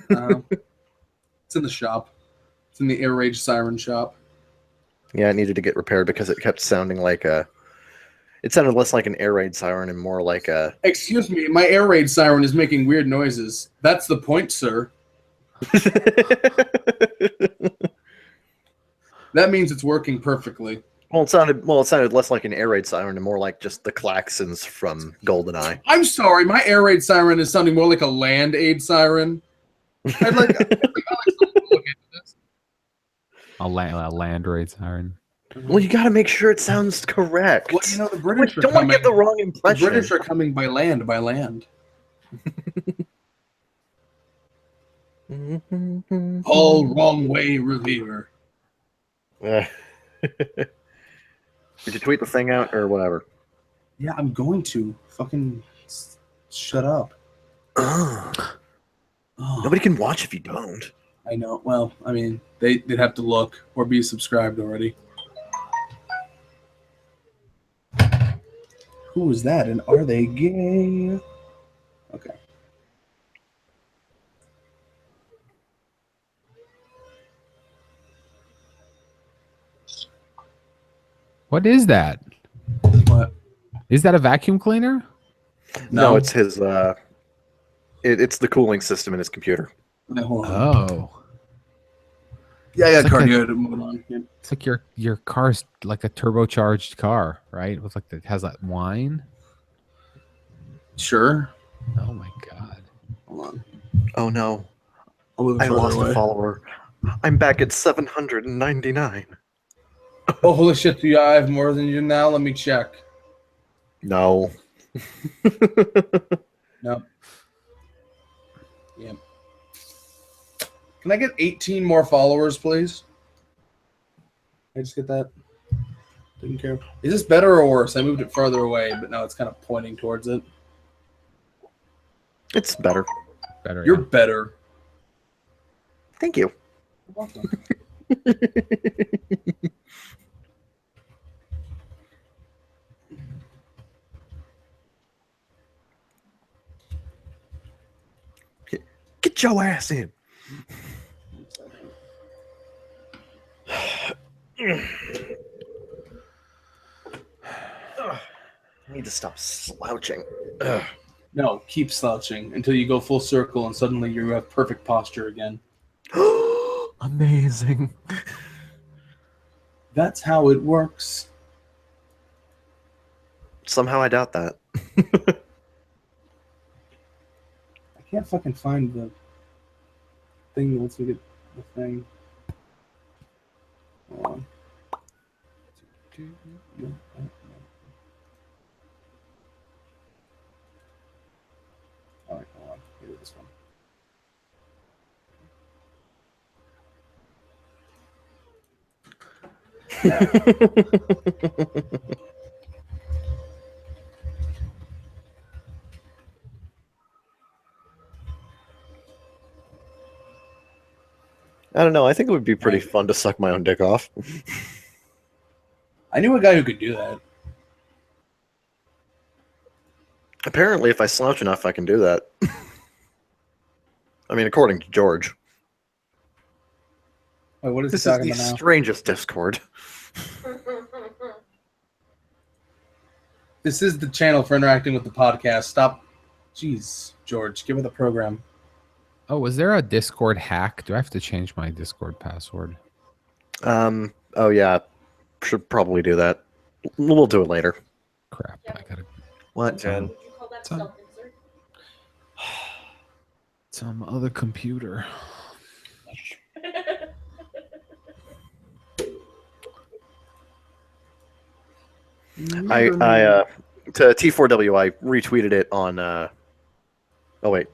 It's in the shop. It's in the air raid siren shop. Yeah, it needed to get repaired because it kept sounding like a... It sounded less like an air raid siren and more like a... Excuse me, my air raid siren is making weird noises. That's the point, sir. That means it's working perfectly. Well, it sounded less like an air raid siren and more like just the klaxons from GoldenEye. I'm sorry, my air raid siren is sounding more like a land aid siren. I'd like someone to look into this. A land raid siren. Well, you got to make sure it sounds correct. Well, you know, the British don't want to give the wrong impression. The British are coming by land. All wrong way, reliever. Did you tweet the thing out or whatever? Yeah, I'm going to. Fucking shut up. Nobody can watch if you don't. I know. Well, I mean, they'd have to look or be subscribed already. Who is that? And are they gay? Okay. What is that? What? Is that a vacuum cleaner? No, it's his. It's the cooling system in his computer. Oh. Yeah, It's cardio to move on. Yeah. It's like your car's like a turbocharged car, right? With it has that wine. Sure. Oh my god. Hold on. Oh no. I lost a follower. I'm back at 799. Oh, holy shit. Do I have more than you now? Let me check. No. No. Yeah. Can I get 18 more followers, please? Can I just get that? Didn't care. Is this better or worse? I moved it farther away, but now it's kind of pointing towards it. It's better. Better. You're better. Thank you. You're welcome. Get your ass in. I need to stop slouching. No, keep slouching until you go full circle and suddenly you have perfect posture again. Amazing. That's how it works. Somehow I doubt that. I can't fucking find the thing that lets me get the thing. Hold on. All right, hold on. Maybe this one. I don't know. I think it would be pretty fun to suck my own dick off. I knew a guy who could do that. Apparently, if I slouch enough, I can do that. I mean, according to George. Wait, what is This he is talking the about now? strangest Discord. This is the channel for interacting with the podcast. Stop. Jeez, George, give me the program. Oh, was there a Discord hack? Do I have to change my Discord password? Oh yeah, should probably do that. We'll do it later. Crap, I gotta. What, Jen? Would you call that self-insert? Some other computer. I to T4W, I retweeted it on. Oh wait,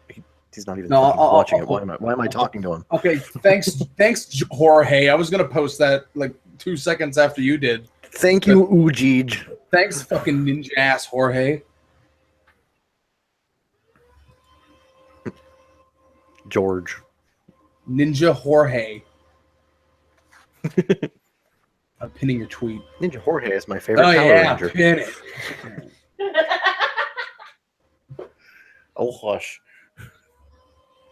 he's not even watching it. Why am I talking to him? Okay, thanks, Jorge. I was gonna post that like 2 seconds after you did. Thank you, Ujij. Thanks, fucking ninja ass Jorge. George. Ninja Jorge. I'm pinning your tweet. Ninja Jorge is my favorite Oh Power yeah, Ranger. pin it. Oh hush.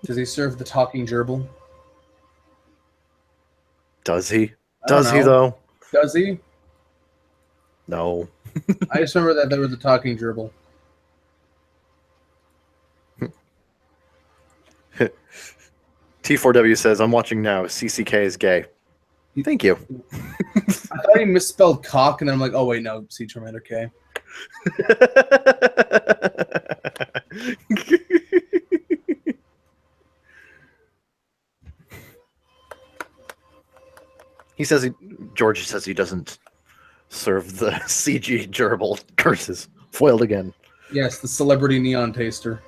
Does he serve the talking gerbil? Does he? Does he though? Does he? No. I just remember that there was a talking gerbil. T4W says, I'm watching now. CCK is gay. Thank you. I thought he misspelled cock, and then I'm like, oh, wait, no. C. Terminator K. George says he doesn't serve the CG gerbil. Curses. Foiled again. Yes, the celebrity Neontaster.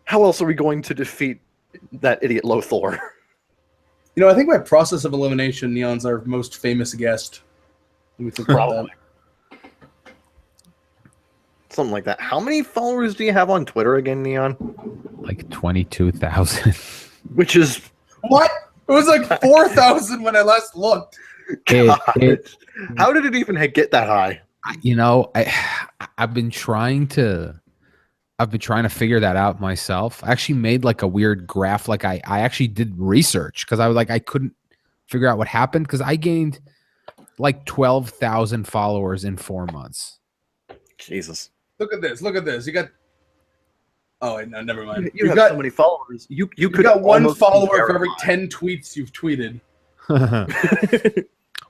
How else are we going to defeat that idiot Lothor? You know, I think by process of elimination, Neon's our most famous guest. When we think about that. Something like that. How many followers do you have on Twitter again, Neon? Like 22,000. Which is... What? It was like 4,000 when I last looked. How did it even get that high? You know, I've been trying to figure that out myself. I actually made like a weird graph. Like I actually did research because I was like, I couldn't figure out what happened because I gained like 12,000 followers in 4 months. Jesus. Look at this. Look at this. You got... Oh, wait, no, never mind. You got so many followers. You could got one follower for every 10 tweets you've tweeted.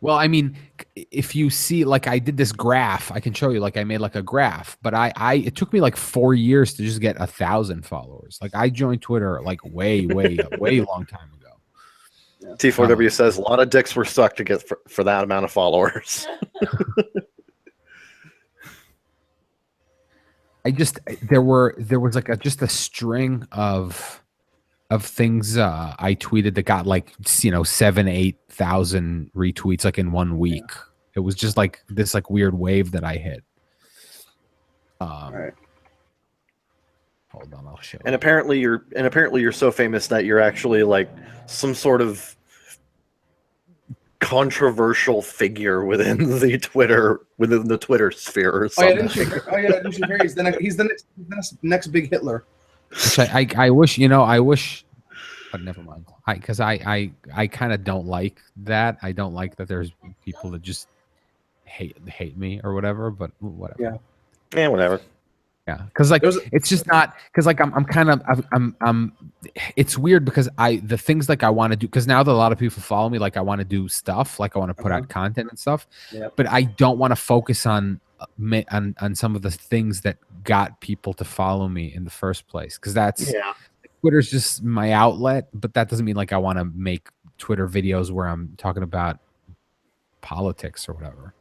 Well, I mean, if you see, like, I did this graph, I can show you, like, I made like a graph, but it took me like 4 years to just get 1,000 followers. Like, I joined Twitter like way long time ago. Yeah. T4W says a lot of dicks were sucked to get for that amount of followers. There was like just a string of things I tweeted that got like 7,000-8,000 retweets like in 1 week. Yeah. It was just like this like weird wave that I hit. All right. Hold on, I'll show. And apparently you're so famous that you're actually like some sort of controversial figure within the Twitter sphere or something. Didn't you hear? He's the next big Hitler. I wish, but never mind. Because I kind of don't like that. I don't like that there's people that just hate me or whatever. But whatever. Yeah, whatever. Yeah, because like it's just not because like I'm it's weird because the things like I want to do because now that a lot of people follow me, like I want to do stuff, like I want to put out content and stuff, but I don't want to focus on some of the things that got people to follow me in the first place because that's Twitter's just my outlet, but that doesn't mean like I want to make Twitter videos where I'm talking about politics or whatever.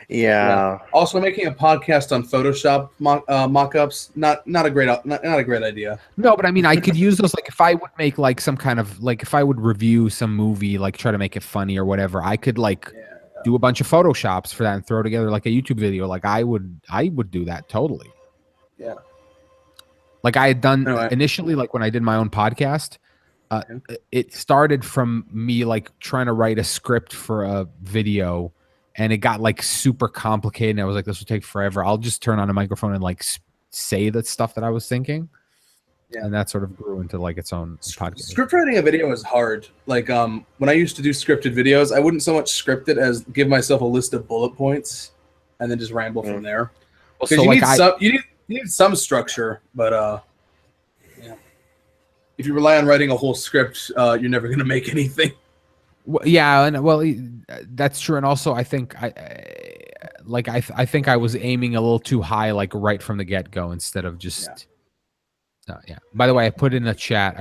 Yeah. Also, making a podcast on Photoshop mock-ups not a great idea. No, but I mean, I could use those like if I would make like some kind of like if I would review some movie, like try to make it funny or whatever. I could like do a bunch of Photoshops for that and throw together like a YouTube video. Like I would do that totally. Yeah. Like I had done initially, like when I did my own podcast. It started from me like trying to write a script for a video. And it got like super complicated. And I was like, this will take forever. I'll just turn on a microphone and like say the stuff that I was thinking. Yeah. And that sort of grew into like its own podcast. Script writing a video is hard. Like when I used to do scripted videos, I wouldn't so much script it as give myself a list of bullet points and then just ramble from there. Because you need some structure, but if you rely on writing a whole script, you're never going to make anything. Yeah, and that's true, and also I think I think I was aiming a little too high, like right from the get go, instead of just. Yeah. By the way, I put in the chat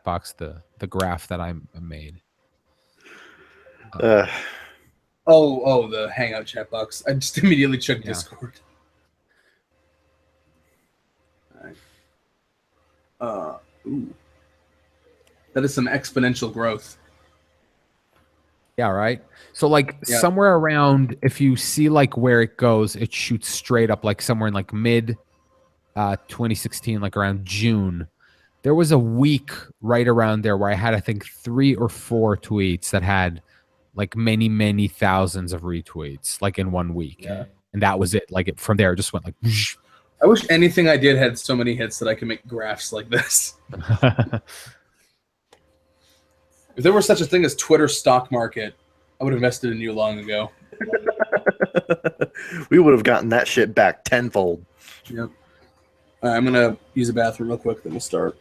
box the graph that I made. The Hangout chat box. I just immediately checked Discord. All right. That is some exponential growth. Yeah, right. So like somewhere around, if you see like where it goes, it shoots straight up like somewhere in like mid 2016, like around June. There was a week right around there where I had, I think, 3 or 4 tweets that had like many thousands of retweets like in 1 week. Yeah. And that was it. Like from there, it just went like. I wish anything I did had so many hits that I could make graphs like this. If there were such a thing as Twitter stock market, I would have invested in you long ago. We would have gotten that shit back tenfold. Yep. All right, I'm going to use a bathroom real quick, then we'll start.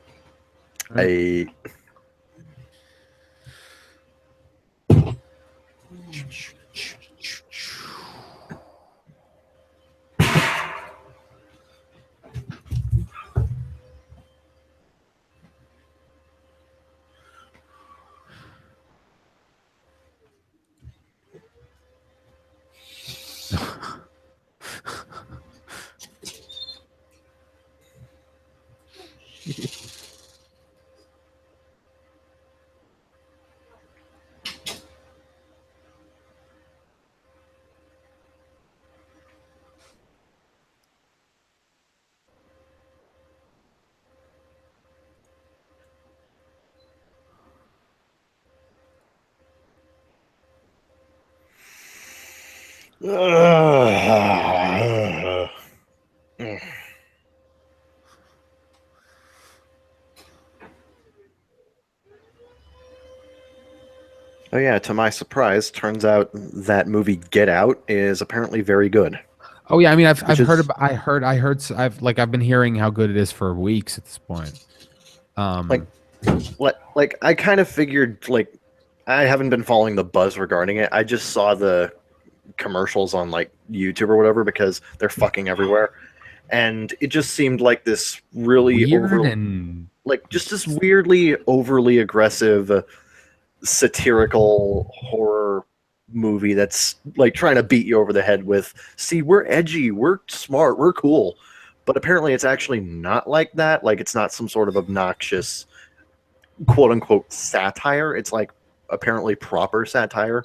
Oh yeah, to my surprise, turns out that movie Get Out is apparently very good. Oh yeah, I mean I've heard I've been hearing how good it is for weeks at this point. Like I kind of figured, like, I haven't been following the buzz regarding it. I just saw the commercials on like YouTube or whatever because they're fucking everywhere, and it just seemed like this really just this weirdly overly aggressive satirical horror movie that's like trying to beat you over the head with, see, we're edgy, we're smart, we're cool, but apparently it's actually not like that. Like, it's not some sort of obnoxious quote unquote satire. It's like apparently proper satire.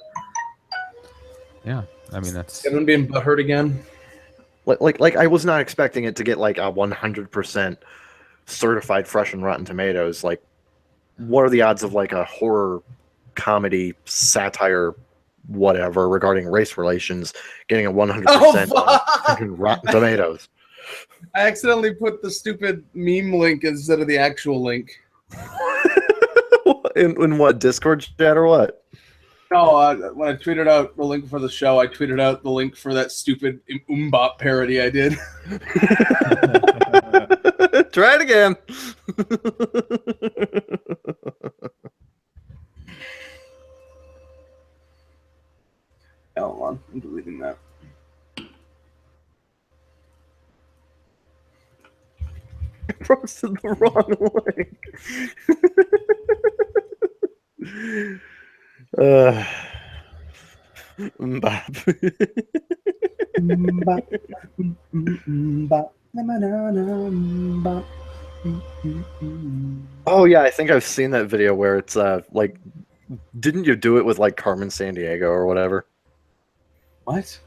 Yeah, I mean that's Kevin being butthurt again. Like I was not expecting it to get like a 100% certified fresh and Rotten Tomatoes. Like, what are the odds of like a horror comedy satire whatever regarding race relations getting a 100% on Rotten Tomatoes? I accidentally put the stupid meme link instead of the actual link. in what, Discord chat or what? No, when I tweeted out the link for the show, I tweeted out the link for that stupid Umbop parody I did. Try it again. Hold on, I'm deleting that. I posted the wrong link. Oh yeah, I think I've seen that video where it's like, didn't you do it with like Carmen Sandiego or whatever? What?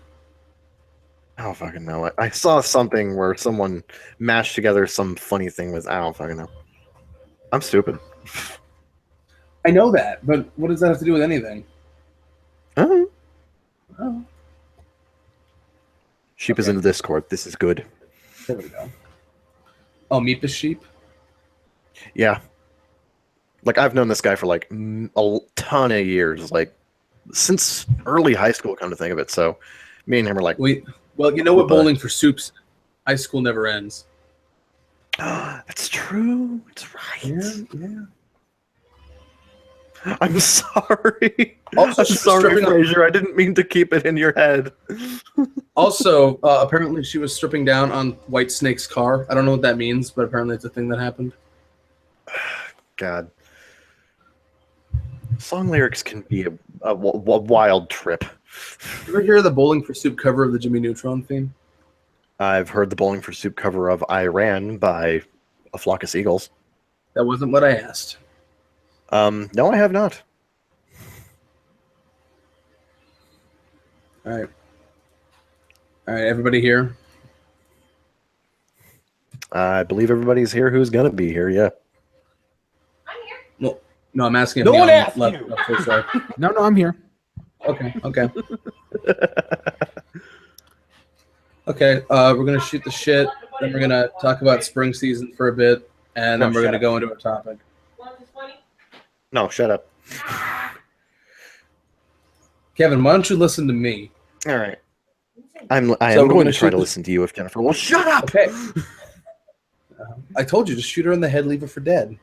I don't fucking know. I saw something where someone mashed together some funny thing with, I don't fucking know. I'm stupid. I know that, but what does that have to do with anything? Oh. Sheep is in the Discord. This is good. There we go. Oh, Meep is sheep? Yeah. Like, I've known this guy for like a ton of years, like since early high school, come to think of it. So me and him are like, well, you know what Bowling for Soup's high school never ends. That's true. It's right. Yeah. I'm sorry. Also, I'm sorry, Fraser. I didn't mean to keep it in your head. Also, apparently she was stripping down on White Snake's car. I don't know what that means, but apparently it's a thing that happened. God. Song lyrics can be a wild trip. You ever hear the Bowling for Soup cover of the Jimmy Neutron theme? I've heard the Bowling for Soup cover of I Ran by A Flock of Seagulls. That wasn't what I asked. No, I have not. All right, everybody here? I believe everybody's here who's going to be here, yeah. I'm here. No, I'm asking. No one asked you. No, I'm here. Okay. Okay, we're going to shoot the shit. Then we're gonna talk about spring season for a bit, and then No, we're shut gonna up. go into a topic. No, shut up. Kevin, why don't you listen to me? All right. I am So we're going gonna to try shoot to this- listen to you if Jennifer will shut up. Okay. I told you, just shoot her in the head, leave her for dead.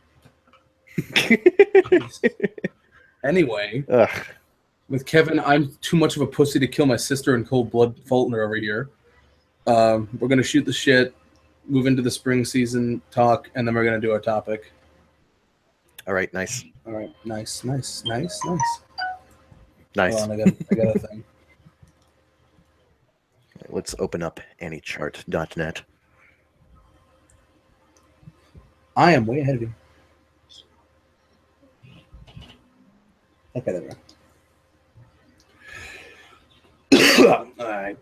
Anyway, Ugh. with Kevin, I'm too much of a pussy to kill my sister in cold blood, Faulkner over here. We're gonna shoot the shit, move into the spring season talk, and then we're gonna do a topic. All right, nice. All right, nice. Nice. Hold on, I got a thing. Let's open up anychart.net. I am way ahead of you. Okay, there we go. All right.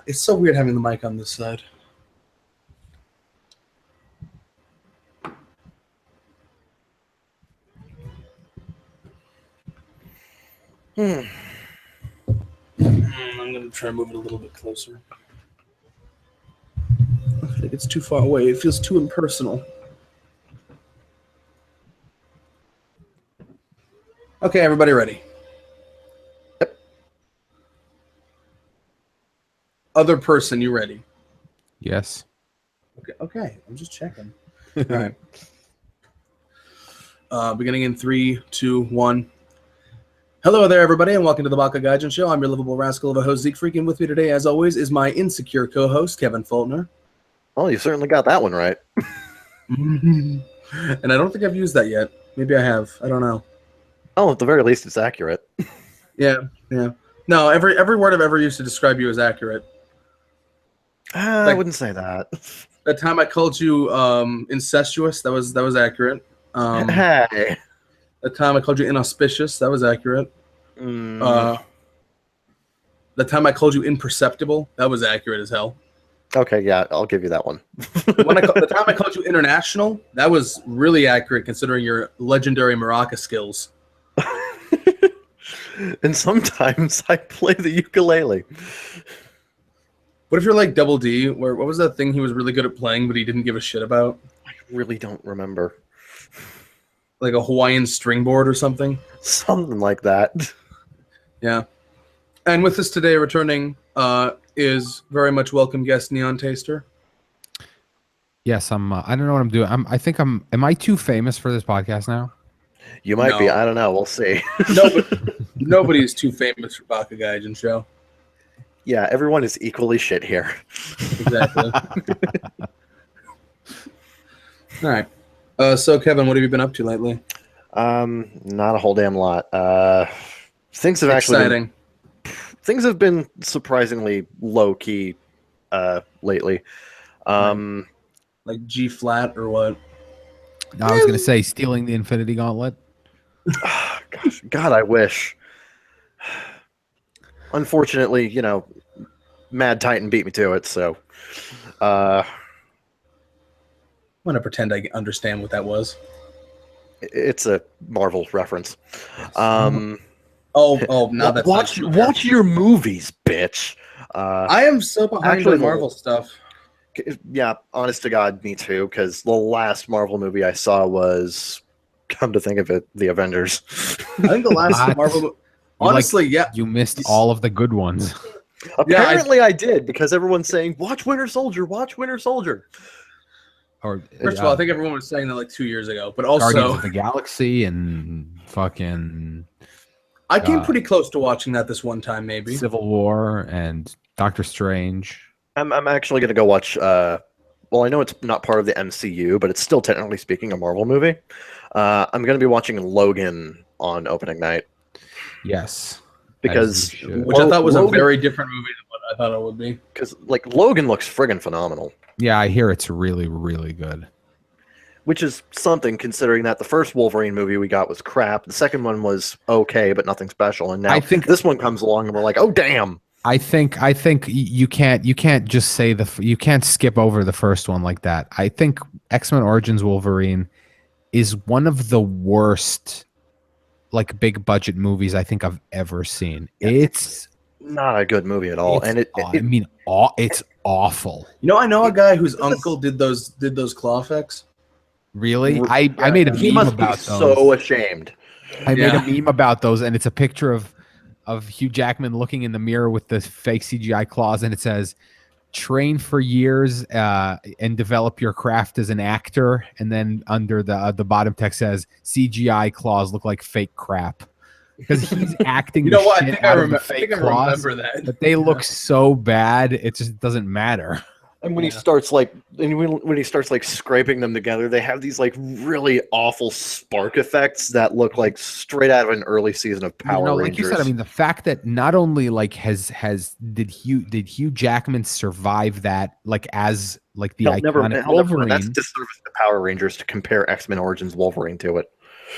It's so weird having the mic on this side. I'm going to try to move it a little bit closer. I think it's too far away. It feels too impersonal. Okay, everybody ready? Yep. Other person, you ready? Yes. Okay. I'm just checking. All right. Beginning in 3, 2, 1. Hello there, everybody, and welcome to the Baka Gaijin Show. I'm your livable rascal of a host, Zeke Freak, and with me today, as always, is my insecure co-host, Kevin Faulkner. Well, you certainly got that one right. And I don't think I've used that yet. Maybe I have. I don't know. Oh, at the very least, it's accurate. Yeah. No, every word I've ever used to describe you is accurate. I Like- wouldn't say that. That time I called you incestuous, that was accurate. Hey. The time I called you inauspicious, that was accurate. Mm, The time I called you imperceptible, that was accurate as hell. okay, yeah, I'll give you that one. The time I called you international, that was really accurate considering your legendary maraca skills. And sometimes I play the ukulele. What if you're like Double D? What was that thing he was really good at playing, but he didn't give a shit about? I really don't remember. Like a Hawaiian string board or something? Something like that. Yeah. And with us today returning is very much welcome guest Neontaster. Yes, I'm. I don't know what I'm doing. Am I too famous for this podcast now? You might be. No. I don't know. We'll see. Nobody's too famous for Baka Gaijin Show. Yeah, everyone is equally shit here. Exactly. All right. So Kevin, what have you been up to lately? Not a whole damn lot. Things have Exciting. things have been surprisingly low key lately. Like G flat or what? No, I was gonna say stealing the Infinity Gauntlet. Gosh, God, I wish. Unfortunately, Mad Titan beat me to it, so I'm gonna pretend I understand what that was. it's a Marvel reference. Now that's Watch your movies, bitch. I am so behind Actually, on Marvel stuff. Yeah, honest to God, me too. Because the last Marvel movie I saw was, come to think of it, The Avengers. I think the last What? Marvel. Honestly, yeah. You missed all of the good ones. Apparently, I did because everyone's saying, "Watch Winter Soldier, watch Winter Soldier." Or First of all, I think everyone was saying that like 2 years ago, but also Guardians of the Galaxy and fucking I came pretty close to watching that this one time, maybe. Civil War and Doctor Strange. I'm actually going to go watch. Well, I know it's not part of the MCU, but it's still technically speaking a Marvel movie. I'm going to be watching Logan on opening night Yes. because As you should. Which I thought was a Logan- very different movie than what I thought it would be. because Logan looks friggin' phenomenal, Yeah, I hear it's really, really good. which is something considering that the first Wolverine movie we got was crap. The second one was okay, but nothing special, and now I think- this one comes along and we're like, oh damn. I think you can't just say you can't skip over the first one like that. I think X-Men Origins Wolverine is one of the worst like big budget movies I think I've ever seen. Yeah. It's not a good movie at all. It's, it's awful. I know a guy whose uncle did those claw effects. Really? I made a he meme must be about those. so ashamed. I made a meme about those, and it's a picture of Hugh Jackman looking in the mirror with the fake CGI claws, and it says, "Train for years and develop your craft as an actor." And then under the bottom text says, "CGI claws look like fake crap." Because he's acting the shit out of the fake claws, but they look so bad, it just doesn't matter. And when he starts scraping them together, they have these like really awful spark effects that look like straight out of an early season of Power Rangers. Like you said, I mean, the fact that not only like did Hugh Jackman survive that like as like the iconic Wolverine? That's disservice to Power Rangers to compare X-Men Origins Wolverine to it.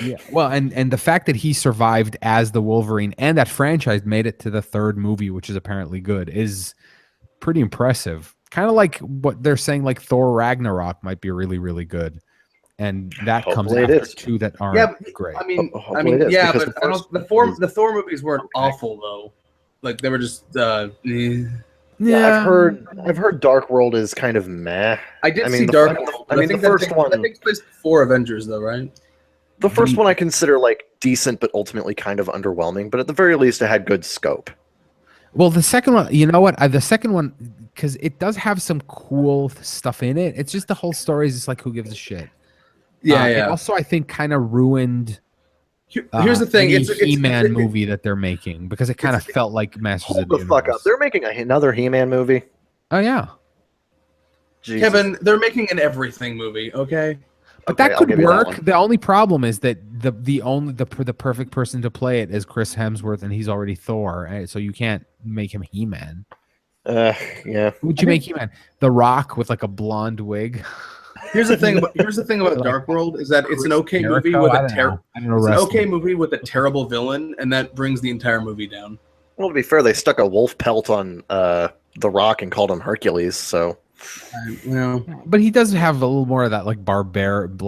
Yeah, well, and the fact that he survived as the Wolverine and that franchise made it to the third movie, which is apparently good, is pretty impressive. Kind of like what they're saying, like Thor Ragnarok might be really, really good, and that comes after two that aren't great. I mean, but the Thor movies weren't awful though. Like they were just. Yeah, I've heard Dark World is kind of meh. I see Dark World. I think the first one. That takes place before Avengers, though, right? The first one I consider like decent, but ultimately kind of underwhelming. But at the very least, it had good scope. Well, the second one, you know what? The second one, because it does have some cool stuff in it. It's just the whole story is just like, who gives a shit? Yeah. It also, I think, kind of ruined. Here's the thing: it's a He-Man movie that they're making because it kind of felt like Masters of the Universe. Fuck up! They're making another He-Man movie. Oh yeah, Jesus. Kevin, they're making an everything movie. Okay. But that could work. The only problem is that the perfect person to play it is Chris Hemsworth, and he's already Thor, right? So you can't make him He-Man. Yeah. Would you make He-Man? The Rock with like a blonde wig. Here's the thing about Dark World is that it's an okay movie with a terrible villain, and that brings the entire movie down. Well, to be fair, they stuck a wolf pelt on The Rock and called him Hercules, so. But he does have a little more of that like barbarian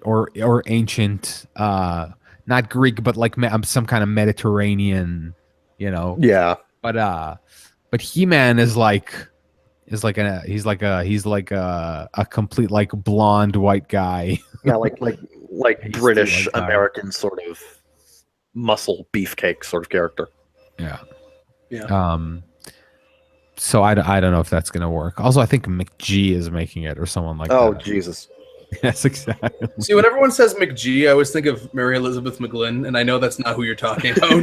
or ancient, not Greek, but like some kind of Mediterranean, Yeah. But He-Man is like a complete like blonde white guy. Yeah, like British American sort of muscle beefcake sort of character. Yeah. Yeah. So I don't know if that's gonna work. Also, I think McG is making it or someone like that. Oh Jesus. Yes, exactly. See, when everyone says McG, I always think of Mary Elizabeth McGlynn, and I know that's not who you're talking about. No,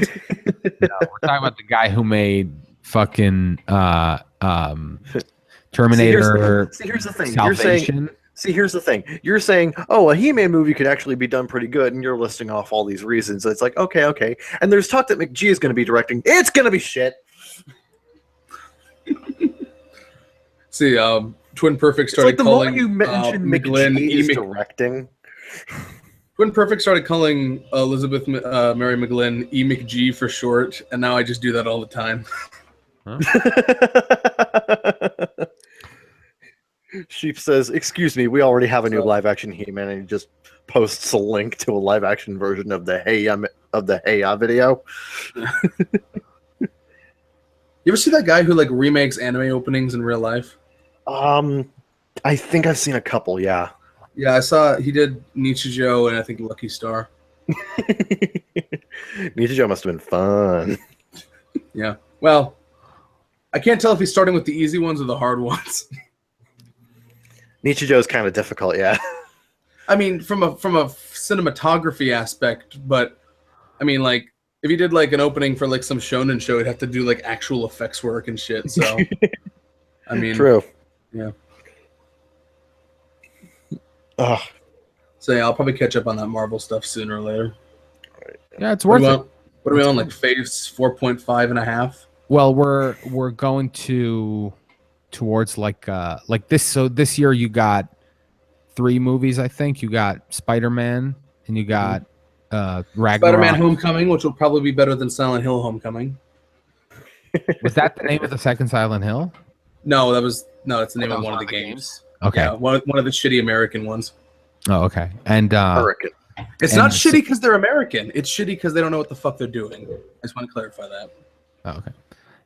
we're talking about the guy who made fucking Terminator. See, here's the thing. Salvation. Here's the thing. You're saying, oh, a He-Man movie could actually be done pretty good, and you're listing off all these reasons. It's like, okay. And there's talk that McG is going to be directing. It's going to be shit. See, Twin Perfect started calling you mentioned McGlynn is directing. Twin Perfect started calling Elizabeth Mary McGlynn E. McG for short, and now I just do that all the time. Huh? Sheep says, "Excuse me, we already have a new live-action He-Man," and he just posts a link to a live-action version of the Hey Ya video. You ever see that guy who like remakes anime openings in real life? I think I've seen a couple. Yeah. Yeah, I saw he did Nichijou and I think Lucky Star. Nichijou must have been fun. Yeah. Well, I can't tell if he's starting with the easy ones or the hard ones. Nichijou is kind of difficult, yeah. I mean, from a cinematography aspect, but I mean, like, if he did like an opening for like some shonen show, he'd have to do like actual effects work and shit. So, I mean, true. Yeah. Ugh. So yeah, I'll probably catch up on that Marvel stuff sooner or later. Yeah, it's worth it. What are we on? Like phase 4.5.5? Well, we're going towards like this. So this year you got 3 movies, I think. You got Spider-Man and you got Ragnarok. Spider-Man Homecoming, which will probably be better than Silent Hill Homecoming. Was that the name of the second Silent Hill? No, it's the name of one of the games. Okay. Yeah, one of the shitty American ones. Oh, okay. And it's not shitty because they're American. It's shitty because they don't know what the fuck they're doing. I just want to clarify that. Oh, okay.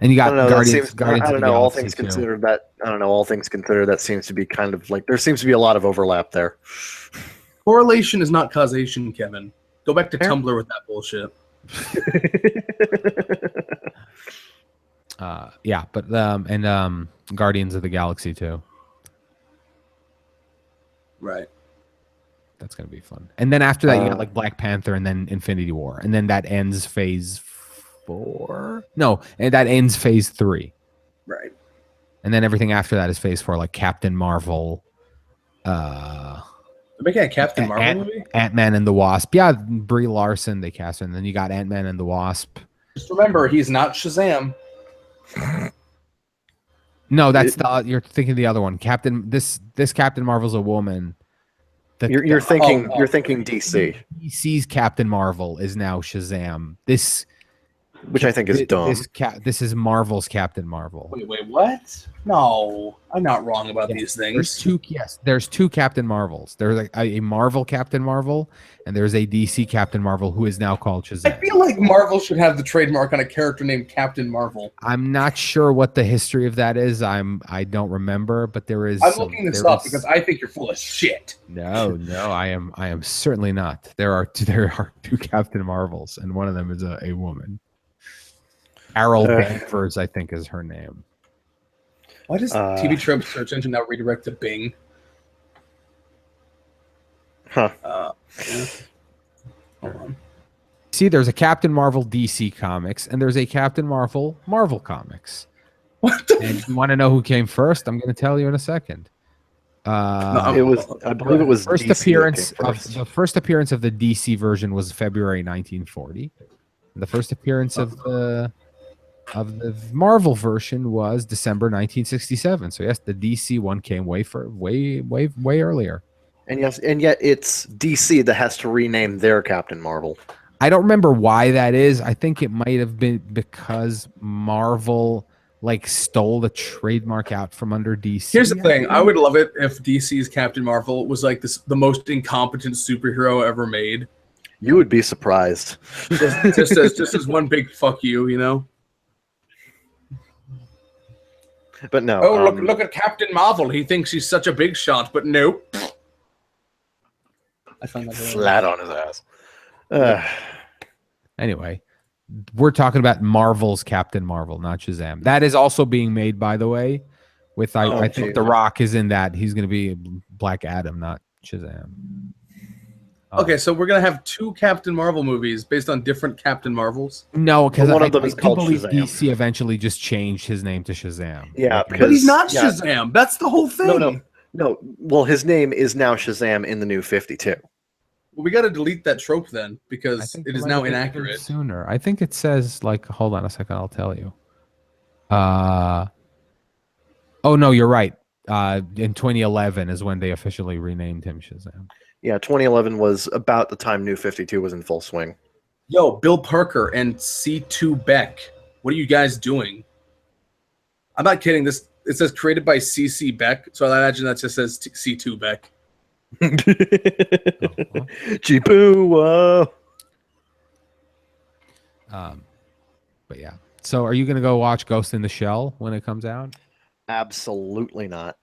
And you I got don't know. Guardians. I Guardians don't of the know. All Galaxy things too. considered, that seems to be kind of like there seems to be a lot of overlap there. Correlation is not causation, Kevin. Go back to Fair. Tumblr with that bullshit. Yeah, but Guardians of the Galaxy too. Right. That's gonna be fun. And then after that, you got like Black Panther, and then Infinity War, and then that ends Phase 4. No, and that ends Phase 3. Right. And then everything after that is Phase 4, like Captain Marvel. They're making a Captain Marvel movie? Ant-Man and the Wasp. Yeah, Brie Larson, they cast her. And then you got Ant-Man and the Wasp. Just remember, he's not Shazam. No, that's you're thinking the other one. This Captain Marvel's a woman. You're thinking DC, DC's Captain Marvel is now Shazam. which I think is dumb. This is Marvel's Captain Marvel. Wait, what? No, I'm not wrong about these things. There's two Captain Marvels. There's like a Marvel Captain Marvel, and there's a DC Captain Marvel who is now called Shazam. I feel like Marvel should have the trademark on a character named Captain Marvel. I'm not sure what the history of that is. I don't remember, but there is. I'm looking this up because I think you're full of shit. No, I am certainly not. There are two Captain Marvels, and one of them is a woman. Carol Danvers, I think, is her name. Why does TV Trope search engine now redirect to Bing? Huh. Yeah. Hold on. See, there's a Captain Marvel DC Comics, and there's a Captain Marvel Marvel Comics. What the And you want to know who came first? I'm going to tell you in a second. I believe it was First DC appearance that came first. the first appearance of the DC version was February 1940. The first appearance of the Marvel version was December 1967. So yes, the DC one came way earlier. And yet it's DC that has to rename their Captain Marvel. I don't remember why that is. I think it might have been because Marvel stole the trademark out from under DC. Here's the thing. I would love it if DC's Captain Marvel was like the most incompetent superhero ever made. You would be surprised. just as one big fuck you, you know? But no. Oh, look at Captain Marvel. He thinks he's such a big shot, but nope. I found that flat on his ass. Anyway, we're talking about Marvel's Captain Marvel, not Shazam. That is also being made, by the way. With I think The Rock is in that. He's going to be Black Adam, not Shazam. Okay, so we're gonna have two Captain Marvel movies based on different Captain Marvels. No, because one of them is called believe Shazam. DC eventually just changed his name to Shazam. Yeah, But he's not Shazam. That's the whole thing. No. Well, his name is now Shazam in the New 52. Well, we got to delete that trope then because it is now inaccurate. Sooner, I think it says hold on a second, I'll tell you. Oh no, you're right. In 2011 is when they officially renamed him Shazam. Yeah, 2011 was about the time New 52 was in full swing. Yo, Bill Parker and C2 Beck. What are you guys doing? I'm not kidding. It says created by CC Beck, so I imagine that just says C2 Beck. Cheapoo. But yeah. So are you going to go watch Ghost in the Shell when it comes out? Absolutely not.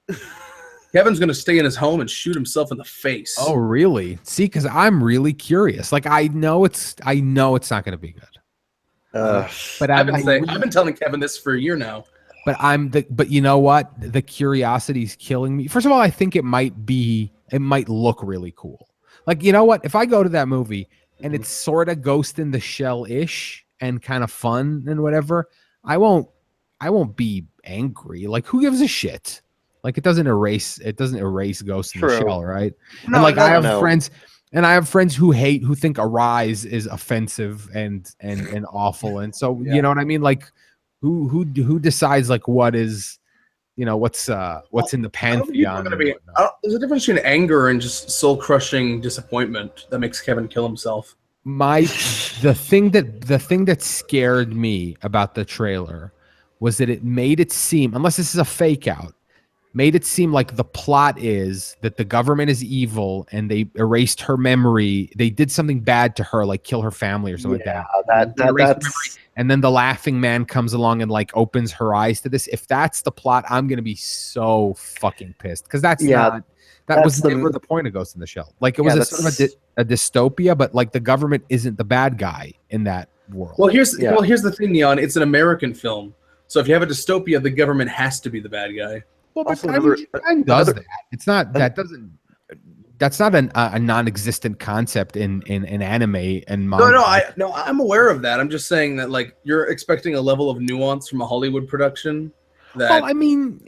Kevin's going to stay in his home and shoot himself in the face. Oh, really? See, because I'm really curious. I know it's not going to be good. But I've been telling Kevin this for a year now. But you know what? The curiosity's killing me. First of all, I think it might look really cool. You know what? If I go to that movie and it's sort of Ghost in the Shell-ish and kind of fun and whatever, I won't be angry. Who gives a shit? It doesn't erase Ghost in the Shell, right? No, and I have friends who think Arise is offensive and awful. And so you know what I mean? Who decides what is, what's in the pantheon? There's a difference between anger and just soul crushing disappointment that makes Kevin kill himself. The thing that scared me about the trailer was that it made it seem, unless this is a fake out, made it seem like the plot is that the government is evil and they erased her memory. They did something bad to her, like kill her family or something like that. They erased her memory, and then the laughing man comes along and like opens her eyes to this. If that's the plot, I'm gonna be so fucking pissed because that was never the point of Ghost in the Shell. Like it was sort of a dystopia, but like the government isn't the bad guy in that world. Well, here's the thing, Neon. It's an American film, so if you have a dystopia, the government has to be the bad guy. Well, but Japan does that. It's not that doesn't. That's not a non-existent concept in anime and manga. No, I'm aware of that. I'm just saying that like you're expecting a level of nuance from a Hollywood production. Well, I mean,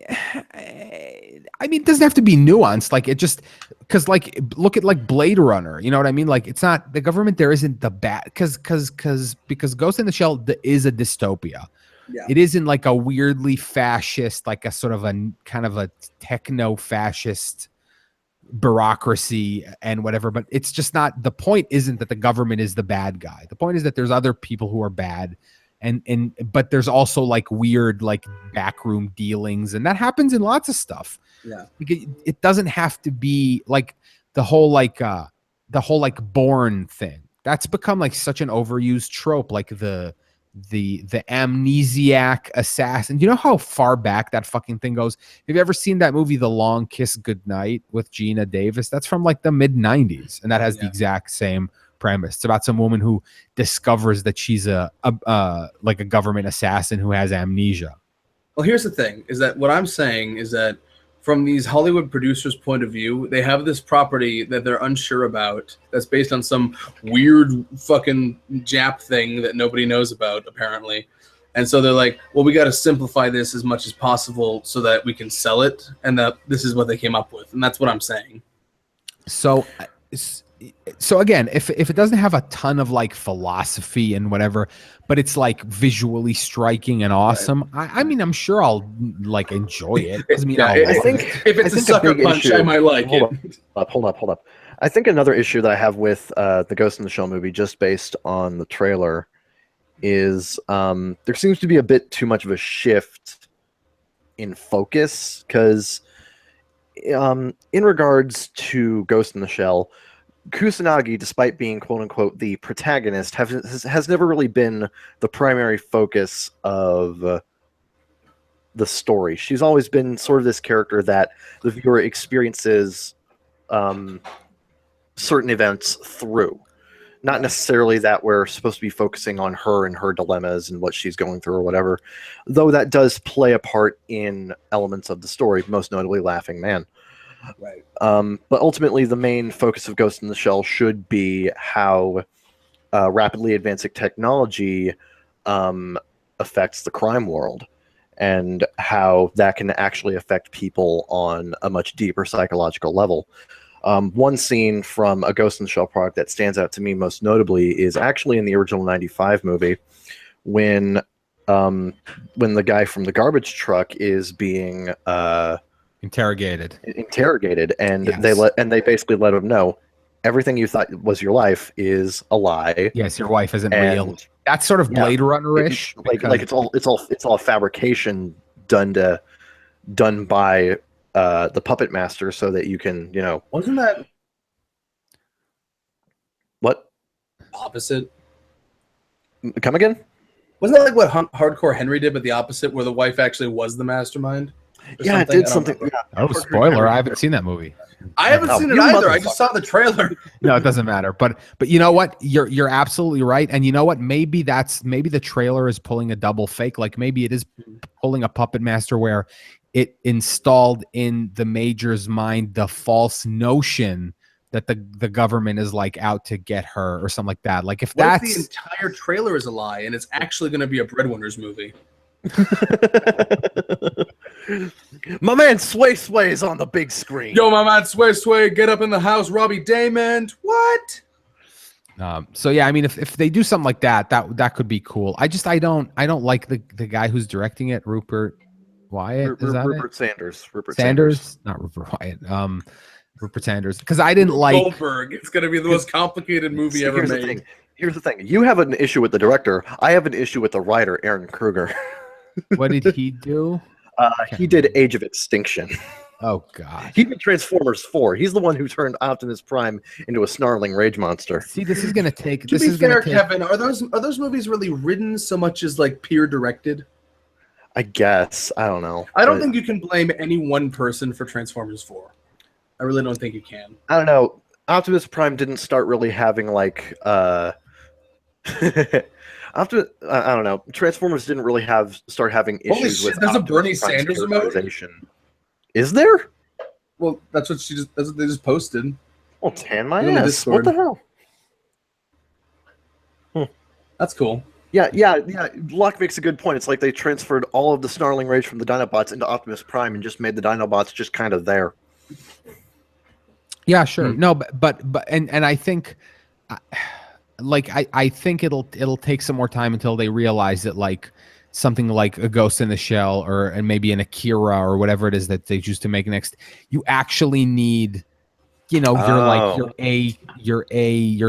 it doesn't have to be nuanced. Like it just because like look at like Blade Runner. You know what I mean? Like it's not the government. There isn't the bad because Ghost in the Shell is a dystopia. Yeah. It isn't like a weirdly fascist, like a sort of a kind of a techno-fascist bureaucracy and whatever. But it's just not, the point isn't that the government is the bad guy. The point is that there's other people who are bad. But there's also like weird like backroom dealings, and that happens in lots of stuff. Yeah. It doesn't have to be like the whole Bourne thing. That's become like such an overused trope, like the amnesiac assassin. Do you know how far back that fucking thing goes? Have you ever seen that movie The Long Kiss Goodnight with Gina Davis? That's from like the mid 90s, and that has the exact same premise. It's about some woman who discovers that she's a government assassin who has amnesia. Well, here's the thing, is that what I'm saying is that from these Hollywood producers' point of view, they have this property that they're unsure about that's based on some weird fucking Jap thing that nobody knows about, apparently. And so they're like, well, we got to simplify this as much as possible so that we can sell it. And that this is what they came up with. And that's what I'm saying. So again, if it doesn't have a ton of like philosophy and whatever, but it's like visually striking and awesome, right. I mean, I'm sure I'll like enjoy it. I think if it's a sucker punch, I might like it. Hold up. I think another issue that I have with the Ghost in the Shell movie, just based on the trailer, is there seems to be a bit too much of a shift in focus, because in regards to Ghost in the Shell, Kusanagi, despite being quote-unquote the protagonist, has never really been the primary focus of the story. She's always been sort of this character that the viewer experiences certain events through. Not necessarily that we're supposed to be focusing on her and her dilemmas and what she's going through or whatever, though that does play a part in elements of the story, most notably Laughing Man. Right. But ultimately, the main focus of Ghost in the Shell should be how rapidly advancing technology affects the crime world, and how that can actually affect people on a much deeper psychological level. One scene from a Ghost in the Shell product that stands out to me most notably is actually in the original '95 movie, when the guy from the garbage truck is being interrogated, and yes. they basically let him know everything you thought was your life is a lie. Yes, your wife isn't real. That's sort of Blade Runner-ish. Like it's all a fabrication done by the puppet master, so that you can, Wasn't that what opposite? Come again? Wasn't that like what Hardcore Henry did, but the opposite, where the wife actually was the mastermind? Yeah, it did something. Oh, spoiler! I haven't seen that movie. I haven't seen it either. I just saw the trailer. No, it doesn't matter. But you know what? You're absolutely right. And you know what? Maybe the trailer is pulling a double fake. Like maybe it is pulling a puppet master where it installed in the Major's mind the false notion that the government is like out to get her or something like that. Like if what that's if the entire trailer is a lie and it's actually going to be a Breadwinners movie. My man Sway is on the big screen. Yo, my man Sway, get up in the house, Robbie Damond. What? So yeah, I mean, if they do something like that could be cool. I don't like the guy who's directing it, Rupert Wyatt. Rupert Sanders. Rupert Sanders, not Rupert Wyatt. Rupert Sanders, because I didn't like Goldberg. It's gonna be the most complicated movie ever made. Here's the thing. You have an issue with the director. I have an issue with the writer, Aaron Kruger. What did he do? He did Age of Extinction. Oh God. He did Transformers 4. He's the one who turned Optimus Prime into a snarling rage monster. See, this is gonna take. To be fair, Kevin, are those movies really written so much as like peer directed? I guess. I don't know. I don't think you can blame any one person for Transformers 4. I really don't think you can. I don't know. Optimus Prime didn't start really having like I don't know. Transformers didn't really start having issues Holy shit, with. there's a Optimus Bernie Prime's Sanders remote? characterization. Is there? Well, that's what they just posted. Well, tan my On the ass. Discord. What the hell? That's cool. Yeah. Locke makes a good point. It's like they transferred all of the snarling rage from the Dinobots into Optimus Prime and just made the Dinobots just kind of there. Yeah, sure. No, but I think, I think it'll take some more time until they realize that like something like a Ghost in the Shell and maybe an Akira or whatever it is that they choose to make next, you actually need, your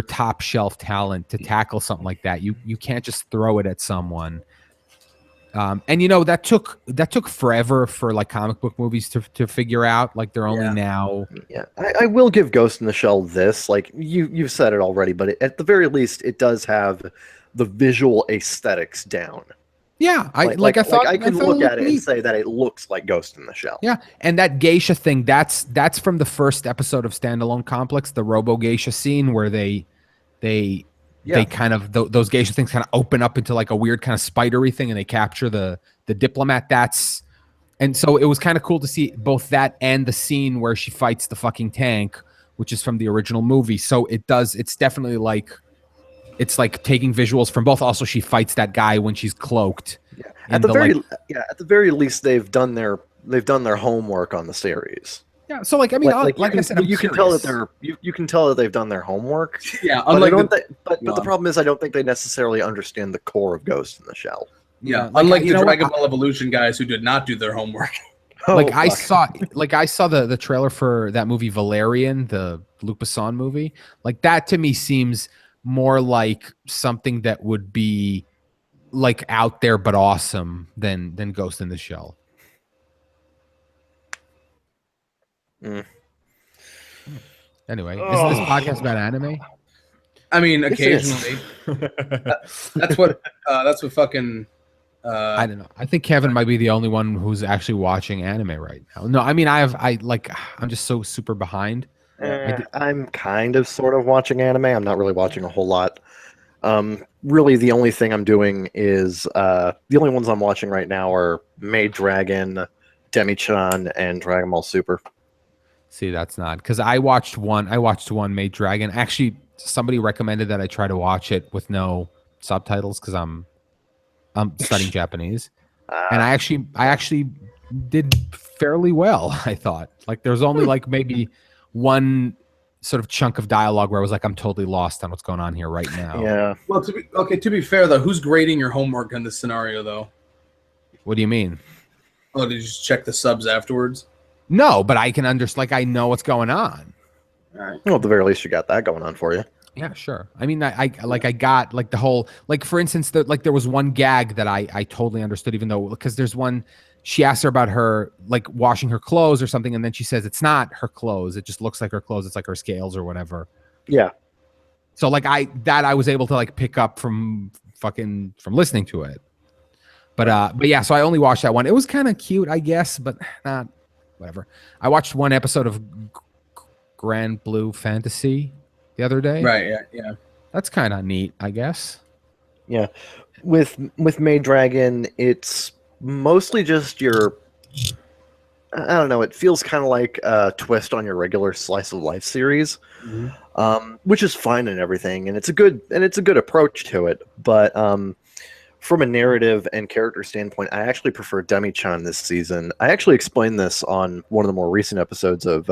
top shelf talent to tackle something like that. You can't just throw it at someone. And that took forever for like comic book movies to figure out. Like they're only now. Yeah, I will give Ghost in the Shell this. Like you've said it already, but at the very least, it does have the visual aesthetics down. Yeah, I can look at it and say that it looks like Ghost in the Shell. Yeah, and that geisha thing, that's from the first episode of Standalone Complex, the Robo Geisha scene where they kind of those geisha things kind of open up into like a weird kind of spidery thing, and they capture the diplomat. And so it was kind of cool to see both that and the scene where she fights the fucking tank, which is from the original movie. So it's definitely like. It's like taking visuals from both. Also, she fights that guy when she's cloaked. Yeah. At the very least, they've done their homework on the series. Yeah. So like I said, you can tell that you can tell that they've done their homework. Yeah. But the problem is, I don't think they necessarily understand the core of Ghost in the Shell. Yeah. Unlike the Dragon Ball Evolution guys who did not do their homework. I saw the trailer for that movie Valerian, the Luc Besson movie. Like that to me seems more like something that would be like out there but awesome than Ghost in the Shell. Anyway, isn't this podcast about anime? I mean, occasionally. That's what fucking. I don't know. I think Kevin might be the only one who's actually watching anime right now. No, I mean, I'm just so super behind. I'm kind of sort of watching anime. I'm not really watching a whole lot. Really, the only thing I'm doing is the only ones I'm watching right now are Maid Dragon, Demi-chan, and Dragon Ball Super. See, that's not because I watched one Maid Dragon. Actually, somebody recommended that I try to watch it with no subtitles because I'm studying Japanese, and I actually did fairly well. I thought like there's only like maybe one sort of chunk of dialogue where I was like, I'm totally lost on what's going on here right now. Yeah. Well, to be fair though, who's grading your homework in this scenario though? What do you mean? Oh, did you just check the subs afterwards? No, but I can understand. Like I know what's going on. All right. Well, at the very least, you got that going on for you. Yeah, sure. I mean, I got like the whole like for instance, there was one gag that I totally understood, even though because there's one. She asked her about her like washing her clothes or something, and then she says it's not her clothes. It just looks like her clothes. It's like her scales or whatever. Yeah. So like I was able to like pick up from listening to it. But yeah, so I only watched that one. It was kind of cute, I guess, but not whatever. I watched one episode of Grand Blue Fantasy the other day. Right. Yeah. That's kind of neat, I guess. Yeah. With Maid Dragon, it's mostly just your, I don't know, it feels kind of like a twist on your regular slice of life series, which is fine and everything, and it's a good approach to it. But from a narrative and character standpoint, I actually prefer Demi-chan this season. I actually explained this on one of the more recent episodes of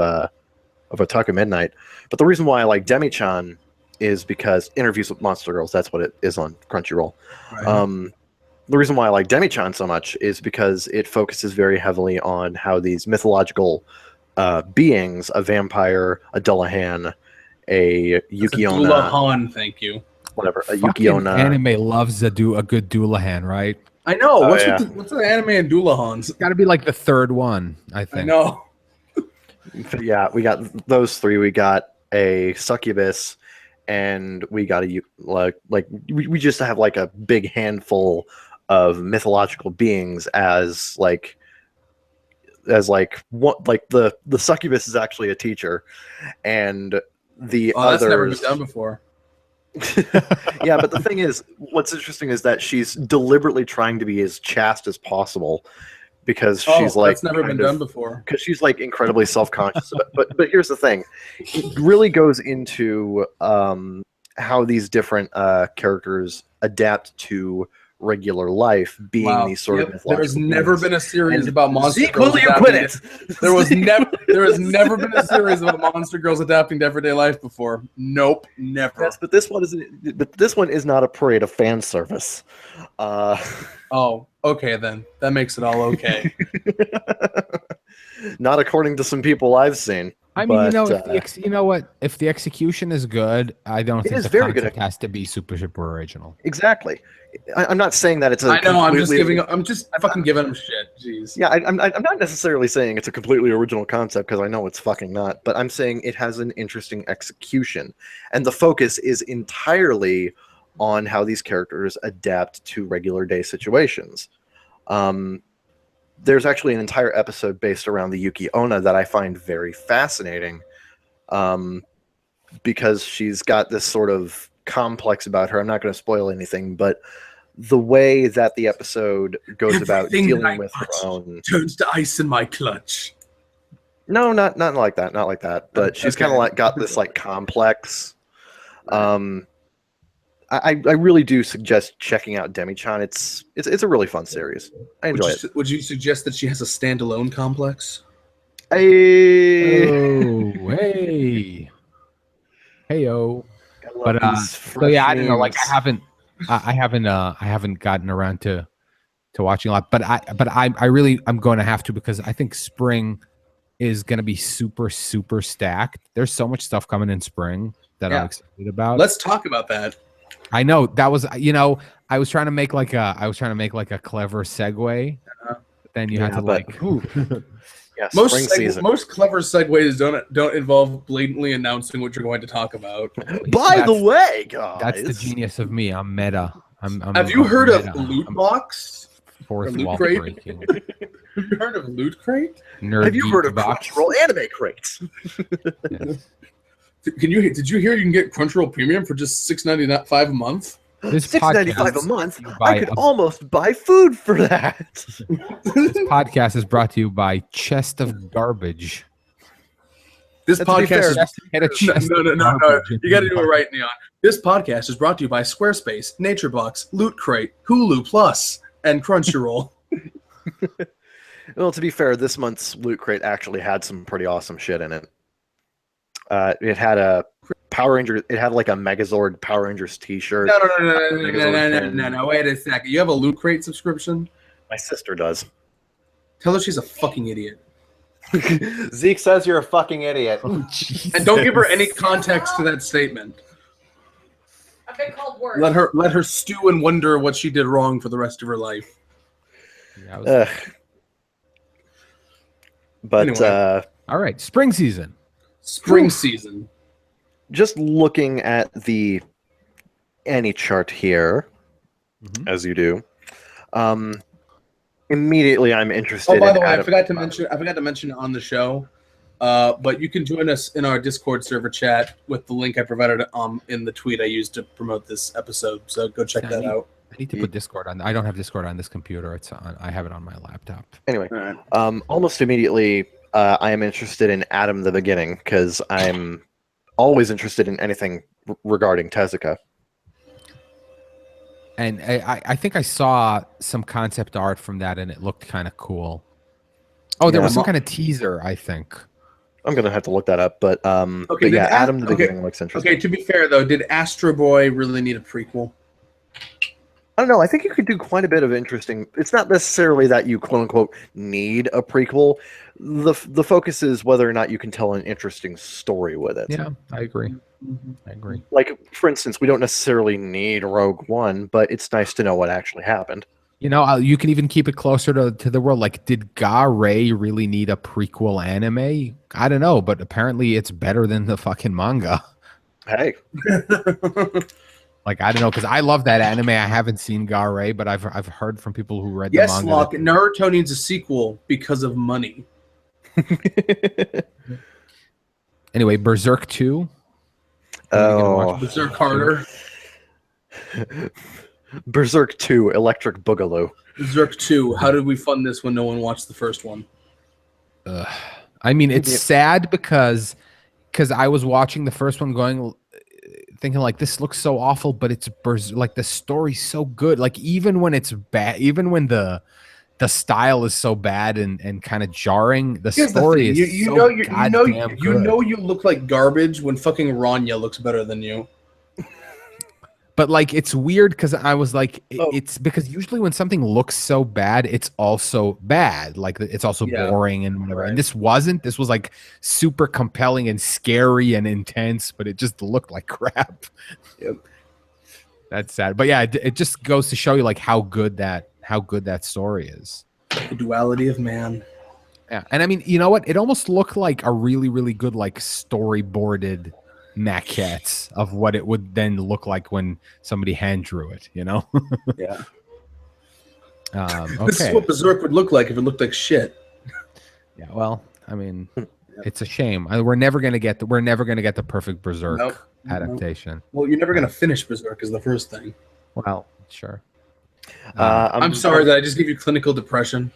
Otaku Midnight. But the reason why I like Demi-chan is because Interviews with Monster Girls, that's what it is on Crunchyroll. Right. The reason why I like Demi-chan so much is because it focuses very heavily on how these mythological beings, a vampire, a Dullahan, a Yukiona... Dullahan, thank you. Whatever, a Fucking Yukiona... Anime loves a good Dullahan, right? I know. Oh, What's yeah. what's the anime and Doolahans? It's got to be like the third one, I think. I know. Yeah, we got those three. We got a succubus, and we got a we just have like a big handful of mythological beings as what the succubus is actually a teacher, and the That's never been others. done before. Yeah, but the thing is, what's interesting is that she's deliberately trying to be as chaste as possible because she's like that's never been done before. because she's like incredibly self-conscious. But here's the thing, it really goes into how these different characters adapt to regular life, being these sort of mythological There's never beings. been a series And about monster Zeke, girls will you adapting quit it? There has never been a series about monster girls adapting to everyday life before. Nope, never. Yes, but this one isn't. But this one is not a parade of fan service. Oh, okay then. That makes it all okay. Not according to some people I've seen. I mean, but, you know what? If the execution is good, I don't think is the very good. concept has to be super original. Exactly. I'm not saying that it's a. I know. completely- I'm just fucking giving them shit. Jeez. Yeah, I'm not necessarily saying it's a completely original concept because I know it's fucking not. But I'm saying it has an interesting execution, and the focus is entirely on how these characters adapt to regular day situations. There's actually an entire episode based around the Yuki Onna that I find very fascinating, because she's got this sort of complex about her. I'm not going to spoil anything, but the way that the episode goes about Everything that I dealing with her touch own. turns to ice in my clutch. No, not like that. Not like that. But she's Okay. kind of like got this like complex. I really do suggest checking out Demi-chan. It's a really fun series. I enjoy it. Would you suggest that she has a standalone complex? Oh, hey, heyo. But so yeah, I don't know. Like I haven't gotten around to watching a lot. But I really I'm going to have to, because I think spring is going to be super stacked. There's so much stuff coming in spring that I'm excited about. Let's talk about that. I know that was, I was trying to make like a clever segue. But then you had to yeah, Most spring season. most clever segues don't involve blatantly announcing what you're going to talk about. By the way, guys, that's the genius of me. I'm meta. Have you heard of Loot Box? Fourth Loot wall Crate? breaking. Have you heard of Loot Crate? have you heard of Box? Crunchyroll anime crates? Yes. Did you hear you can get Crunchyroll Premium for just $6.95 a month? This $6.95 a month. by I could almost buy food for that. This podcast is brought to you by Chest of Garbage. This To be fair, podcast is Get a chest of no. garbage You got to do it right, Neon. This podcast is brought to you by Squarespace, NatureBox, Loot Crate, Hulu Plus, and Crunchyroll. Well, to be fair, this month's Loot Crate actually had some pretty awesome shit in it. It had a Power Ranger. It had like a Megazord Power Rangers T-shirt. No. Wait a second. You have a Loot Crate subscription? My sister does. Tell her she's a fucking idiot. Zeke says you're a fucking idiot. And don't give her any context to that statement. I've been called worse. Let her stew and wonder what she did wrong for the rest of her life. Yeah, But Anyway. all right, spring season. Spring season. just looking at the any chart here, as you do, immediately I'm interested. Oh, by the way, Adam. I forgot to mention it on the show. But you can join us in our Discord server chat with the link I provided in the tweet I used to promote this episode. So go check that out. I need to put Discord on. I don't have Discord on this computer. It's on. I have it on my laptop. Anyway, All right. almost immediately, I am interested in Adam the Beginning because I'm always interested in anything regarding Tezuka. And I think I saw some concept art from that, and it looked kind of cool. Oh, there was some kind of teaser, I think. I'm gonna have to look that up, but Okay, yeah, Adam the Beginning looks interesting. Okay, to be fair though, did Astro Boy really need a prequel? I don't know. I think you could do quite a bit of interesting. It's not necessarily that you quote unquote need a prequel. The focus is whether or not you can tell an interesting story with it. Yeah, I agree. I agree. Like, for instance, we don't necessarily need Rogue One, but it's nice to know what actually happened. You know, you can even keep it closer to the world. Like, did Ga Rei really need a prequel anime? I don't know, but apparently it's better than the fucking manga. Hey, Like, I don't know, because I love that anime. I haven't seen Ga Rei, but I've heard from people who read the Yes, manga. Locke. Naruto needs a sequel because of money. Anyway, Berserk 2. oh, Berserk harder. Berserk 2, Electric Boogaloo. Berserk 2. How did we fund this when no one watched the first one? I mean, it's sad because I was watching the first one thinking like, this looks so awful, but it's like the story's so good. Like, even when it's bad, even when the style is so bad and kind of jarring, the story is you know you look like garbage when fucking Ranya looks better than you. But like, it's weird because I was like, it's because usually when something looks so bad, it's also bad. Like, it's also boring and whatever. Right. And this wasn't. This was like super compelling and scary and intense, but it just looked like crap. Yep. That's sad. But yeah, it just goes to show you like how good that story is. The duality of man. Yeah, and I mean, you know what? It almost looked like a really, really good like storyboarded maquettes of what it would then look like when somebody hand drew it, you know? Yeah. Okay. This is what Berserk would look like if it looked like shit. Yeah, well, I mean, it's a shame. We're never gonna get the perfect Berserk adaptation. Nope. Well, you're never gonna finish Berserk is the first thing. Well, sure. I'm sorry that I just gave you clinical depression.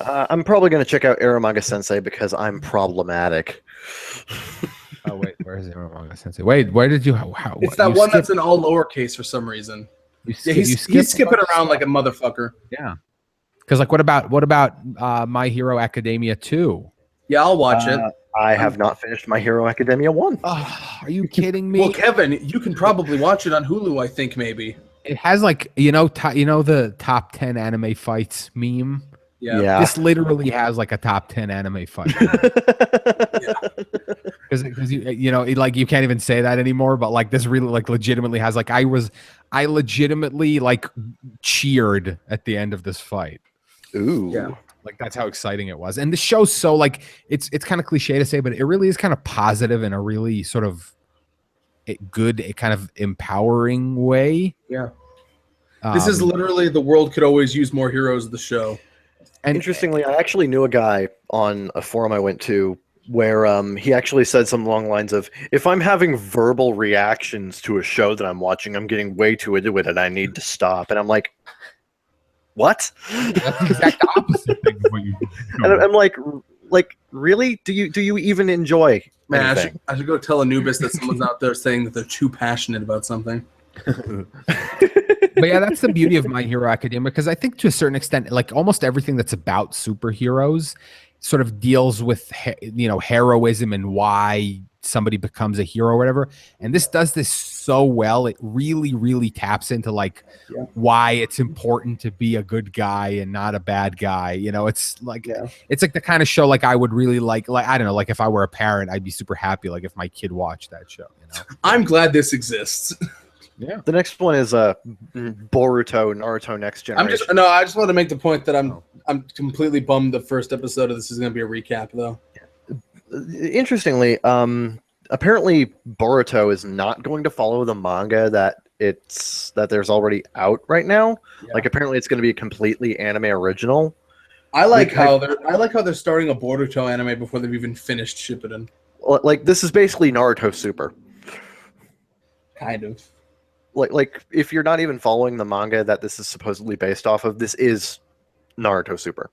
I'm probably gonna check out Eramaga Sensei because I'm problematic. Oh wait, where is Eramaga Sensei? Wait, where did you? It's that one that's in all lowercase for some reason. He's skipping around like a motherfucker. Yeah, because like, what about My Hero Academia 2? Yeah, I'll watch it. I have not finished My Hero Academia 1. Oh, are you kidding me? Well, Kevin, you can probably watch it on Hulu. I think maybe it has like the top 10 anime fights meme. Yeah. This literally has like a top 10 anime fight. Because you can't even say that anymore, but like this really like legitimately has like I legitimately like cheered at the end of this fight. Ooh. Yeah. Like that's how exciting it was. And the show's so like it's kind of cliche to say, but it really is kind of positive in a really sort of good, kind of empowering way. Yeah. This is literally the world could always use more heroes of the show. And interestingly, I actually knew a guy on a forum I went to where he actually said something along the lines of, if I'm having verbal reactions to a show that I'm watching, I'm getting way too into it and I need to stop. And I'm like, what? That's the exact opposite thing of what you do. And I'm like, really? Do you even enjoy anything? I should go tell Anubis that someone's out there saying that they're too passionate about something. But yeah, that's the beauty of My Hero Academia, because I think to a certain extent, like almost everything that's about superheroes sort of deals with heroism and why somebody becomes a hero or whatever. And this does this so well. It really, really taps into like why it's important to be a good guy and not a bad guy. You know, it's like it's like the kind of show like I would really like I don't know, like if I were a parent, I'd be super happy like if my kid watched that show. You know, I'm glad this exists. Yeah. The next one is Boruto, Naruto Next Generation. I just want to make the point that I'm completely bummed the first episode of this is going to be a recap, though. Interestingly, apparently Boruto is not going to follow the manga that there's already out right now. Yeah. Like apparently it's going to be a completely anime original. I like how they're starting a Boruto anime before they've even finished Shippuden. Like this is basically Naruto Super. Kind of. Like if you're not even following the manga that this is supposedly based off of, this is Naruto Super.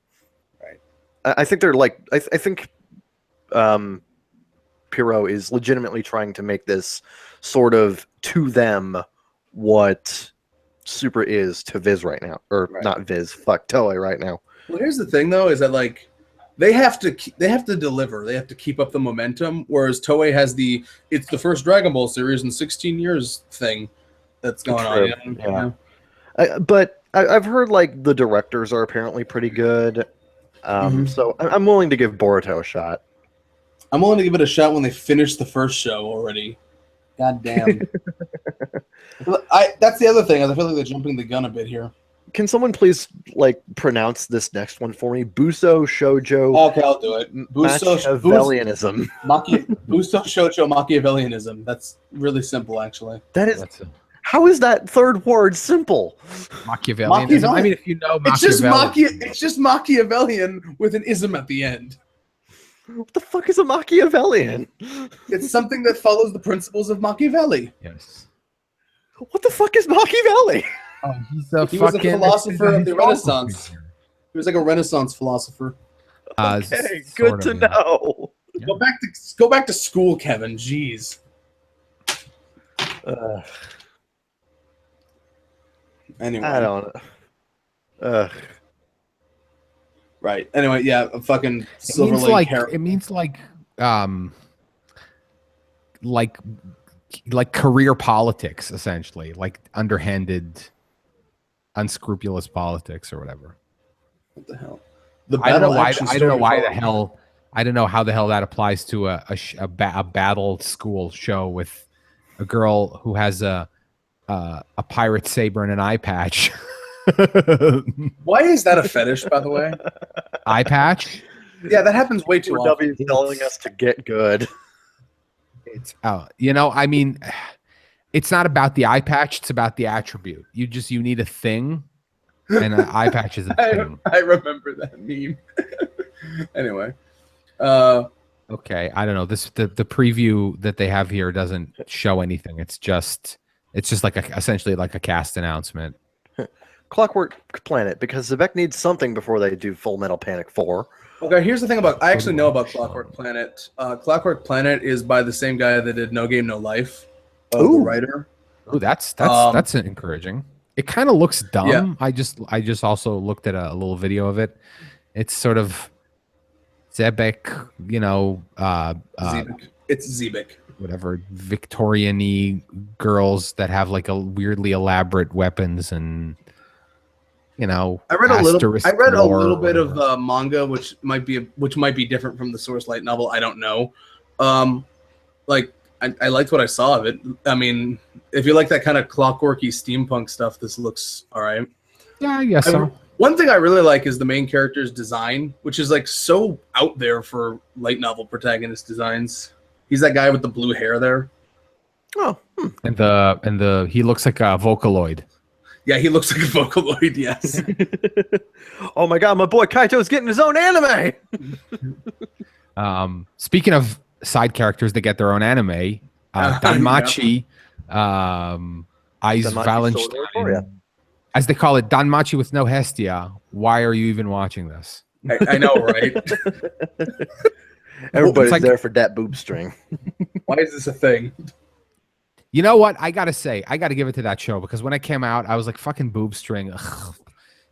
Right. I think they're like I think Piro is legitimately trying to make this sort of to them what Super is to Viz right now, or not Viz, fuck Toei right now. Well, here's the thing though, is that like they have to deliver, they have to keep up the momentum, whereas Toei has it's the first Dragon Ball series in 16 years thing that's going on. Yeah. But I've heard like the directors are apparently pretty good. So I'm willing to give Boruto a shot. I'm willing to give it a shot when they finish the first show already. God damn. That's the other thing. I feel like they're jumping the gun a bit here. Can someone please like pronounce this next one for me? Buso Shoujo Okay, I'll do it. Machiavellianism. Buso Shoujo Machiavellianism. That's really simple, actually. That is. How is that third word simple? Machiavellianism. I mean, if you know Machiavellian. It's just Machiavellian with an ism at the end. What the fuck is a Machiavellian? It's something that follows the principles of Machiavelli. Yes. What the fuck is Machiavelli? Oh, he was a philosopher of the Renaissance. He was like a Renaissance philosopher. Okay, good to know. Yeah. Go back to school, Kevin. Jeez. Anyway, I don't know. Right. Anyway, yeah, a fucking It means like career politics, essentially, like underhanded, unscrupulous politics or whatever. What the hell? I don't know why the hell. I don't know how the hell that applies to a battle school show with a girl who has a pirate saber and an eye patch. Why is that a fetish, by the way? Eye patch? Yeah, that happens way too often. W telling us to get good. It's I mean, it's not about the eye patch, it's about the attribute. You need a thing, and an eye patch is a thing. I remember that meme. Anyway. Okay, I don't know. The preview that they have here doesn't show anything. It's just like essentially like a cast announcement. Clockwork Planet, because Zebek needs something before they do Full Metal Panic 4. Okay, here's the thing I actually know about Clockwork Planet. Clockwork Planet is by the same guy that did No Game No Life. The writer. Oh, that's encouraging. It kind of looks dumb. Yeah. I just also looked at a little video of it. It's sort of Zebek, Zebek. It's Zebek. Whatever, Victorian-y girls that have like a weirdly elaborate weapons and I read a little bit of manga, which might be different from the Source Light novel. I don't know. I liked what I saw of it. I mean, if you like that kind of clockworky steampunk stuff, this looks all right. Yeah, I guess so. One thing I really like is the main character's design, which is like so out there for light novel protagonist designs. He's that guy with the blue hair there. Oh, and he looks like a Vocaloid. Yeah, he looks like a Vocaloid. Yes. Oh my god, my boy Kaito's getting his own anime. Speaking of side characters that get their own anime, Danmachi, Eyes Wallenstein, as they call it, Danmachi with no Hestia. Why are you even watching this? I know, right? Everybody's there for that boob string. Why is this a thing? You know what? I got to give it to that show, because when it came out, I was like, fucking boob string. Ugh.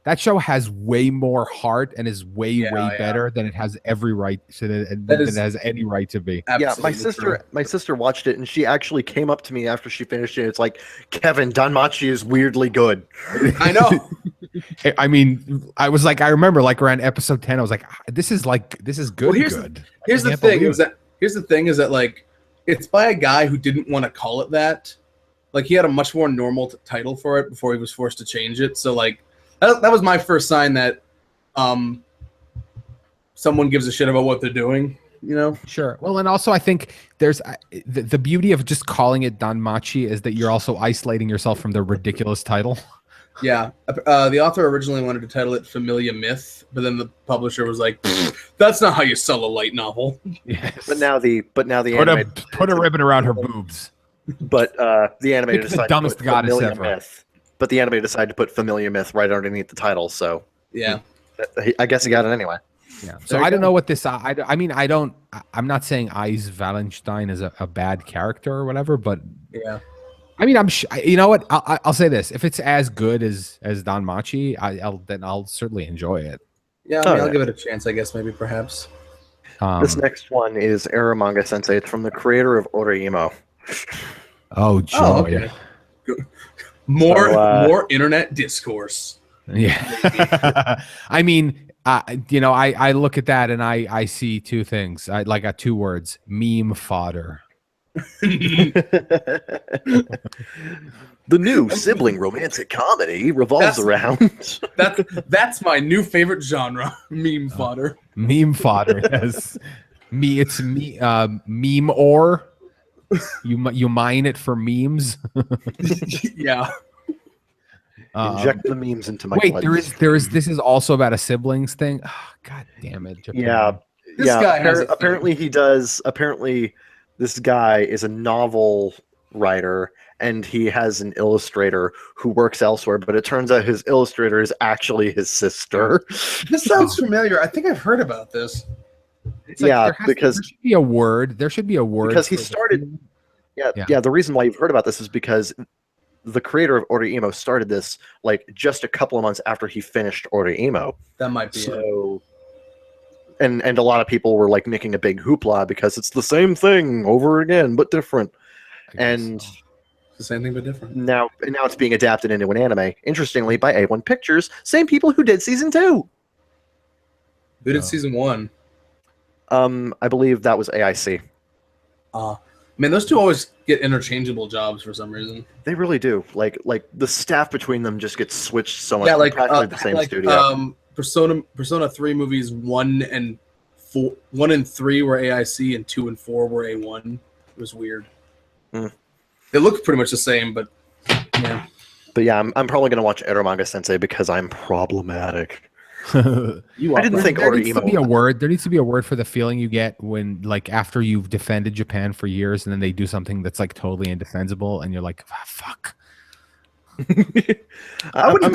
That show has way more heart and is way better than it has every right to, than it has any right to be. Yeah, my sister watched it, and she actually came up to me after she finished it. It's like, Kevin, Danmachi is weirdly good. I know. I mean, I was like, I remember like around episode 10, I was like, this is good. Well, here's the thing is that like, it's by a guy who didn't want to call it that. Like, he had a much more normal title for it before he was forced to change it. So like, that was my first sign that someone gives a shit about what they're doing, Sure. Well, and also I think there's the beauty of just calling it Danmachi is that you're also isolating yourself from the ridiculous title. Yeah. The author originally wanted to title it Familia Myth, but then the publisher was like, that's not how you sell a light novel. Yes. But now the put a ribbon around her boobs. But the animator decided the dumbest to put goddess Familia ever. Myth. But the animator decided to put Familia Myth right underneath the title, so yeah, I guess he got it anyway. Yeah. So I don't know what this. I mean, I'm not saying Eyes Wallenstein is a bad character or whatever, but yeah. I mean, you know what? I'll say this: if it's as good as Danmachi, I'll certainly enjoy it. Yeah, I'll give it a chance. I guess maybe perhaps. This next one is Era Manga Sensei. It's from the creator of Oreimo. Oh, joy. Oh, okay. More internet discourse. Yeah. I mean, I look at that and I see two things. I got two words: meme fodder. The new sibling romantic comedy revolves around. That's my new favorite genre, meme fodder. Meme fodder, yes. It's meme or you mine it for memes. Yeah. Inject the memes into my wait, blood. this is also about a siblings thing. Oh, God damn it, Japan. Yeah. This guy has a thing. Apparently he does. Apparently, this guy is a novel writer, and he has an illustrator who works elsewhere. But it turns out his illustrator is actually his sister. This sounds familiar. I think I've heard about this. It's like Yeah, there because should be a word. There should be a word because he for the started. thing. Yeah. The reason why you've heard about this is because the creator of Order Emo started this like just a couple of months after he finished Order Emo. That might be it. So, and a lot of people were like making a big hoopla because it's the same thing over again but different. I guess And so. It's the same thing but different. now it's being adapted into an anime. Interestingly, by A1 Pictures, same people who did season 2. Who did Oh. season 1? I believe that was AIC. Man, those two always get interchangeable jobs for some reason. They really do. Like the staff between them just gets switched so much. Yeah, like Practically the same studio. Persona 3 movies 1 and 3 were AIC and 2 and 4 were A1. It was weird. They look pretty much the same, but yeah. But yeah, I'm probably gonna watch Eromanga Sensei because I'm problematic. You I didn't think There Order needs to Emo. be a word. There needs to be a word for the feeling you get when, like, after you've defended Japan for years, and then they do something that's like totally indefensible, and you're like, ah, "Fuck." I wouldn't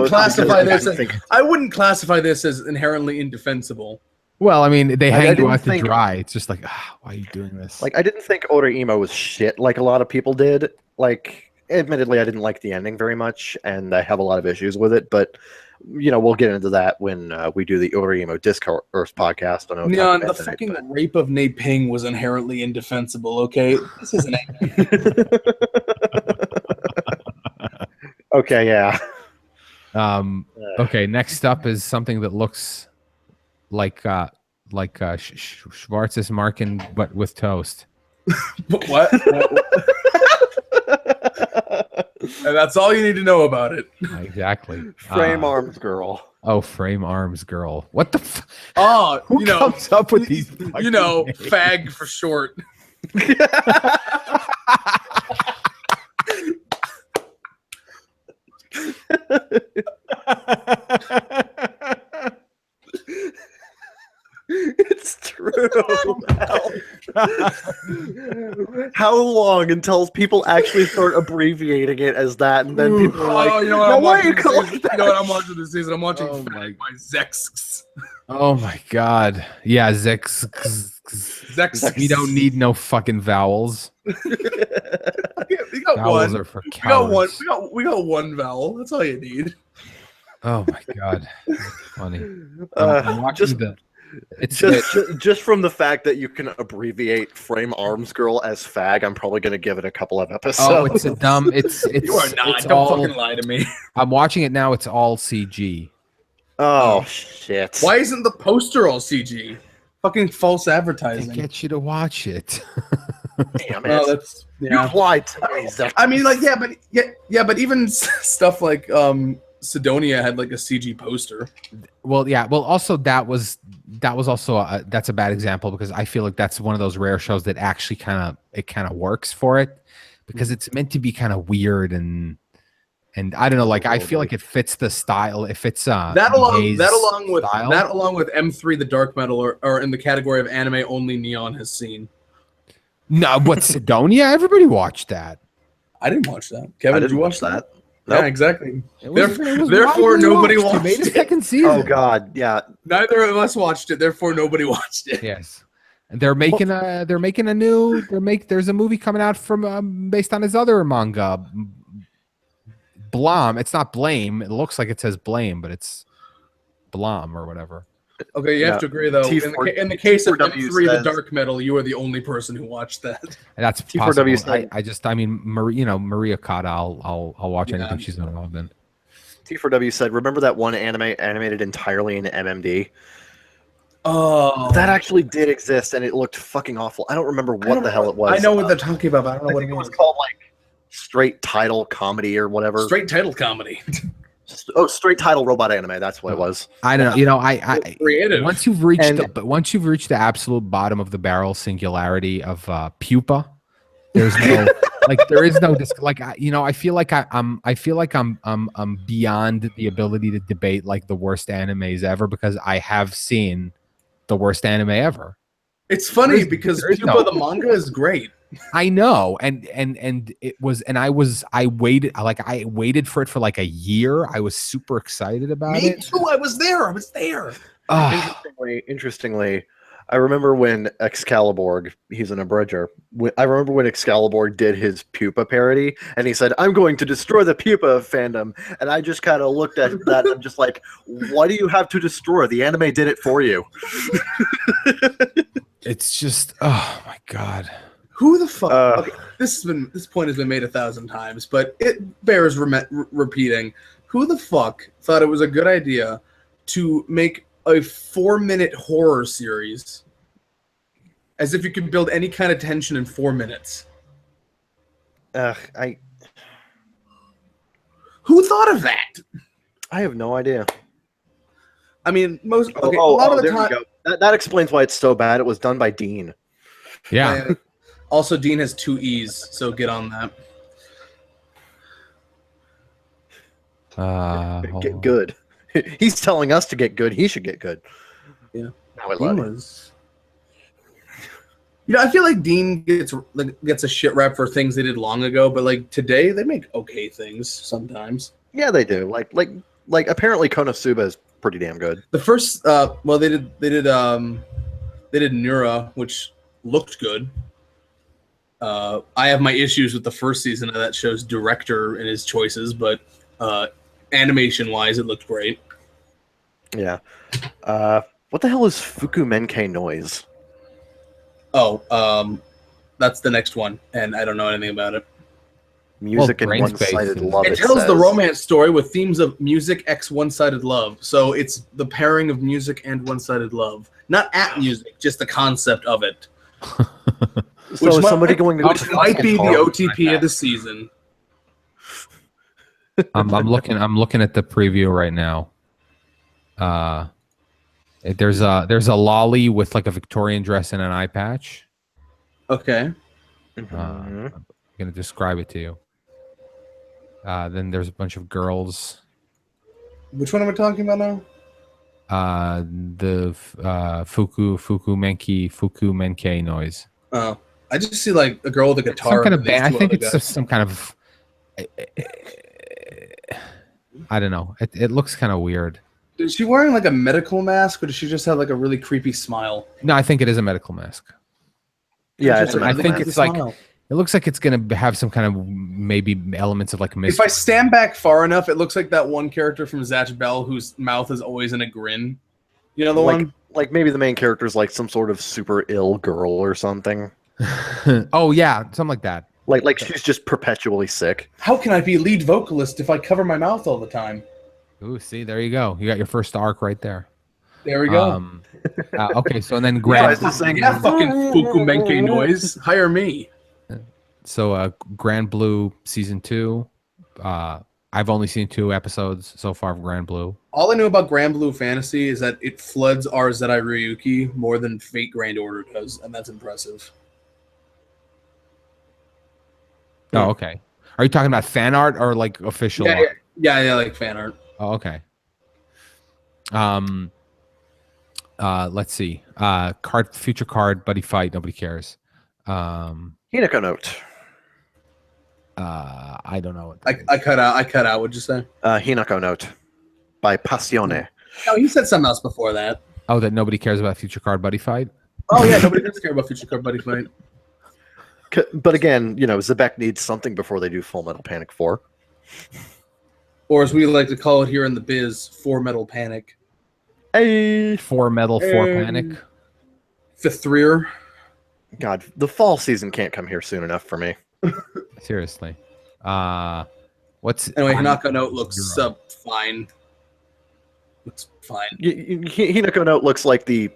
classify this as think, I wouldn't classify this as inherently indefensible. Well, I mean, they I hang you didn't out to think- dry. It's just like, ah, why are you doing this? like I didn't think Order Emo was shit like a lot of people did. Like, admittedly, I didn't like the ending very much, and I have a lot of issues with it. But we'll get into that when we do the Order Emo Discourse podcast on Neon, Otaku the Tonight, fucking but- rape of Nei Ping was inherently indefensible. Okay, this isn't. Okay, yeah. Okay, next up is something that looks like Schwarz's Marken, but with toast. What? And that's all you need to know about it. Exactly. Frame arms girl. Oh, frame arms girl. What the? Oh, Who comes up with these? fag for short. It's true. How long until people actually start abbreviating it as that, and then people are like, you know what? "Now I'm why are you watching this calling season? that?" You know what I'm watching this season? I'm watching Oh Fag my- by Zex. Oh my god. Yeah, Zex. Zex. We don't need no fucking vowels. We got Vowels one. are for We got one. cowards. We got one vowel. That's all you need. Oh my god. That's funny. I'm watching just- the. It's just from the fact that you can abbreviate Frame Arms Girl as fag, I'm probably going to give it a couple of episodes. oh, it's a dumb. It's You are not. It's Don't all, fucking lie to me. I'm watching it now. It's all CG. Oh, shit. Why isn't the poster all CG? Fucking false To advertising. get you to watch it. Damn No, it. that's You yeah. lied to me, Zach. I mean, like, but even stuff like Sidonia had like a CG poster. Well, yeah. Well, also that was also that's a bad example because I feel like that's one of those rare shows that actually kind of works for it because it's meant to be kind of weird and I don't know, like I feel like it fits the style. It fits That along with style. M3 the Dark Metal are in the category of anime only Neon has seen. No, but Sidonia, everybody watched that. I didn't watch that. Kevin, did you watch that? Nope. Yeah, exactly. It was Therefore, widely nobody watched. They watched made a it. second season. Oh, God. Yeah. Neither of us watched it. Therefore, nobody watched it. Yes. And there's a movie coming out from based on his other manga. Blom. It's not Blame. It looks like it says Blame, but it's Blom or whatever. Okay, you have Yeah. to agree though. T4 In the case of T4W M3 the says- Dark Metal, you are the only person who watched that. And that's T4W possible. said- I mean, Maria Kata. I'll watch Yeah. anything she's involved in. T4W said, remember that one anime animated entirely in MMD? Oh, That actually did exist, and it looked fucking awful. I don't remember what the hell it was. I know what they're talking about, but I don't know I what think it it was was. called like straight title comedy or whatever. Straight title comedy. Oh, straight title robot anime. That's what it was. I don't know. You know, I Creative. once you've reached And- once you've reached the absolute bottom of the barrel singularity of pupa, there's no there is no I feel like I'm beyond the ability to debate like the worst animes ever because I have seen the worst anime ever. It's funny because Pupa the manga is great. I know, and it was, and I waited for it for like a year. I was super excited about Me it. too. I was there. Interestingly, I remember when Excalibur, he's an abridger. I remember when Excalibur did his Pupa parody, and he said, "I'm going to destroy the Pupa fandom." And I just kind of looked at that, and I'm just like, "What do you have to destroy? The anime did it for you." It's just, oh my god. Who the fuck? Okay, this point has been made 1,000 times, but it bears repeating. Who the fuck thought it was a good idea to make a 4-minute horror series as if you could build any kind of tension in 4 minutes? Who thought of that? I have no idea. I mean, a lot of the time. That explains why it's so bad. It was done by Dean. Yeah. Also, Dean has 2 E's, so get on that. Get good. He's telling us to get good. He should get good. Yeah. Dean was. I feel like Dean gets a shit rap for things they did long ago, but like today they make okay things sometimes. Yeah, they do. Like apparently Konosuba is pretty damn good. The first, they did Nura, which looked good. I have my issues with the first season of that show's director and his choices, but animation-wise, it looked great. Yeah. What the hell is Fukumenkei noise? Oh, that's the next one, and I don't know anything about it. Music and one-sided love. It tells the romance story with themes of music x one-sided love. So it's the pairing of music and one-sided love. Not at music, just the concept of it. So is somebody going to which might be the OTP of the season. I'm looking at the preview right now. There's a lolly with like a Victorian dress and an eye patch. Okay. I'm gonna describe it to you. Then there's a bunch of girls. Which one am I talking about now? The Fukumenkei noise. Oh, I just see like a girl with a guitar. Some kind of band. I think it's just some kind of. I don't know. It looks kind of weird. Is she wearing like a medical mask, or does she just have like a really creepy smile? No, I think it is a medical mask. Yeah, I think it's like. It looks like it's gonna have some kind of maybe elements of like mystery. If I stand back far enough, it looks like that one character from Zatch Bell whose mouth is always in a grin. You know the one? Like maybe the main character is like some sort of super ill girl or something. Oh yeah, something like that. Like she's just perpetually sick. How can I be lead vocalist if I cover my mouth all the time? Ooh, see, there you go. You got your first arc right there. There we go. Okay, so and then fucking Fukumenkei noise. Hire me. So Grand Blue season 2. I've only seen 2 episodes so far of Grand Blue. All I know about Grand Blue Fantasy is that it floods our Zetai Ryuki more than Fate Grand Order does, and that's impressive. Oh, okay. Are you talking about fan art or like official art? Yeah, like fan art. Oh, okay. Let's see. Future card, buddy fight. Nobody cares. Hinako Note. I don't know. I cut out. What'd you say? Hinako Note by Passione. No, he said something else before that. Oh, that nobody cares about Future Card Buddy Fight? Oh, yeah, nobody does care about Future Card Buddy Fight. But again, Zebek needs something before they do Full Metal Panic 4. Or as we like to call it here in the biz, 4 Metal Panic. Hey! 4 Metal, 4 Panic. Fifth Rear. God, the fall season can't come here soon enough for me. Seriously. Anyway, Hinako Note looks fine. Looks fine. Hinako Note looks like the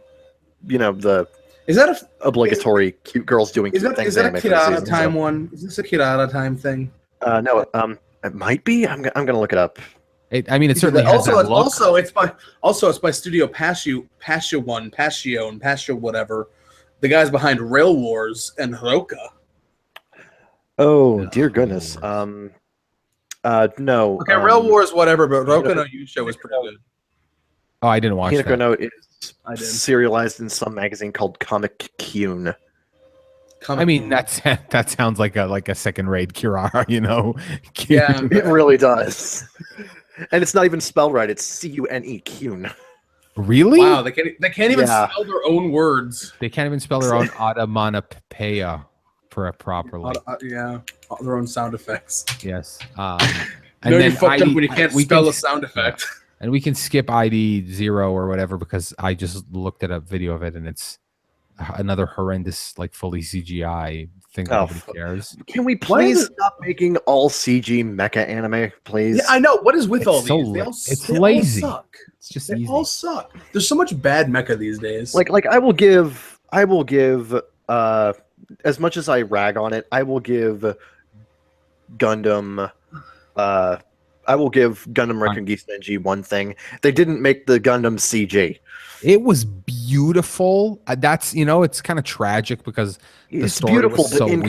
the Is that a obligatory cute girls doing is cute that things. is that a anime for the Kirara season, time so- one? Is this a Kirara time thing? No, it might be. I'm gonna look it up. It certainly has Also, that it's look. it's by Studio Passion, and Passion whatever. The guys behind Rail Wars and Hiroka. Oh No. dear goodness. No. Okay, Rail Wars whatever, but Hiroka no Yusho was pretty good. Oh, I didn't watch Hinako that. no is I did. serialized in some magazine called Comic Kyun. I mean, that sounds like a second rate Kirara, Yeah. It really does. And it's not even spelled right. It's C-U-N-E, Kyun. Really? Wow, they can't even Yeah. spell their own words. They can't even spell their own onomatopoeia properly. Yeah, their own sound effects. Yes. And you're fucked up when you can't spell a sound effect. And we can skip ID 0 or whatever because I just looked at a video of it and it's another horrendous, like fully CGI thing that nobody cares. Can we please stop making all CG mecha anime, please? Yeah, I know. What is with It's all so these? it's they lazy. All suck. It's just They easy. all suck. There's so much bad mecha these days. Like I will give as much as I rag on it, I will give Gundam Record Geese Senji one thing. They didn't make the Gundam CG. It was beautiful. That's it's kind of tragic because the It's story beautiful, was so but weird and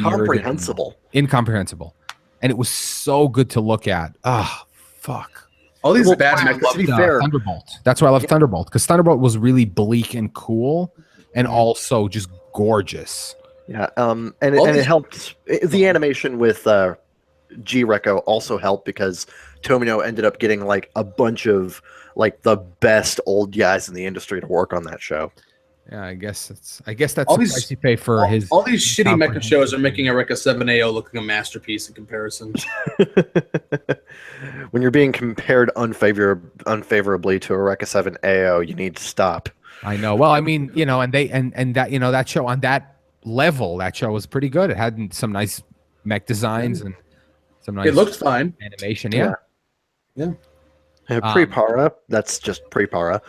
incomprehensible. And it was so good to look at. Ah, fuck. all these Well, bad to mecha. be fair- Thunderbolt. That's why I love Thunderbolt because Thunderbolt was really bleak and cool, and also just gorgeous. Yeah, and it helped. The animation with G-Reco also helped because Tomino ended up getting like a bunch of like the best old guys in the industry to work on that show. Yeah, I guess that's All the these- price you pay for his. All these shitty mecha comprehensive- shows are making Eureka 7AO look like a masterpiece in comparison. When you're being compared unfavorably to Eureka 7 AO, you need to stop. I know. Well, I mean, and they and that that show on that level, that show was pretty good. It had some nice mech designs and some nice. It looked fine. animation. Yeah. Pre-para, that's just pre-para.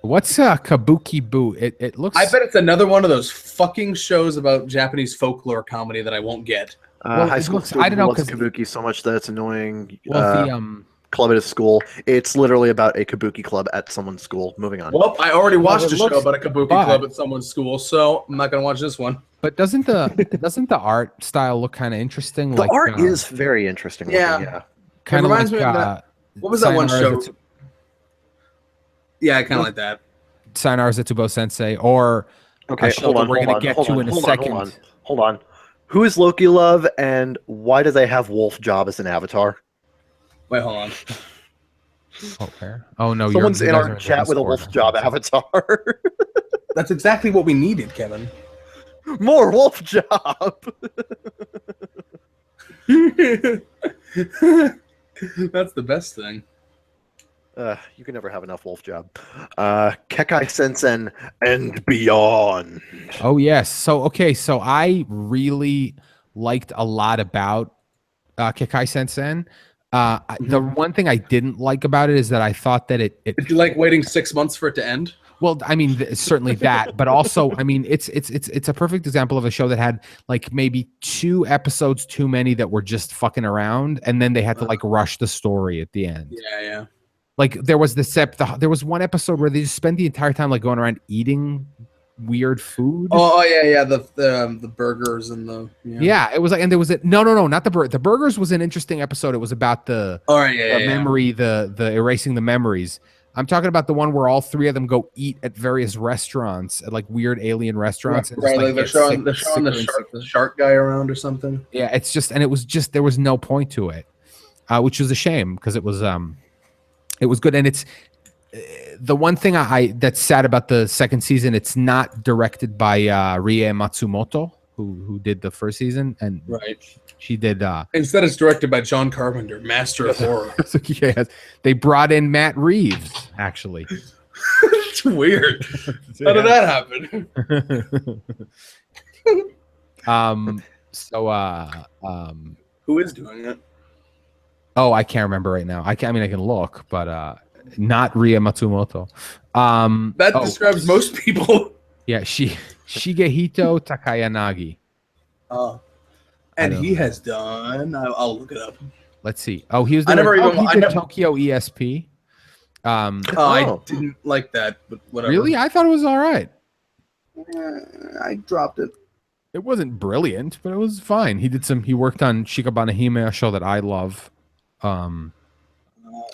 What's Kabuki Boo? It looks. I bet it's another one of those fucking shows about Japanese folklore comedy that I won't get. Well, High it school looks- student I don't know, loves 'cause- Kabuki so much that it's annoying. Well, the Club at his school. It's literally about a Kabuki club at someone's school. Moving on. Well, I already watched it a show looks about a kabuki fun. club at someone's school, so I'm not gonna watch this one. But doesn't the art style look kind of interesting? The art is very interesting. Yeah. Looking, yeah. kind of reminds like me of that- What was that one show? Yeah, kind of like that. Sayonara Zetsubo Sensei, or Okay, a show hold that on. we're hold gonna on, get hold to on, in a hold on, second. Hold on. Who is Loki Love, and why do they have Wolf Job as an avatar? Wait, hold on. Oh, where? Oh no, Someone's you in guys our are the chat with a Discord. Wolf Job avatar. That's exactly what we needed, Kevin. More Wolf Job. That's the best thing. You can never have enough Wolf Job. Kekai Sensen and beyond. Oh yes. So I really liked a lot about Kekai Sensen. The one thing I didn't like about it is that I thought that it Did you like waiting 6 months for it to end? well, I mean, certainly that, but also, I mean, it's a perfect example of a show that had like maybe 2 episodes too many that were just fucking around, and then they had to like rush the story at the end. Yeah. Like there was there was one episode where they just spent the entire time like going around eating weird food. Oh yeah. The burgers and the Yeah, it was like, and there was no, not the burger. The burgers was an interesting episode. It was about the All right, yeah. memory, the erasing the memories. I'm talking about the one where all 3 of them go eat at various restaurants, at like weird alien restaurants. And Right, just, like they're get showing sicker and sicker. the shark guy around or something. Yeah, it's just, and it was just, there was no point to it, which was a shame because it was good. And it's the one thing that's sad about the second season. It's not directed by Rie Matsumoto, who did the first season, and Right. she did. Instead, it's directed by John Carpenter, master of horror. Yeah, they brought in Matt Reeves actually. It's weird. How did that happen? Who is doing it? Oh, I can't remember right now. I can look, but not Ria Matsumoto. That describes most people. Yeah, Shigehito Takayanagi. And I don't he know. has done. I'll look it up. Let's see. Oh, he was. I Doing, never even- he I did never- Tokyo ESP. I didn't like that, but whatever. Really, I thought it was all right. I dropped it. It wasn't brilliant, but it was fine. He worked on Shikabane Hime, a show that I love.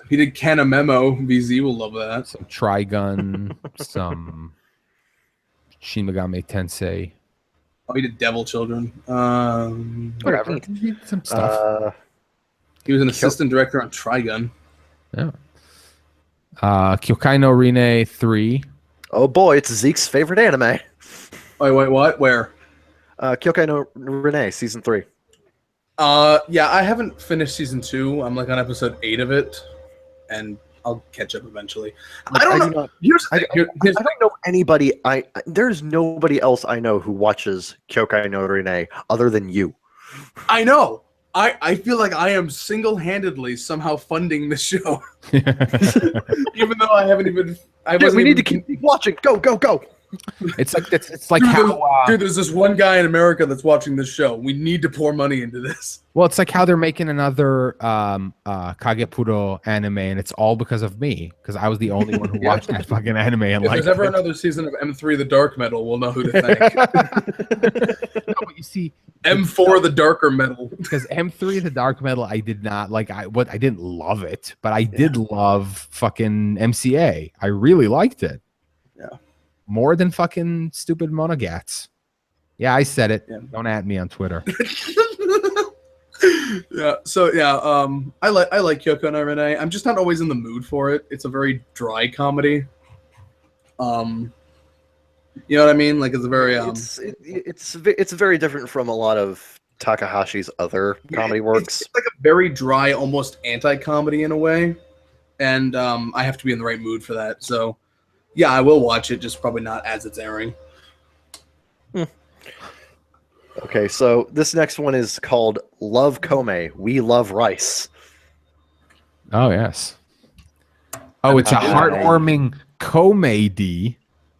He did Kanamemo. VZ will love that. Some Trigun, some Shin Megami Tensei. Oh, he did Devil Children. Whatever. He did some stuff. He was an assistant director on Trigun. Yeah. Kyokai no Rine 3. Oh boy, it's Zeke's favorite anime. Wait, what? Where? Kyokai no Rene, season 3. Yeah, I haven't finished season 2. I'm like on episode 8 of it, and I'll catch up eventually. Like, I don't know. not- Here's the thing. I don't know anybody. There's nobody else I know who watches Kyokai no Rene other than you. I know. I feel like I am single-handedly somehow funding the show, even though I haven't even. We need to keep watching. Go. It's like Dude, how dude, there's this one guy in America that's watching this show. We need to pour money into this. well, it's like how they're making another Kagepuro anime, and it's all because of me, because I was the only one who watched that fucking anime and If liked there's ever it. another season of M3 The Dark Metal, we'll know who to thank. No, but you see, M4 The Darker Metal. because M3 the Dark Metal, I did not like. I didn't love it, but I did love fucking MCA. I really liked it. Yeah. More than fucking stupid Monogats. Yeah, I said it. Yeah. Don't at me on Twitter. Yeah. So yeah, I like Kyoko no Rene. I'm just not always in the mood for it. It's a very dry comedy. You know what I mean? Like it's a very It's very different from a lot of Takahashi's other comedy works. It's like a very dry, almost anti-comedy in a way, and I have to be in the right mood for that. So yeah, I will watch it, just probably not as it's airing. Okay, so this next one is called Love Kome. We Love Rice. Oh yes. Oh, it's a heartwarming comedy.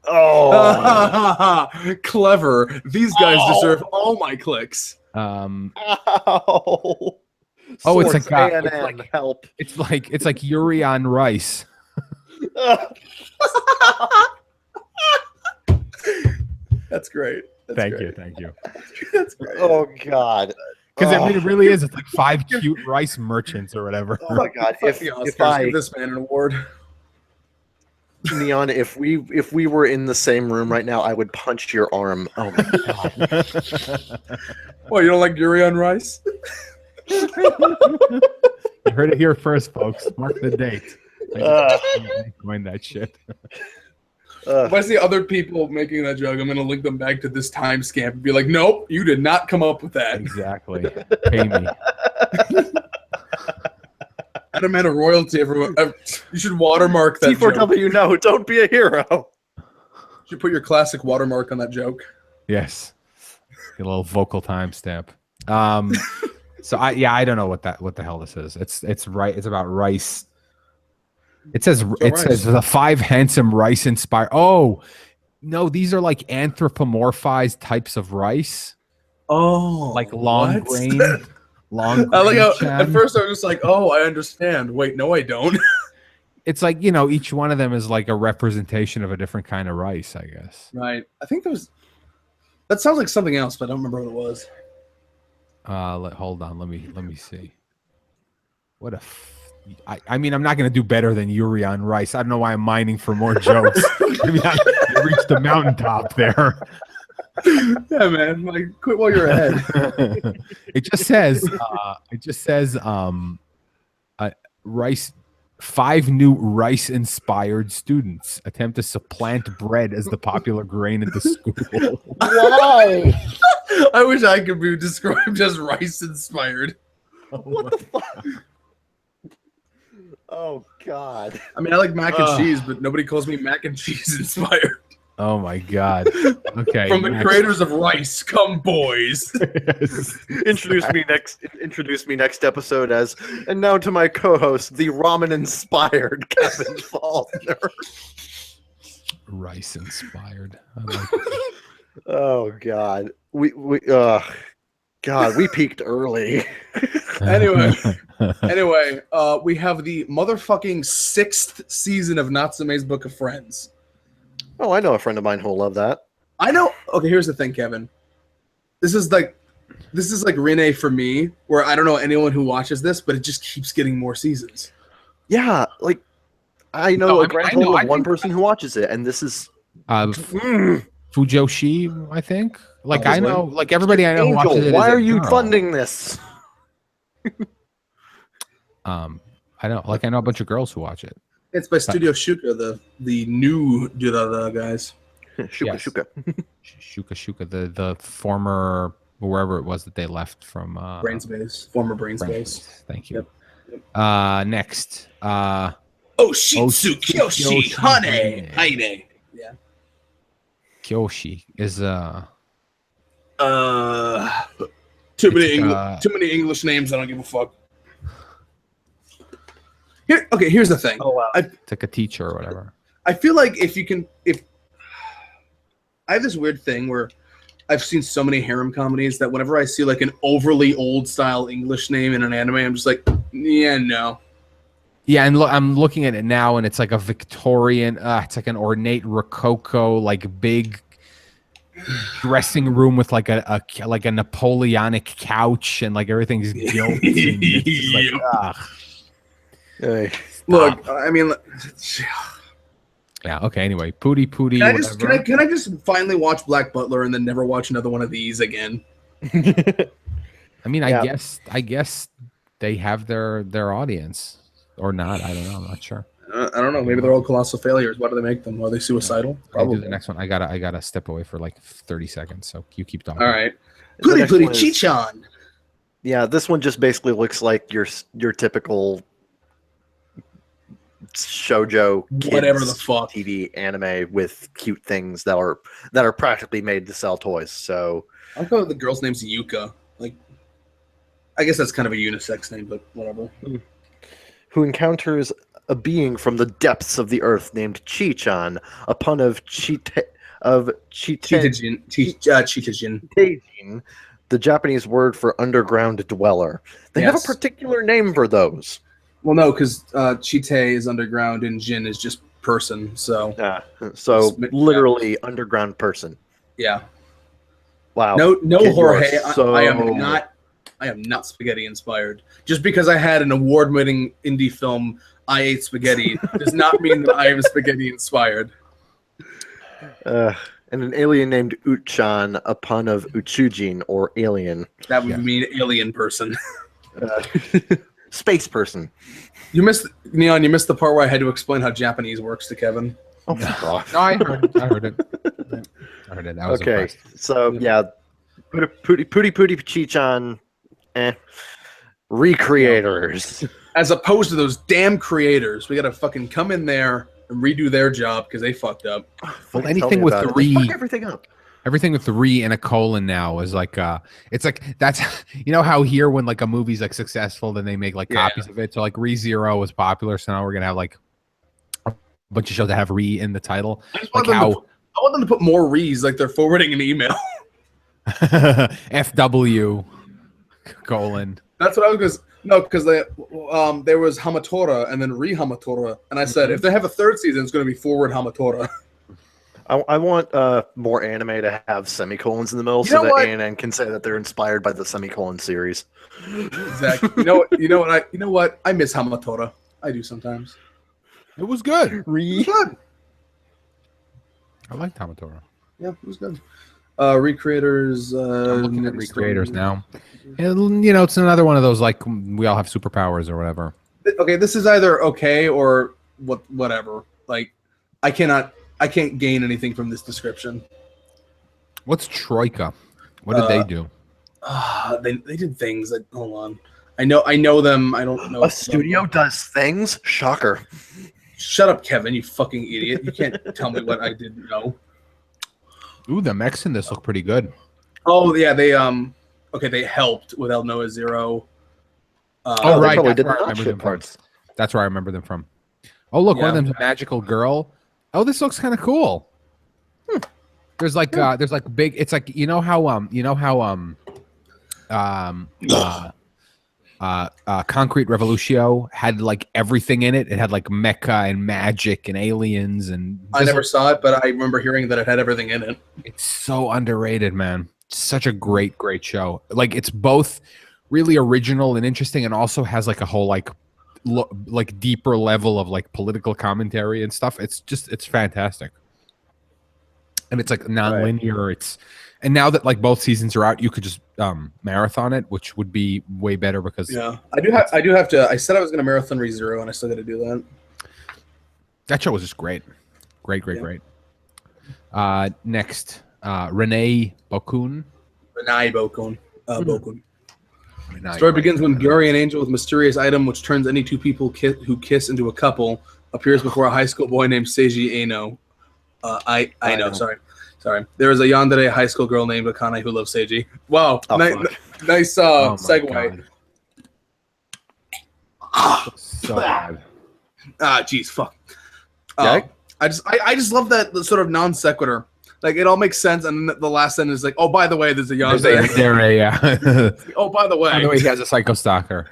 Oh, Clever. These guys deserve all my clicks. Um, ow. Oh, it's Source like, ANN, it's like help. it's like Yuri on Rice. That's great. That's Thank great. you. That's great. Oh God. Because I Oh. mean, it really is. It's like 5 cute rice merchants or whatever. Oh my God! Fuck the Oscars. Give this man an award. Neon, if we were in the same room right now, I would punch your arm. Oh my God! Well, you don't like Yuri on Rice? You heard it here first, folks. Mark the date. Coin that shit. If I see other people making that joke, I'm going to link them back to this time stamp and be like, nope, you did not come up with that. Exactly. Pay me. I demand a royalty, everyone. You should watermark that joke. T4W, no, don't be a hero. You should put your classic watermark on that joke. Yes. A little vocal timestamp. So I don't know what the hell this is. It's right. It's about rice. It says the 5 handsome rice inspired. Oh no, these are like anthropomorphized types of rice. Oh, Like long what? grain. Long I like how grain at chan. first I was just like, oh, I understand. Wait, no, I don't. It's like, you know, each one of them is like a representation of a different kind of rice, I guess. Right. I think that sounds like something else, but I don't remember what it was. Hold on, let me see. What I mean, I'm not gonna do better than Yuri on Rice. I don't know why I'm mining for more jokes. Maybe I reached the mountaintop there. Yeah, man. Like, quit while you're ahead. It just says rice. 5 new rice-inspired students attempt to supplant bread as the popular grain at the school. Why? I wish I could be described as rice-inspired. What the fuck? Oh God! I mean, I like mac and cheese, but nobody calls me mac and cheese inspired. Oh my God! Okay, From the creators of Rice, come boys. Introduce me next episode as, and now to my co-host, the ramen-inspired Kevin Faulkner. Rice inspired. Oh God, we peaked early. Anyway, we have the motherfucking 6th season of Natsume's Book of Friends. Oh, I know a friend of mine who'll love that. I know. Okay, here's the thing, Kevin. This is like Renee for me, where I don't know anyone who watches this, but it just keeps getting more seasons. Yeah, like I know a grand total of one person who watches it, and this is Fujoshi, I think. Like Probably. I know, like everybody I know who Angel, watches it. why is a are you girl. funding this? I know a bunch of girls who watch it. It's by Studio Shuka, the new Durada guys. Shuka. Shuka, the former wherever it was that they left from Brainspace, former Brainspace. Thank you. Yep. Next. Oshitsu Kyoshi Hane. Yeah. Kyoshi is too many English names. I don't give a fuck. Here's the thing. Oh wow. it's like a teacher or whatever. I feel like if I have this weird thing where I've seen so many harem comedies that whenever I see like an overly old style English name in an anime, I'm just like, yeah, no. Yeah, and I'm looking at it now, and it's like a Victorian. It's like an ornate Rococo, like big dressing room with like a Napoleonic couch, and like everything's gilt. And it's like, Hey. Look, I mean, yeah. Okay. Anyway, Pooty. can I just finally watch Black Butler and then never watch another one of these again? I mean, Yeah. I guess they have their audience or not. I don't know. I'm not sure. I don't know. Maybe they're all colossal failures. Why do they make them? Are they suicidal? I'll do the next one. I gotta step away for like 30 seconds. So you keep talking. All right. The next Puri one is- Chichan. Yeah, this one just basically looks like your typical shoujo kids Whatever the fuck. TV anime with cute things that are practically made to sell toys. So I'll go with the girl's name's Yuka. Like, I guess that's kind of a unisex name, but whatever. who encounters a being from the depths of the earth named Chi-chan, a pun of Chitajin, the Japanese word for underground dweller. They have a Yes. particular name for those. Well, no, because Chite is underground and Jin is just person. So So It's- literally underground person. yeah, Wow. no, Kid, you are Jorge. so- I am not spaghetti inspired. Just because I had an award-winning indie film, I ate spaghetti, does not mean that I am spaghetti inspired. And an alien named Uchan, a pun of Uchujin or alien. That would mean alien person. Space person. You missed Neon. You missed the part where I had to explain how Japanese works to Kevin. Oh my god. No, I heard it. I heard it. I was Okay, impressed. so yeah, Pooty Chi-chan, recreators. As opposed to those damn creators, we gotta fucking come in there and redo their job because they fucked up. Fucking anything tell me with about it. three- They fuck everything up. Everything with 3 and a colon now is like it's like that's you know how here when like a movie's like successful then they make like Yeah. copies of it. So like ReZero was popular, so now we're gonna have like a bunch of shows that have Re in the title. I just want Like them how I want them to put more re's like they're forwarding an email. FW colon. That's what I was going to no, because there was Hamatora and then Hamatora, and I said if they have a third season, it's going to be forward Hamatora. I want more anime to have semicolons in the middle You so know that what? ANN can say that they're inspired by the semicolon series. Exactly. You know what? I miss Hamatora. I do sometimes. It was good. It was good. I like Tomatora. Yeah, it was good. Recreators. I'm looking at recreators now. And, you know, it's another one of those like we all have superpowers or whatever. Okay, this is either okay or whatever. Like, I can't gain anything from this description. What's Troika? What did they do? They did things. Hold on. I know them. I don't know. A studio does things? Shocker. Shut up, Kevin. You fucking idiot. You can't tell me what I didn't know. Ooh, the mechs in this look pretty good. Oh yeah, they they helped with El Noah Zero. Oh, they right. probably That's did where I the remember shit them from. parts. That's where I remember them from. Oh, look, one of Yeah. them's a magical girl. Oh, this looks kind of cool. There's like big. It's like Concrete Revolution had like everything in it. It had like mecha and magic and aliens and. I never saw it, but I remember hearing that it had everything in it. It's so underrated, man. It's such a great show. Like it's both really original and interesting, and also has like a whole like deeper level of like political commentary and stuff. It's fantastic, and it's like non-linear. And now that like both seasons are out, you could just marathon it, which would be way better because I do have to. I said I was going to marathon ReZero, and I still got to do that. That show was just great. Great. Next, Renee Bokun. Bokun. The story begins when Gary, an angel with mysterious item which turns any two people who kiss into a couple, appears before a high school boy named Seiji Aino. Aino. Sorry. There is a yandere high school girl named Akane who loves Seiji. Wow. Nice segue. So bad. Jeez, fuck. I just love that sort of non sequitur. Like it all makes sense, and the last sentence is like, "Oh, by the way, there's a yandere." Yeah. Oh, by the way, he has a psycho stalker.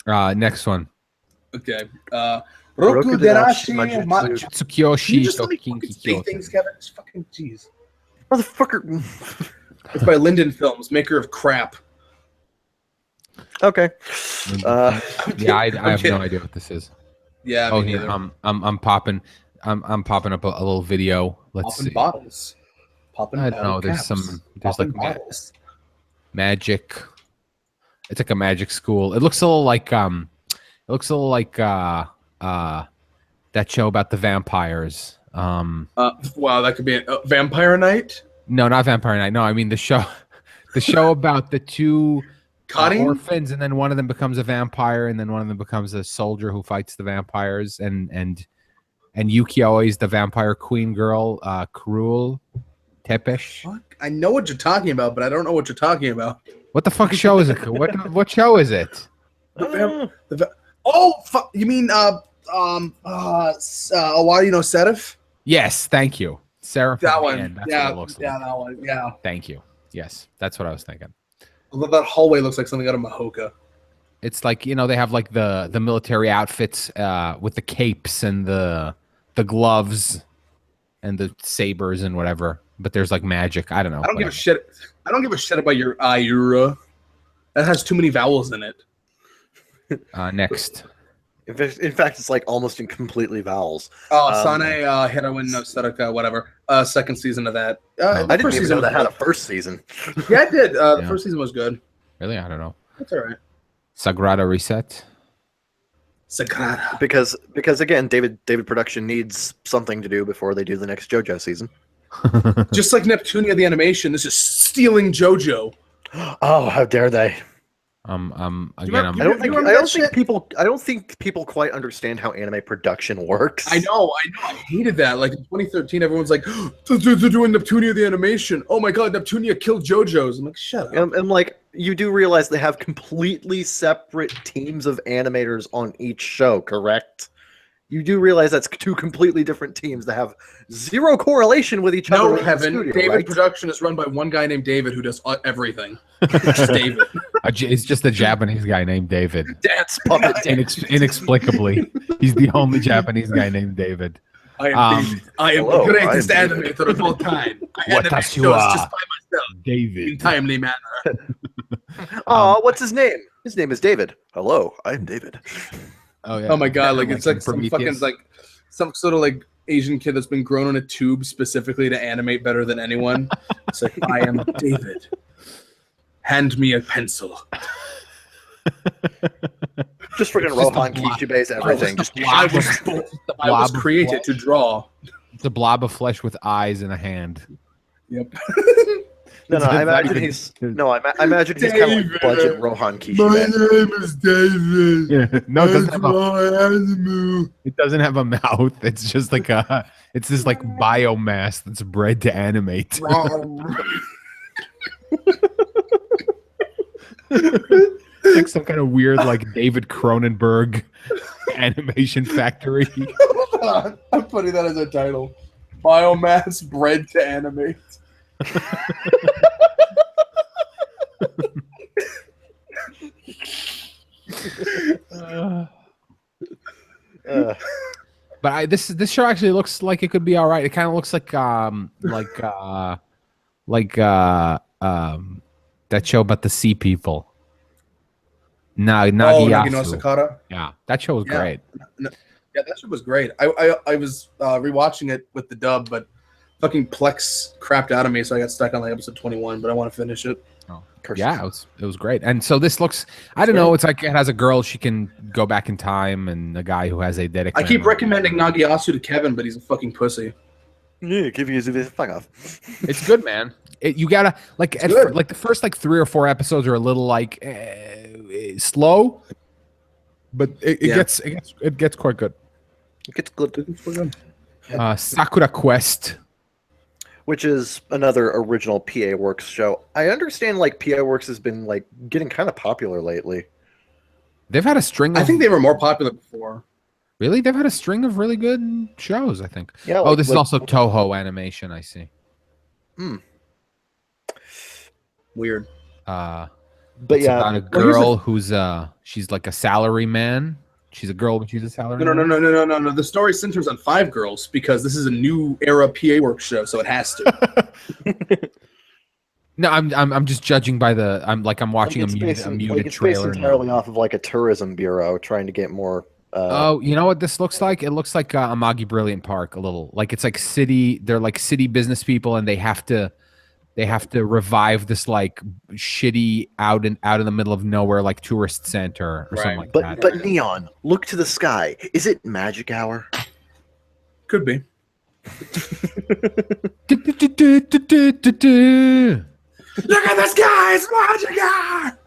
Next one. Okay. Roku Derashi Matsukyoshi just let me fucking say things, Kevin. It's fucking jeez. Motherfucker. It's by Linden Films, maker of Crap. Okay. Yeah, I have no idea what this is. Yeah. Oh, here, I'm popping up a little video. Let's see. Bottles. Popping. I don't know. There's like bottles. Magic. It's like a magic school. It looks a little like that show about the vampires. Wow, that could be a Vampire Night. No, not Vampire Night. No, I mean the show about the two orphans, and then one of them becomes a vampire, and then one of them becomes a soldier who fights the vampires, and Yukio is the vampire queen girl, Cruel Tepesh. Fuck, I know what you're talking about, but I don't know what you're talking about. What the fuck show is it? What show is it? Oh, fuck! You mean Awadino Serif? Yes, thank you, Sarah. That one. That's what it looks like. That one. Yeah. Thank you. Yes, that's what I was thinking. That hallway looks like something out of Mahoka. It's like, they have like the military outfits with the capes and the gloves and the sabers and whatever, but there's like magic. I don't know. I don't give a shit. I don't give a shit about your Ayura. That has too many vowels in it. Next. In fact, it's like almost in completely vowels. Sane Heroine no Saraka, whatever. Second season of that. I didn't even know that had a first season. Yeah, it did. The first season was good. Really? I don't know. That's all right. Sagrada Reset. Sagrada. Because again, David Production needs something to do before they do the next JoJo season. Just like Neptunia the animation, this is stealing JoJo. Oh, how dare they! I don't think people quite understand how anime production works. I know. I hated that. Like in 2013, everyone's like, they're doing Neptunia the animation. Oh my god, Neptunia killed JoJo's. I'm like, shut up. And like, you do realize they have completely separate teams of animators on each show, correct? You do realize that's two completely different teams that have zero correlation with each other. No, Kevin. David Production is run by one guy named David who does everything. Just David. It's just a Japanese guy named David. Dance puppet. Inexplicably, he's the only Japanese guy named David. I am the greatest animator of all time. I animate shows just by myself. David. In timely manner. What's his name? His name is David. Hello, I am David. Oh yeah. Oh my god! Like it's like some Prometheus. fucking some sort of like Asian kid that's been grown in a tube specifically to animate better than anyone. It's like, I am David. Hand me a pencil. Just freaking Rohan Kishibe's everything. I was created to draw. It's a blob of flesh with eyes and a hand. Yep. I imagine he's kind of like budget Rohan Kishibe. My name is David. Yeah. No, it doesn't have a mouth. It's just like it's this like biomass that's bred to animate. Like some kind of weird like David Cronenberg animation factory. I'm putting that as a title. Biomass bred to animate. But this show actually looks like it could be all right. It kind of looks like that show about the sea people. Nagi no Sakata. Yeah, that show was great. Yeah, that show was great. I was rewatching it with the dub, but fucking Plex crapped out of me, so I got stuck on like episode 21. But I want to finish it. Oh. Yeah, it was great. And so this looks, I don't know, it's like it has a girl, she can go back in time, and a guy who has a dedicated. I keep recommending Nagiasu to Kevin, but he's a fucking pussy. Yeah, give you the fuck off. It's good, man. You gotta like the first like 3 or 4 episodes are a little like slow, but it gets quite good. It gets good. Sakura Quest, which is another original PA Works show. I understand like PA Works has been like getting kind of popular lately. They've had a string of, I think they were more popular before. Really? They've had a string of really good shows, I think. Yeah. This is also Toho Animation, I see. Weird. But it's yeah, about a girl who's she's like a salary man. She's a girl, but she's a salary. No. The story centers on 5 girls because this is a new era PA Works show, so it has to. No, I'm just judging by the. I'm watching a muted trailer. It's based entirely off of like a tourism bureau trying to get more. You know what this looks like? It looks like Amagi Brilliant Park a little. Like it's like city. They're like city business people, and they have to revive this like shitty out in the middle of nowhere like tourist center or something like that. But Neon, look to the sky. Is it magic hour? Could be. Look at the sky, it's magic hour.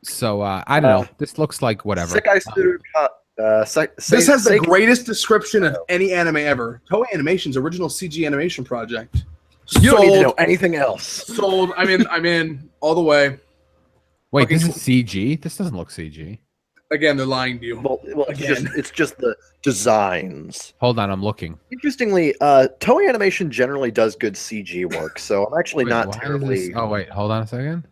So I don't know. This looks like whatever. This has the greatest description of any anime ever. Toei Animation's original CG animation project. You don't need to know anything else. Sold. I'm in all the way. Wait, this is CG? This doesn't look CG. Again, they're lying to you. Well it's just the designs. Hold on, I'm looking. Interestingly, Toei Animation generally does good CG work, so I'm actually not terribly. Oh wait, hold on a second.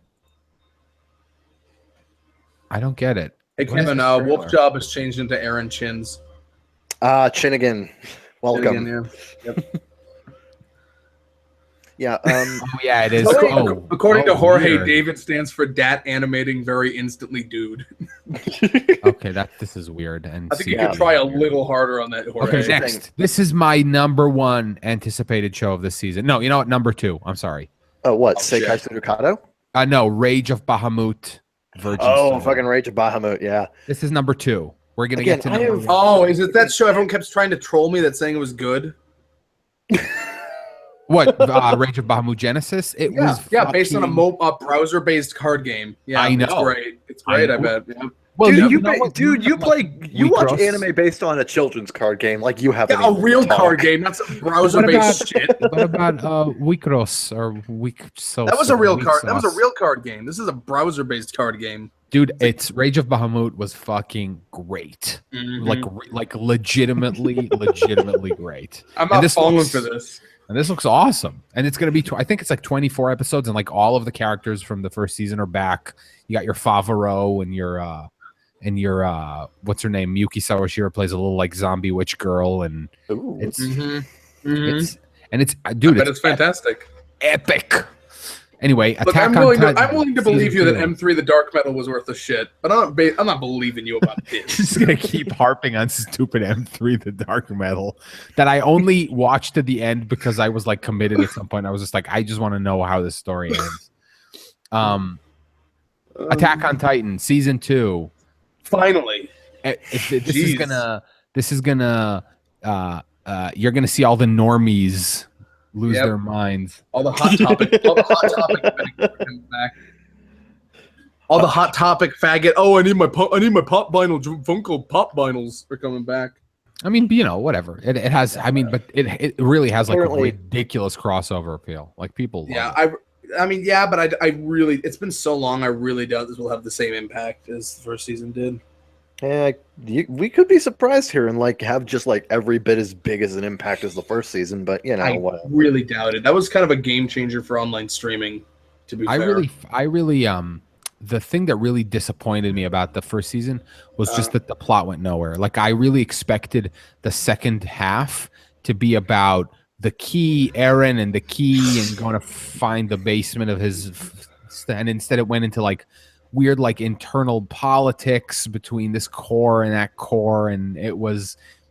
I don't get it. Hey Kevin, Wolf Job has changed into Aaron Chins. Chinnigan, welcome. Chinnigan, yeah. Yep. Yeah. Oh yeah, it is. According to Jorge, weird. David stands for Dat Animating Very Instantly Dude. Okay, this is weird. And I think you can try a little harder on that, Jorge. Okay, next. This is my #1 anticipated show of this season. No, you know what? #2. I'm sorry. Oh, what? Seikai Surukado? No, Rage of Bahamut. Fucking Rage of Bahamut, yeah. This is #2. We're gonna get to #1. Oh, is it that show everyone kept trying to troll me that saying it was good? What? Rage of Bahamut Genesis? It was based on a browser-based card game. Yeah, I know. It's great. It's great, I bet. Yeah. Well, you watch anime based on a children's card game like you have a real card game, not some browser-based shit. What about Wikros or Wikso? That was a real card. That was a real card game. This is a browser-based card game. Dude, it's Rage of Bahamut was fucking great. Mm-hmm. Like legitimately great. I'm not falling for this. And this looks awesome. And it's going to be, I think it's like 24 episodes, and like all of the characters from the first season are back. You got your Favaro and your what's her name? Miyuki Sawashiro plays a little like zombie witch girl, and it's it's fantastic. Epic. Anyway, look, I'm willing to believe you that M3 the Dark Metal was worth the shit, but I'm not believing you about this. Just gonna keep harping on stupid M3 the Dark Metal that I only watched to the end because I was like committed at some point. I was just like, I just want to know how this story ends. Attack on Titan season 2. Finally, this is gonna you're gonna see all the normies lose their minds. All the hot topic back. All the hot topic faggot. Oh, I need my pop vinyl Funko pop vinyls are coming back. I mean, whatever. It has. I mean, but it really has like a ridiculous crossover appeal. Like people. Yeah, but I really. It's been so long. I really doubt this will have the same impact as the first season did. Yeah, we could be surprised here and like have just like every bit as big as an impact as the first season, but you know, I whatever. really doubt it. That was kind of a game changer for online streaming. To be fair, I really the thing that really disappointed me about the first season was just that the plot went nowhere. Like I really expected the second half to be about the key Aaron and the key and going to find the basement of his, and instead it went into like weird like internal politics between this core and that core, and it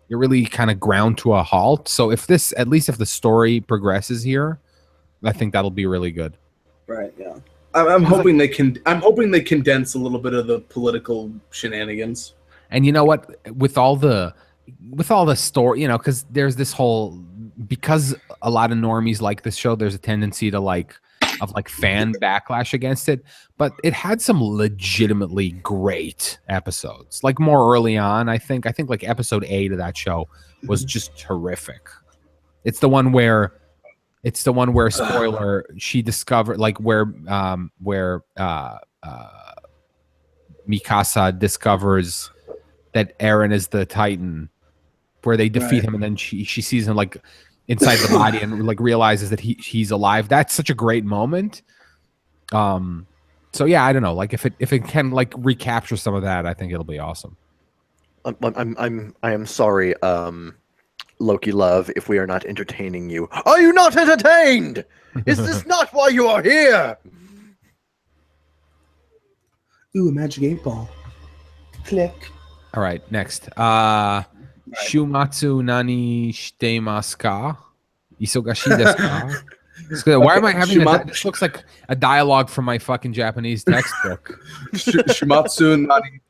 really kind of ground to a halt. So if this, at least if the story progresses here, I think that'll be really good. right? Yeah, I'm hoping they can. I'm hoping they condense a little bit of the political shenanigans. And you know what? With all the story, you know, because there's this whole, because a lot of normies like this show, there's a tendency to like fan backlash against it. But it had some legitimately great episodes. Like more early on, I think like episode 8 of that show was just terrific. It's the one where spoiler, she discovered like where Mikasa discovers that Eren is the Titan, where they defeat him, and then she sees him like inside the body and like realizes that he's alive. That's such a great moment. So yeah, I don't know, like if it can like recapture some of that, I think it'll be awesome. I am sorry, Loki love, if we are not entertaining you. Are you not entertained? Is this not why you are here? Ooh, a magic 8-ball. Click. All right, next. Shumatsu nani shitemasu ka? Isogashi desu ka? Why am I having that? This looks like a dialogue from my fucking Japanese textbook. Shumatsu nani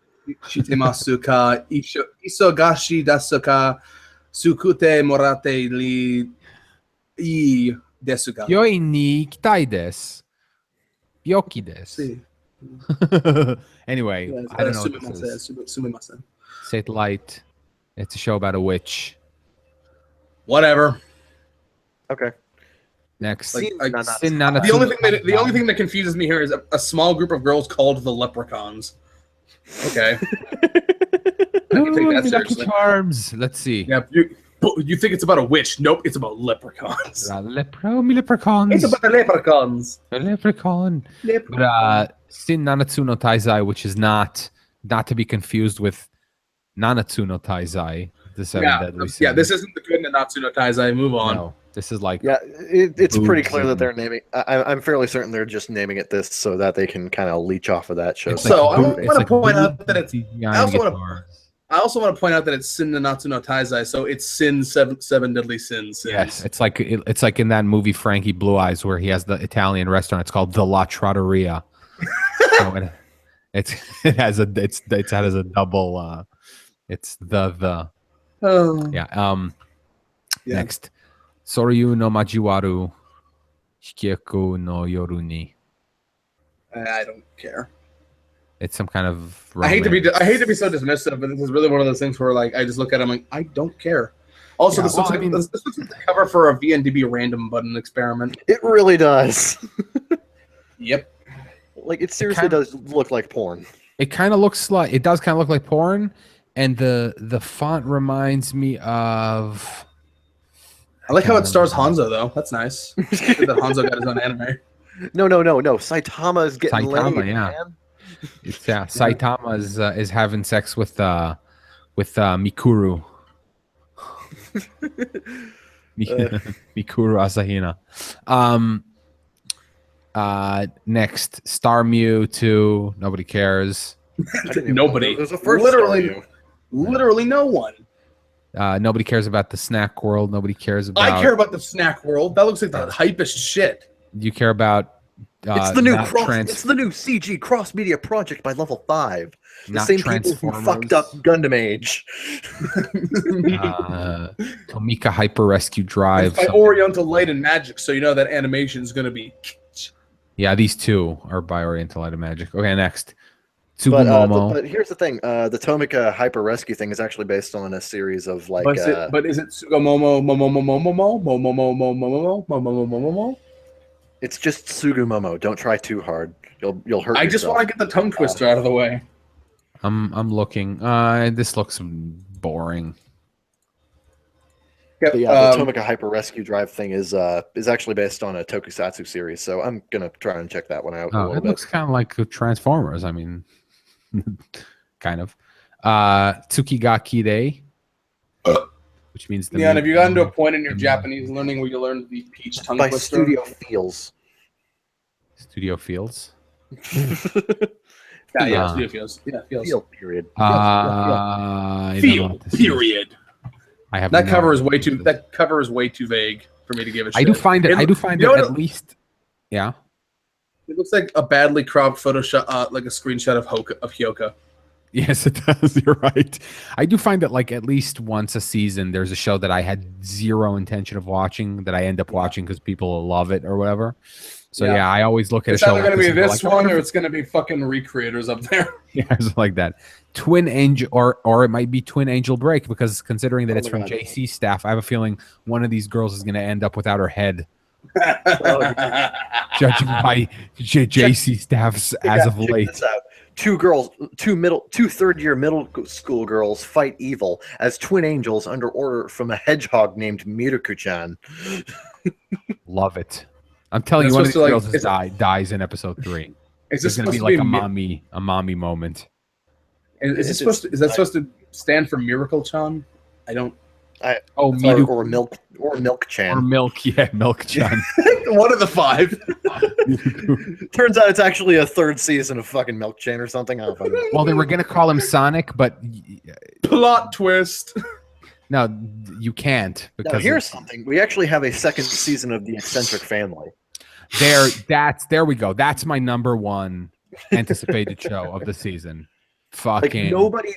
shitemasu ka? Isogashi desu ka? Sukute morate li I desu ka? Yoi ni ikitai desu. Byoki desu. Anyway, Yes, I don't know what this is. Sumimasen. Satellite. It's a show about a witch. Whatever. Okay. Next. Like, Sin Nanatsu. The only thing that confuses me here is a small group of girls called the Leprechauns. Okay. Ooh, take that Lucky seriously. Charms. Let's see. Yeah, you think it's about a witch? Nope, it's about leprechauns. Leprechauns. It's about the leprechauns. A leprechaun. But Sin Nanatsu no Taizai, which is not to be confused with Nanatsu no Taizai, the seven deadly sins. Yeah, this isn't the good Nanatsu no Taizai. Move on. No, this is like It's pretty clear that and- they're naming. I'm fairly certain they're just naming it this so that they can kind of leach off of that show. It's So, like I want to point out that it's. CGI I also and wanna- guitars. I also want to point out that it's Sin Nanatsu no Taizai, so it's Sin seven deadly sins. Yes, it's like in that movie Frankie Blue Eyes where he has the Italian restaurant. It's called the La Trattoria. So it has a double. It's the. Oh. Yeah. Yeah. Next, Soryu no Majiwaru, Shikyaku no Yoru ni. I don't care. It's some kind of. I hate to be romance. so dismissive, but this is really one of those things where like I just look at it, I'm like, I don't care. Also, Yeah, this looks well, like this looks like the cover for a VNDB random button experiment. It really does. Yep. Like it seriously does look like porn. It kind of looks like it does kind of look like porn, and the font reminds me of. I like how it stars Hanzo though. That's nice. That Hanzo got his own anime. No. Saitama is getting Saitama, laid, yeah. man. Saitama is having sex with Mikuru. Mikuru Asahina. Next, Star Mew 2. Nobody cares. Nobody. There's a first Literally no one. Nobody cares about the snack world. Nobody cares about. I care about the snack world. That looks like the hypest shit. You care about. It's the new not it's the new CG cross media project by Level 5. The Not same people who fucked up Gundam Age. Tomika Hyper Rescue Drive. It's by Oriental Light and Magic, so you know that animation is going to be. Yeah, these two are by Oriental Light and Magic. Okay, next. But, Tsugumomo. but here's the thing: the Tomika Hyper Rescue thing is actually based on a series of like. But is it Sugomomo Momomomo? It's just Sugumomo. Don't try too hard. You'll hurt. I just want to get the tongue twister out of the way. I'm looking. This looks boring. Yep, But yeah, the Tomika Hyper Rescue Drive thing is actually based on a tokusatsu series, so I'm gonna try and check that one out a Oh, little it bit. looks kind of like Transformers. I mean, kind of. Tsukigaki Day, which means the Neon, have you gotten to a point in your Japanese learning where you learned the peach tongue By twister? Studio Feels. Studio Fields. Yeah, Studio Feels. Yeah, Feels. Feel period. I don't know Feel what this is. period. I have That no cover is idea way what too. this is. That cover is way too vague for me to give a shit. I do find it. I do find you it know at what least. Yeah. It looks like a badly cropped Photoshop, like a screenshot of Hyoka. Yes, it does. You're right. I do find that like at least once a season, there's a show that I had zero intention of watching that I end up watching because people love it or whatever. So yeah, I always look at It's a show. either going to be and go this like, one or it's going to be fucking recreators up there. Yeah, it's like that. Twin Angel, or it might be Twin Angel Break, because considering that it's from God. JC staff, I have a feeling one of these girls is going to end up without her head, judging by JC staffs as of Check late. this out. Two third-year middle school girls fight evil as twin angels under order from a hedgehog named Miruku-chan. Love it. I'm telling you, That's one of these supposed to, girls dies in episode 3. Is There's this going to supposed be to like be a mommy moment. Is that supposed to stand for Miracle-chan? I don't. Oh, Or Milk-chan. or Milk, yeah, Milk Chan. One of the 5. Turns out it's actually a third season of fucking Milk-chan or something. I don't fucking know. Well, they were going to call him Sonic, but Plot twist. no, you can't. Now here's something. We actually have a second season of The Eccentric Family. There we go. That's my number one anticipated show of the season. Fucking Nobody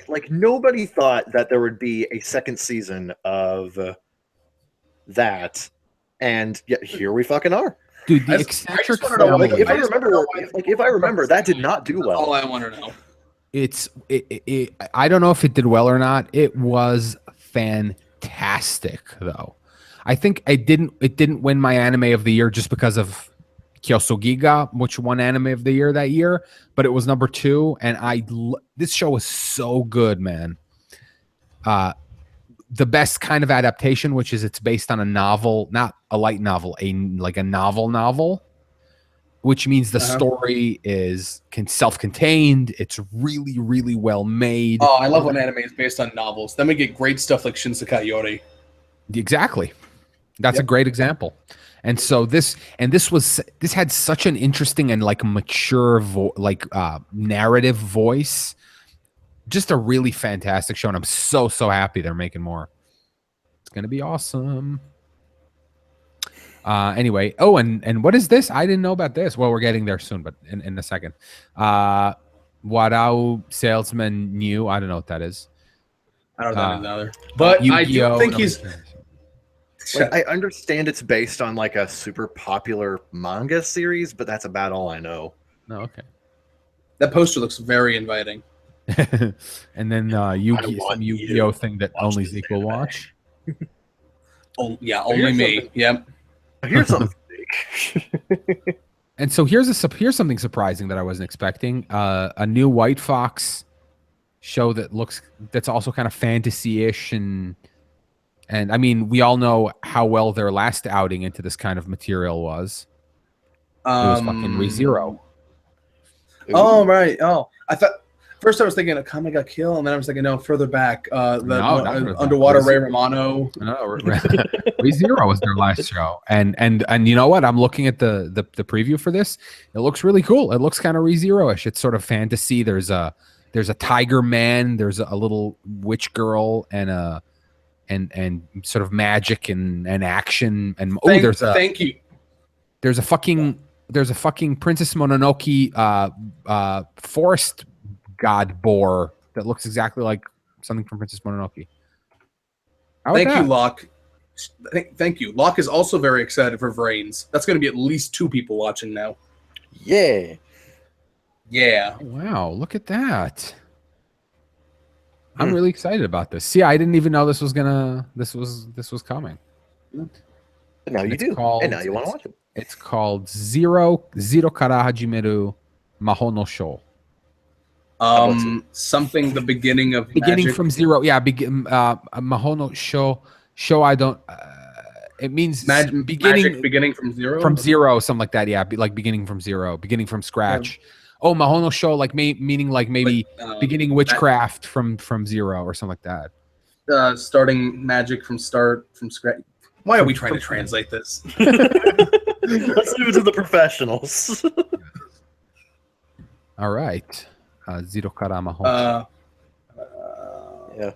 thought that there would be a second season of that, and yet here we fucking are. dude. The I just eccentric wanna know, family. If I remember, that did not do All well. I want to know. I don't know if it did well or not. It was fantastic though. I think it didn't win my anime of the year just because of Kyosogiga, which won anime of the year that year, but it was number 2, and this show was so good, man. The best kind of adaptation, which is it's based on a novel, not a light novel, a novel, which means the story is self-contained. It's really, really well made. Oh, I love when anime is based on novels. Then we get great stuff like Shinsekai Yori. Exactly. That's a great example. And so this had such an interesting and like mature narrative voice. Just a really fantastic show, and I'm so happy they're making more. It's gonna be awesome. Anyway, and what is this? I didn't know about this. Well, we're getting there soon, but in a second. Warau Salesman New. I don't know what that is. I don't know that is either. But I do think he's. I understand it's based on like a super popular manga series, but that's about all I know. No, okay. That poster looks very inviting. And then Yu-Gi-Oh thing that only Zeke will watch. Oh yeah, only me. Yep. Here's something. And so here's something surprising that I wasn't expecting. A new White Fox show that's also kind of fantasy-ish and I mean, we all know how well their last outing into this kind of material was. It was fucking ReZero. Oh right. Oh, I thought first I was thinking Akame got killed, and then I was thinking no, further back. Underwater Ray Romano. No, ReZero was their last show, and you know what? I'm looking at the preview for this. It looks really cool. It looks kind of ReZero-ish. It's sort of fantasy. There's a tiger man. There's a little witch girl and sort of magic and action and thank you. There's a fucking Princess Mononoke forest god boar that looks exactly like something from Princess Mononoke. Thank you, Locke. Thank you. Locke is also very excited for Vrains. That's going to be at least 2 people watching now. Yeah. Yeah. Wow, look at that. I'm really excited about this. See, I didn't even know this was coming. Now you do. And now you want to watch it. It's called Zero Kara Hajimeru Maho no Sho. Something the beginning of Beginning magic. from zero. Yeah, Mahono show. I don't. It means magic beginning from zero. From zero, something like that. Yeah, like beginning from zero, beginning from scratch. Yeah. Oh, Mahono show, like meaning like maybe beginning witchcraft from zero or something like that. Starting magic from scratch. Why are we trying to translate this? Let's leave it to the professionals. All right. Zero kara Mahono. Yeah.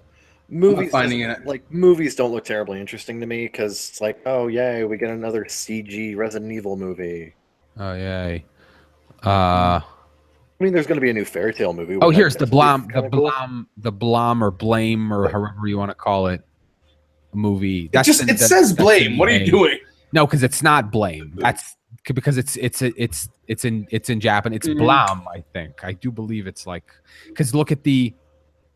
Movies don't look terribly interesting to me because it's like, oh yay, we get another CG Resident Evil movie. Oh yay. I mean, there's going to be a new Fairy Tale movie. Oh, here's the Blom or Blame or however you want to call it movie. It says Blame. What are you doing? No, because it's not Blame. That's because it's in Japan. It's Blam, I think. I do believe it's like, because look at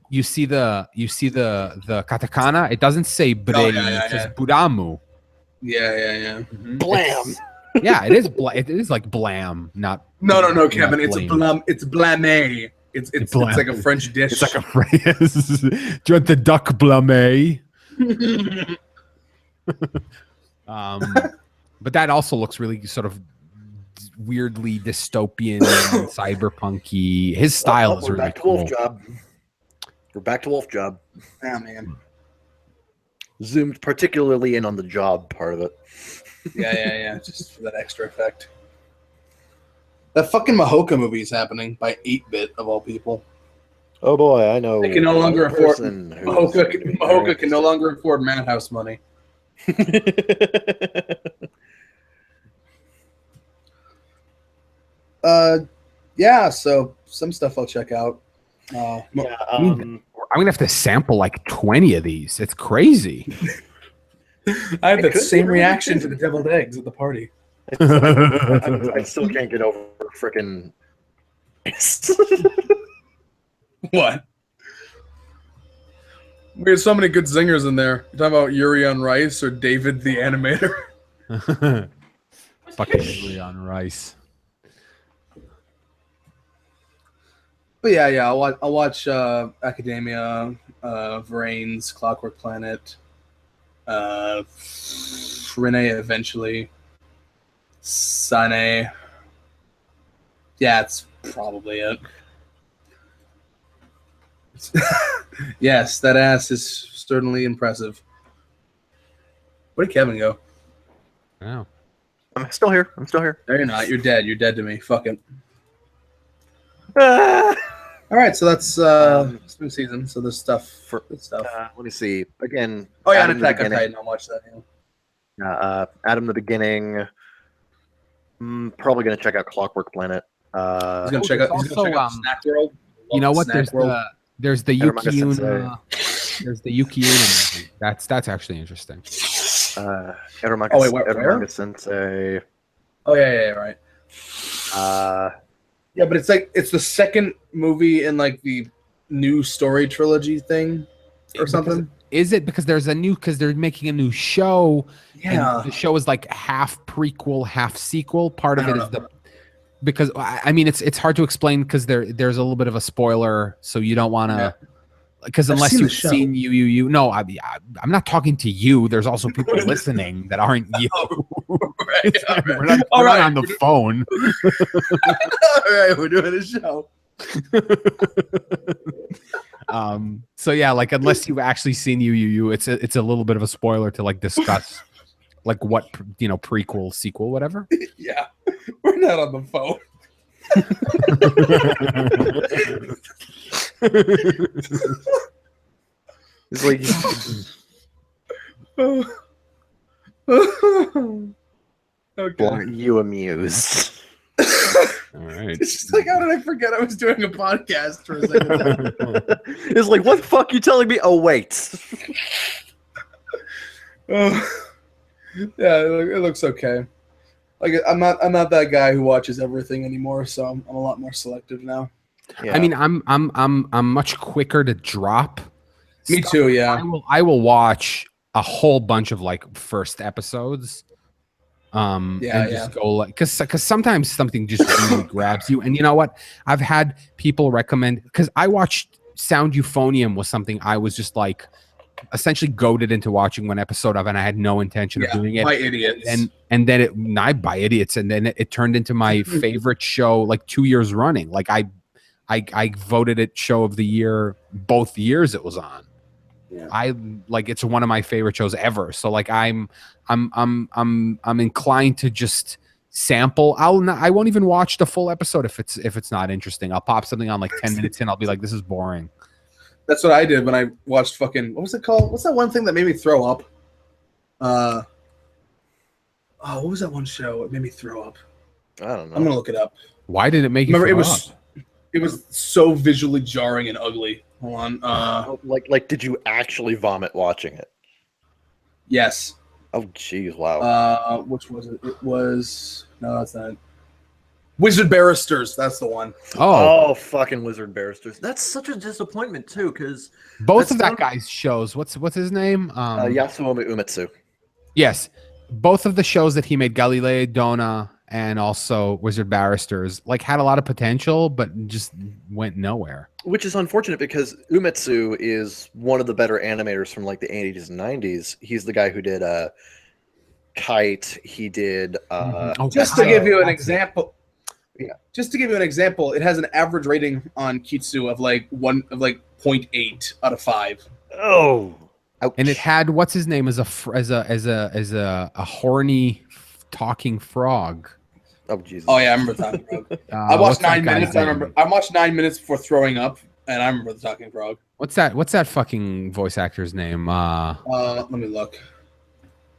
you see the katakana. It doesn't say Blame. It says Buramu. Yeah. Mm-hmm. Blam. Yeah, it is. It is like Blam, not. No, Kevin. It's Blam. It's Blame. It's like a French dish. It's like a French. Do you want the duck Blame? But that also looks really sort of weirdly dystopian, cyberpunky. His style is really cool. We're back to Wolf Job. Oh man. Zoomed particularly in on the job part of it. Yeah. Just for that extra effect. That fucking Mahoka movie is happening by 8-bit of all people. Oh boy, I know. They can no longer afford Mahoka can no longer afford Madhouse money. Yeah, so some stuff I'll check out. I'm gonna have to sample like 20 of these. It's crazy. I had the same reaction to the deviled eggs at the party. I still can't get over frickin' What? There's so many good singers in there. You're talking about Yuri on Rice or David the Animator? Fucking Yuri on Rice. But yeah, I'll watch Academia, Vrains, Clockwork Planet, Renee eventually, Sane. Yeah, it's probably it. Yes, that ass is certainly impressive. Where did Kevin go? Oh. I'm still here. No, you're not. You're dead. You're dead to me. Fuck it. All right, so that's spring season. So there's stuff. Let me see. Again. Oh yeah, Attack on Titan. I'll watch that. Yeah. Adam the Beginning. Probably gonna check out Clockwork Planet. He's gonna check out Snack World. You know what? There's the Yukiuna. There's the Yukiuna movie. That's actually interesting. Eromanga Sensei. Oh yeah, right. Yeah, but it's the second movie in like the new story trilogy thing or something. Is it because because they're making a new show? Yeah, and the show is like half prequel, half sequel. Part of it is because I mean it's hard to explain because there's a little bit of a spoiler, so you don't want to. Because unless you've seen you. No, I'm not talking to you. There's also people listening that aren't you. Right. We're not on the phone. All right, we're doing a show. So yeah, like unless you've actually seen you, it's a little bit of a spoiler to like discuss like what prequel, sequel, whatever. Yeah, we're not on the phone. It's like okay. Aren't you amused? All right. It's just like, how did I forget I was doing a podcast for a second? It's like, what the fuck are you telling me? Oh wait. Yeah, it looks okay. Like I'm not that guy who watches everything anymore, so I'm a lot more selective now. Yeah. I mean, I'm much quicker to drop. Me too. Yeah. I will watch a whole bunch of like first episodes. and just go like, because sometimes something just really grabs you. And you know what? I've had people recommend, because I watched Sound Euphonium was something I was just like essentially goaded into watching one episode of, and I had no intention of doing it. By idiots. And then not by idiots, and then it turned into my favorite show like 2 years running. Like I voted it show of the year both years it was on. Yeah. I like, it's one of my favorite shows ever. So like I'm inclined to just sample. I won't even watch the full episode if it's not interesting. I'll pop something on like 10 minutes in. I'll be like, this is boring. That's what I did when I watched fucking, what was it called? What's that one thing that made me throw up? What was that one show that made me throw up? I don't know. I'm gonna look it up. Why did it make you throw up? It was so visually jarring and ugly. Hold on. Like, did you actually vomit watching it? Yes. Oh, jeez, wow. Which was it? It was, no, that's not it. Wizard Barristers. That's the one. Oh, fucking Wizard Barristers. That's such a disappointment too, because both of that guy's shows. What's his name? Yasuomi Umetsu. Yes, both of the shows that he made, Galileo Dona and also Wizard Barristers, like had a lot of potential, but just went nowhere. Which is unfortunate because Umetsu is one of the better animators from like the 80s and 90s. He's the guy who did Kite. He did just to give you an example. Yeah. Just to give you an example, it has an average rating on Kitsu of like 0.8 out of 5. Oh. Ouch. And it had what's his name as a horny talking frog. Oh Jesus! Oh yeah, I remember the talking frog. I watched 9 minutes. I watched 9 minutes before throwing up, and I remember the talking frog. What's that fucking voice actor's name? Let me look.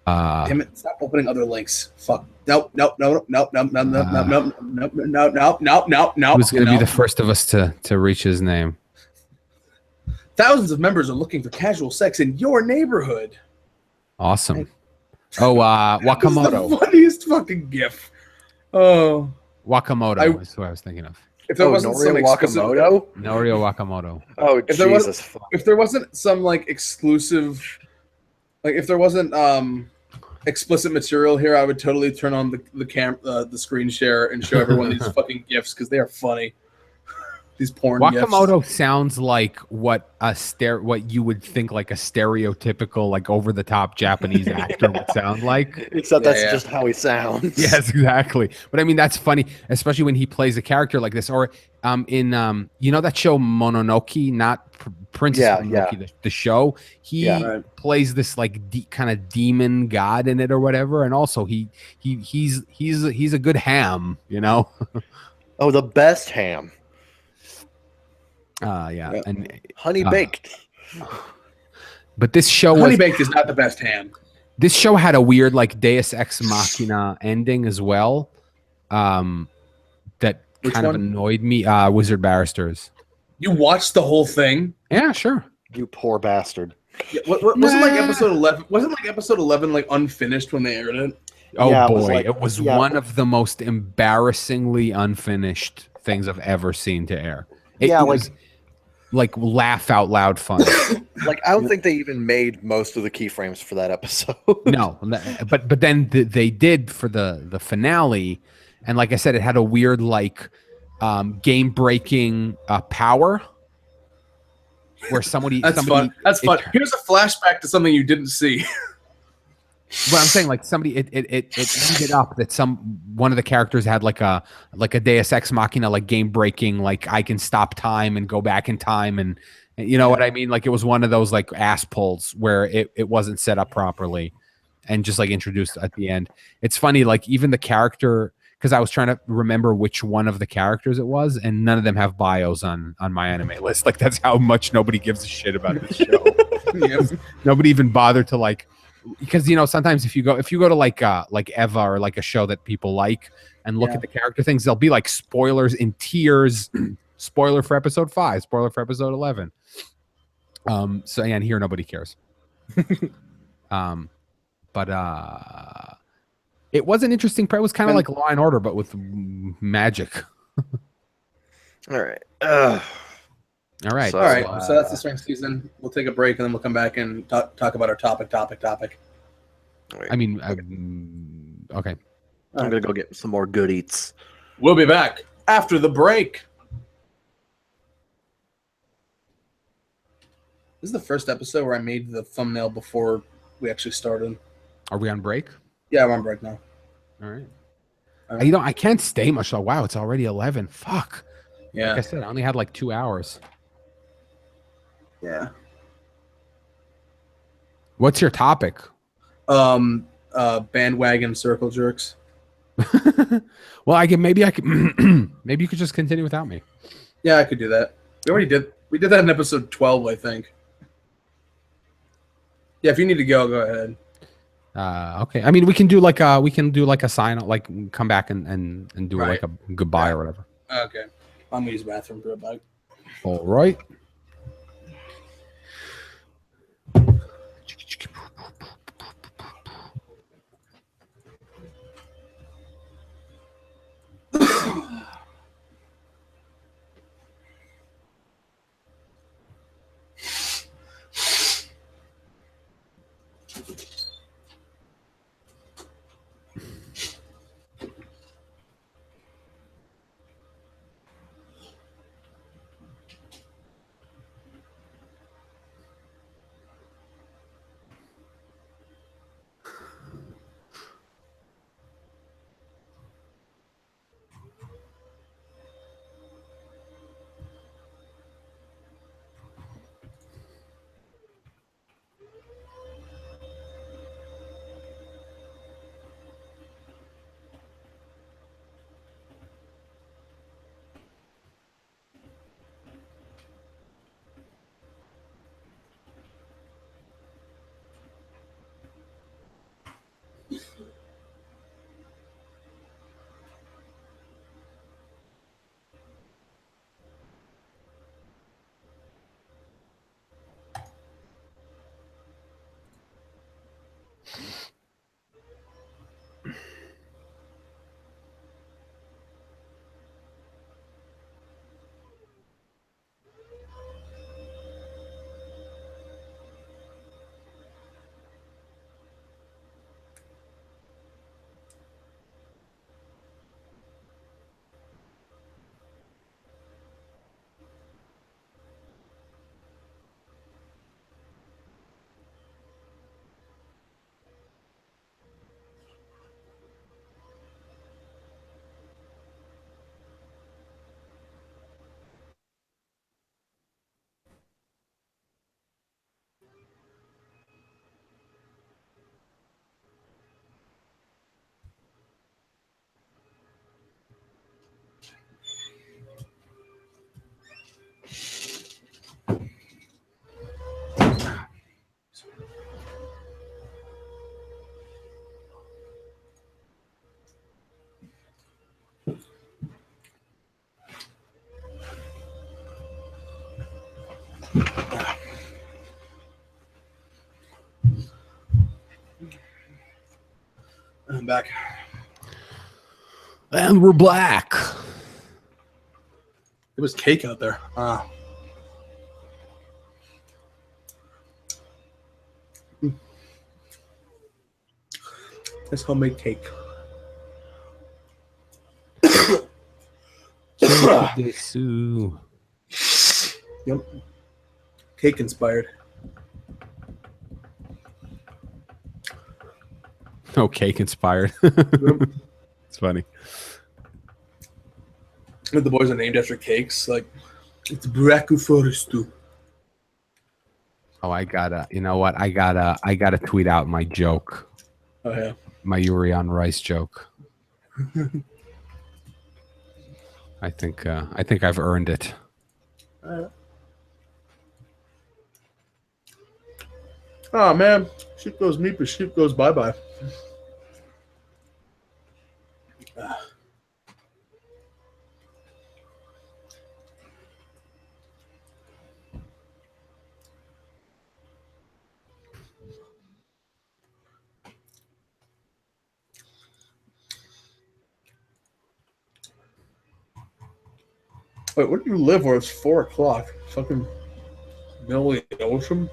Damn it! Stop opening other links. Fuck. Nope. Who's gonna be the first of us to reach his name? Thousands of members are looking for casual sex in your neighborhood. Awesome. Oh, Wakamoto. This is the funniest fucking gif. Oh, Wakamoto is who I was thinking of. If there wasn't some Wakamoto? Norio Wakamoto. Oh, Jesus. If there wasn't some like exclusive, like if there wasn't explicit material here, I would totally turn on the screen share and show everyone these fucking gifs because they are funny. These porn Wakamoto gifs. Sounds like what you would think like a stereotypical like over the top Japanese actor would sound like. Except that's just how he sounds. Yes, exactly. But I mean that's funny, especially when he plays a character like this. Or in you know that show Mononoke, not Princess Mononoke, the show. He plays this like kind of demon god in it or whatever, and also he's a good ham, you know. Oh, the best ham. And honey baked. But this show honey baked is not the best ham. This show had a weird like Deus Ex Machina ending as well. That kind of annoyed me. Wizard Barristers. You watched the whole thing? Yeah, sure. You poor bastard. Yeah, wasn't like episode 11? Wasn't like episode 11 like unfinished when they aired it? Oh yeah, boy, it was one of the most embarrassingly unfinished things I've ever seen to air. It was like laugh out loud fun. Like I don't think they even made most of the keyframes for that episode. No, but then they did for the finale, and like I said, it had a weird like game breaking power where somebody. That's fun. That's fun. Here's a flashback to something you didn't see. But I'm saying like somebody it ended up that one of the characters had like a Deus Ex Machina like game breaking like I can stop time and go back in time and you know what I mean, like it was one of those like ass pulls where it wasn't set up properly and just like introduced at the end. It's funny like even the character, because I was trying to remember which one of the characters it was, and none of them have bios on my anime list. Like that's how much nobody gives a shit about this show. Nobody even bothered to like. Because you know sometimes if you go to like Eva or like a show that people like and look at the character things, there'll be like spoilers in tiers. Spoiler for episode 5, spoiler for episode 11. So and here nobody cares. But it was an interesting. It was kind of like Law and Order, but with magic. All right. All right. So that's the spring season. We'll take a break and then we'll come back and talk about our topic. I mean, Okay. I'm gonna go get some more good eats. We'll be back after the break. This is the first episode where I made the thumbnail before we actually started. Are we on break? Yeah, I'm on break now. All right. All right. You know, I can't stay much. Oh, wow, it's already 11. Fuck. Yeah. Like I said, I only had like 2 hours. Yeah. What's your topic? Bandwagon circle jerks. Well, maybe you could just continue without me. Yeah, I could do that. We did that in episode 12, I think. Yeah, if you need to go ahead. Okay. I mean, we can do like a sign, like come back and do Right. like a goodbye or whatever. Okay. I'm gonna use the bathroom for a bite. All right. I'm back. And we're black. It was cake out there. That's homemade cake. Yep. Cake inspired. Oh, cake inspired. It's funny. The boys are named after cakes. Like, it's Braco Forestu. Oh, you know what? I gotta tweet out my joke. Oh, yeah. My Yuri on Rice joke. I think I've earned it. Oh, man. Sheep goes meep, but sheep goes bye-bye. Wait, where do you live where it's 4 o'clock? Fucking middle of the ocean?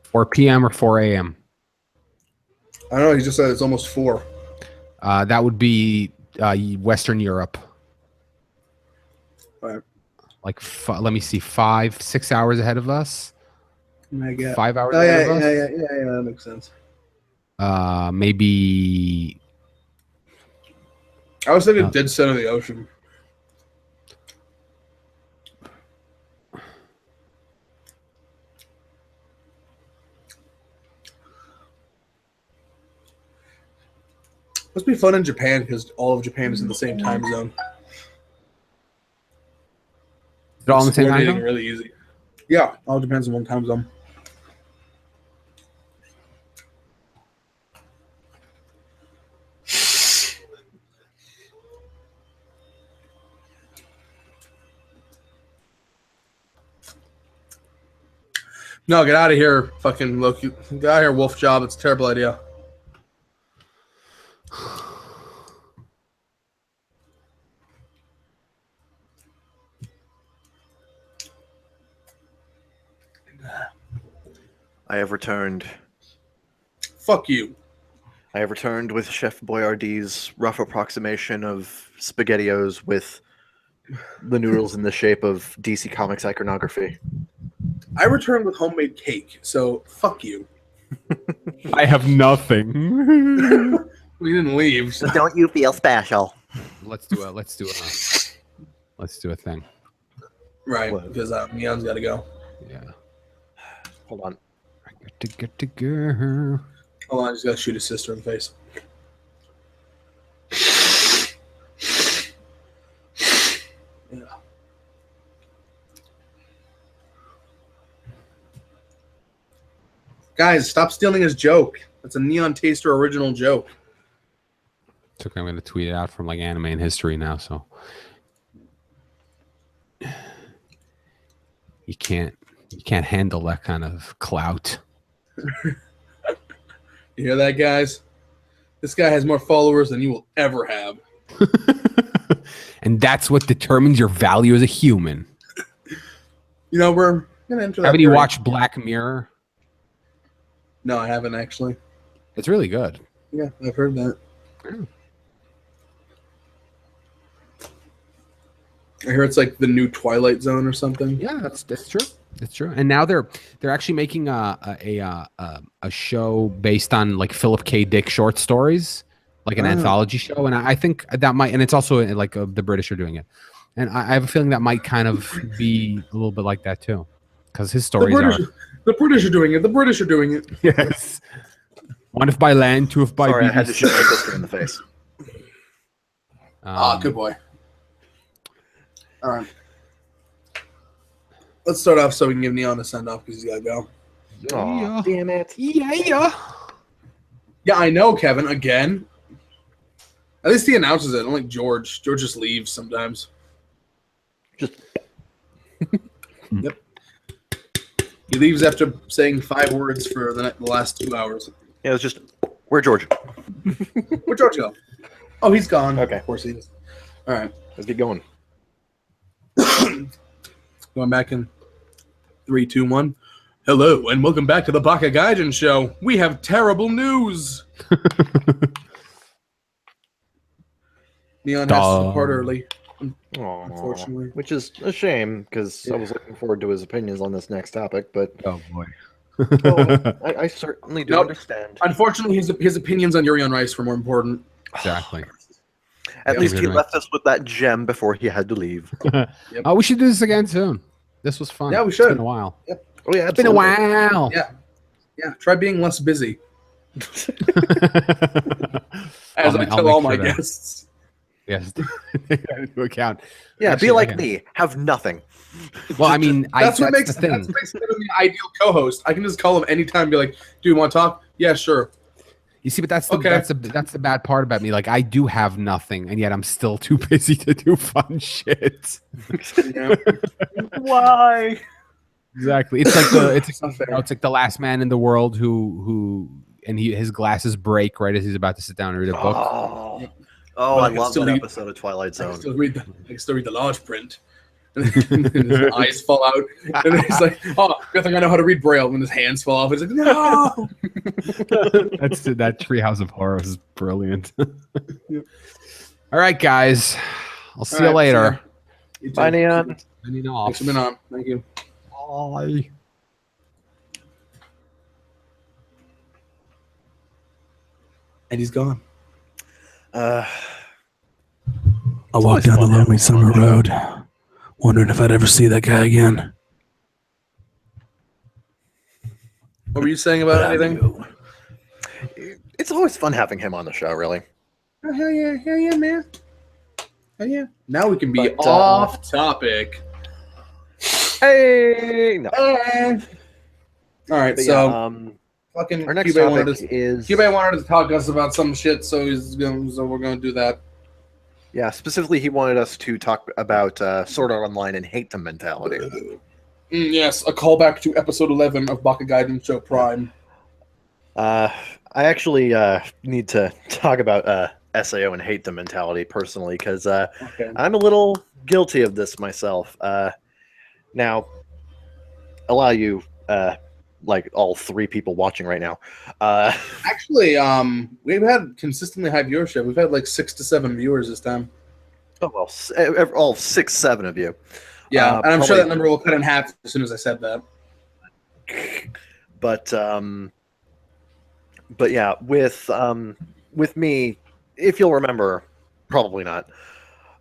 4 p.m. or 4 a.m. I don't know. He just said it's almost 4. That would be Western Europe. All right. Like, let me see, 5-6 hours ahead of us. 5 hours Oh, ahead of us. Yeah, that makes sense. Maybe. I was thinking dead center of the ocean. Must be fun in Japan because all of Japan is in the same time zone. Is it all in the same time Coordinating zone? really easy. Yeah, all Japan's in one time zone. No, get out of here, fucking Loki. Get out of here, Wolf Job. It's a terrible idea. I have returned. Fuck you. I have returned with Chef Boyardee's rough approximation of SpaghettiOs with the noodles in the shape of DC Comics iconography. I returned with homemade cake, so fuck you. I have nothing. We didn't leave. So. Don't you feel special? Let's do a thing. Right, What? because Neon's got to go. Yeah. Hold on. I got to get to girl. Hold on, I just got to shoot his sister in the face. Yeah. Guys, stop stealing his joke. That's a Neontaster original joke. It's okay. I'm going to tweet it out from like Anime and History now. So you can't handle that kind of clout. You hear that, guys? This guy has more followers than you will ever have. And that's what determines your value as a human. You know, we're going to enter that. Haven't you period. watched Black Mirror? No, I haven't actually. It's really good. Yeah, I've heard that. Yeah. I hear it's like the new Twilight Zone or something. Yeah, that's true. That's true. And now they're actually making a show based on like Philip K. Dick short stories, like an anthology show. And I think that might, and it's also like the British are doing it. And I have a feeling that might kind of be a little bit like that too, because his stories The British are doing it. The British are doing it. yes. One if by land, two if by Sorry, I had BBC. to shoot my sister in the face. Good boy. All right. Let's start off so we can give Neon a send off because he's got to go. Aw, damn it. Yeah. Yeah, I know, Kevin. Again. At least he announces it. Unlike George. George just leaves sometimes. Just Yep. He leaves after saying 5 words for the last 2 hours. yeah, it was just where George? Where'd George go? Oh, he's gone. Okay. Of course he is. All right. Let's get going. Going back in 3, 2, 1. Hello, and welcome back to the Baka Gaijin Show. We have terrible news. Neon has to depart early, Aw, unfortunately. which is a shame because I was looking forward to his opinions on this next topic, but Oh boy. I certainly do Nope. understand. Unfortunately, his opinions on Yuri on Rice were more important. Exactly. At Yeah. least he Right. left us with that gem before he had to leave. Oh, we should do this again soon. This was fun. Yeah, we It's should. been a while. Oh yeah, It's been a absolutely. while. Yeah. Yeah, try being less busy, as I'll I ma- I'll tell make all sure my that- guests. Yes. To account. Yeah, Actually, be like okay. me. Have nothing. Well, I mean, That's what makes the thing. him the ideal co-host. I can just call him anytime and be like, "Do you want to talk?" Yeah, sure. You see, but that's the Okay. that's the bad part about me. Like, I do have nothing, and yet I'm still too busy to do fun shit. Yeah. Why? Exactly. It's like It's not fair. it's like the last man in the world who his glasses break right as he's about to sit down and read a book. Oh, But I I can love still that read- episode of Twilight I can Zone. still read the large print. and his eyes fall out, and he's like, "Oh, good thing I know how to read Braille." When his hands fall off, he's like, "No!" That Treehouse of Horrors is brilliant. All right, guys. I'll see All you right, later. see ya. Bye, Neon. Signing off. Thanks for being on. Thank you. Bye. And he's gone. Uh, I walked down the lonely summer road, wondering if I'd ever see that guy again. What were you saying about anything? it's always fun having him on the show, really. Oh, hell yeah, man. Hell yeah. Now we can be But, off topic. Hey! No. All right, But so yeah, fucking our next Cubase topic wanted is... to talk to us about some shit, so we're gonna do that. Yeah, specifically, he wanted us to talk about Sword Art Online and hate them mentality. Yes, a callback to episode 11 of Baka Gaijin Show Prime. I actually need to talk about SAO and hate them mentality personally, because Okay. I'm a little guilty of this myself. Now, a lot of you, like all three people watching right now, Actually, we've had consistently high viewership. We've had like 6 to 7 viewers this time. oh well, all 6, 7 of you. Yeah, and I'm sure probably- that number will cut in half as soon as I said that. But yeah, with me, if you'll remember, probably not.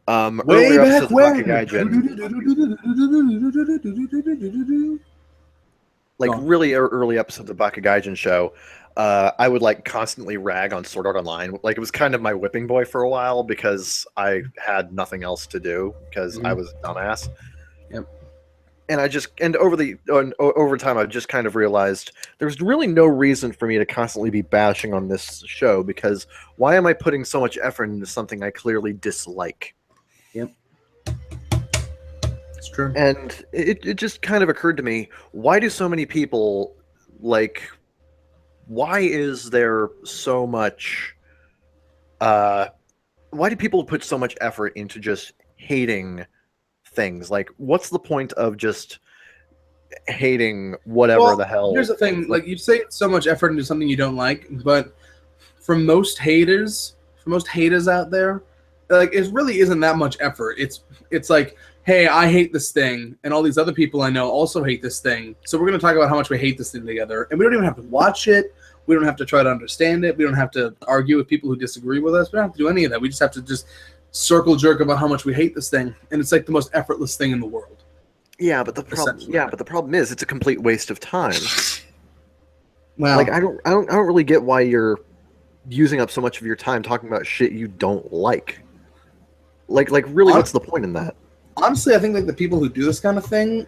Way earlier back episodes of Baka when. like Go on. really early episodes of Baka Gaijin Show, I would like constantly rag on Sword Art Online. Like it was kind of my whipping boy for a while because I had nothing else to do because I was a dumbass. Yep. And over time, I've just kind of realized there's really no reason for me to constantly be bashing on this show because why am I putting so much effort into something I clearly dislike? It's true. And it just kind of occurred to me, why do so many people, like, why is there so much, why do people put so much effort into just hating things? Like, what's the point of just hating whatever the hell? Here's the thing, like you say so much effort into something you don't like, but for most haters out there, like it really isn't that much effort. It's like, hey, I hate this thing, and all these other people I know also hate this thing. So we're going to talk about how much we hate this thing together, and we don't even have to watch it. We don't have to try to understand it. We don't have to argue with people who disagree with us. We don't have to do any of that. We just have to just circle jerk about how much we hate this thing, and it's like the most effortless thing in the world. Yeah, but the problem is it's a complete waste of time. Well, Like I don't really get why you're using up so much of your time talking about shit you don't like. Like really, what's the point in that? honestly, I think like the people who do this kind of thing,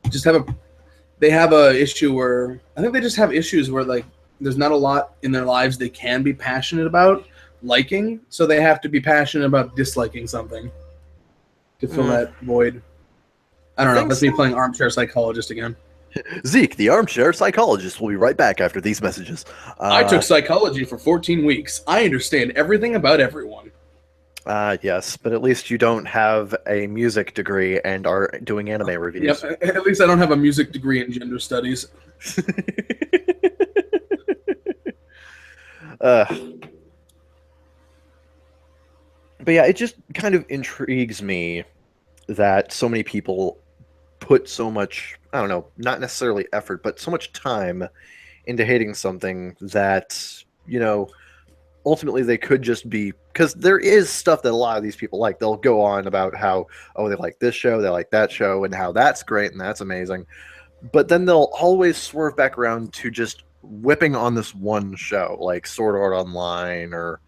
just have a issue where I think they just have issues where like there's not a lot in their lives they can be passionate about liking, so they have to be passionate about disliking something to fill that void. I don't know. That's me playing armchair psychologist again. Zeke, the armchair psychologist, will be right back after these messages. I took psychology for 14 weeks. I understand everything about everyone. Yes, but at least you don't have a music degree and are doing anime reviews. Yep. At least I don't have a music degree in gender studies. But yeah, it just kind of intrigues me that so many people put so much, I don't know, not necessarily effort, but so much time into hating something that, you know, ultimately they could just be, because there is stuff that a lot of these people like. They'll go on about how, oh, they like this show, they like that show, and how that's great and that's amazing. But then they'll always swerve back around to just whipping on this one show, like Sword Art Online or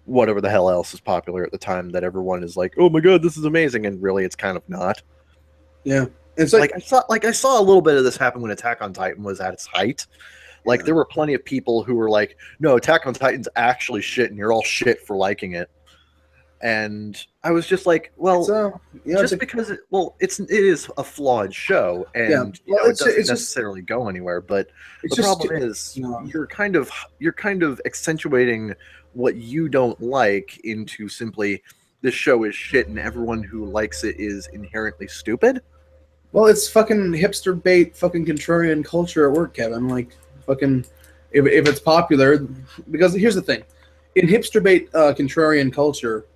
whatever the hell else is popular at the time that everyone is like, oh my god, this is amazing, and really it's kind of not. Yeah. It's Like I saw a little bit of this happen when Attack on Titan was at its height. Like there were plenty of people who were like, no, Attack on Titan's actually shit and you're all shit for liking it. And I was just like, well, because it is a flawed show and you know, it doesn't necessarily go anywhere, but the problem is you're kind of accentuating what you don't like into simply this show is shit and everyone who likes it is inherently stupid. Well, it's fucking hipster bait, fucking contrarian culture at work, Kevin. Like, fucking, if it's popular, because here's the thing, in hipster bait, contrarian culture,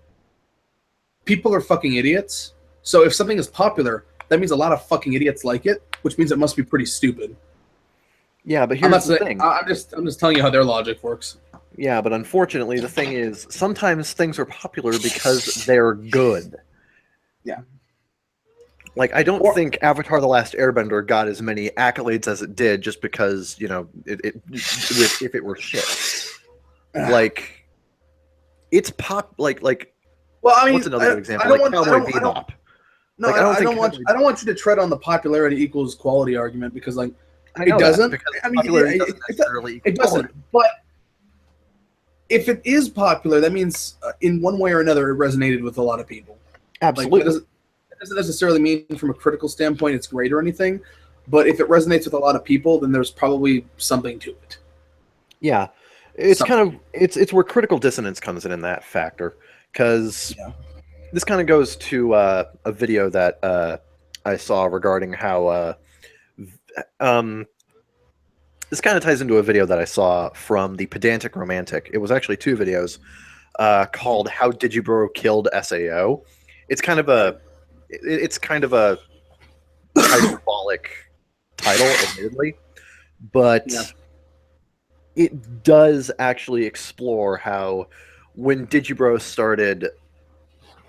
people are fucking idiots. So if something is popular, that means a lot of fucking idiots like it, which means it must be pretty stupid. Yeah, but here's the thing. I'm just telling you how their logic works. Yeah, but unfortunately, the thing is, sometimes things are popular because they're good. Yeah. Like, I don't think Avatar: The Last Airbender got as many accolades as it did just because, you know, if it were shit. Like, it's like. Well, I mean, what's another example? I don't Cowboy Bebop. No, Like, I don't want you to tread on the popularity equals quality argument because, like, it doesn't. I mean, it doesn't. But if it is popular, that means in one way or another it resonated with a lot of people. Absolutely. Like, it doesn't necessarily mean from a critical standpoint it's great or anything, but if it resonates with a lot of people, then there's probably something to it. Yeah, it's it's where critical dissonance comes in that factor, because this kind of goes to a video that I saw regarding how this kind of ties into a video that I saw from the Pedantic Romantic. It was actually two videos called "How Digibro Killed SAO." It's kind of a hyperbolic title, admittedly, but it does actually explore how when Digibro started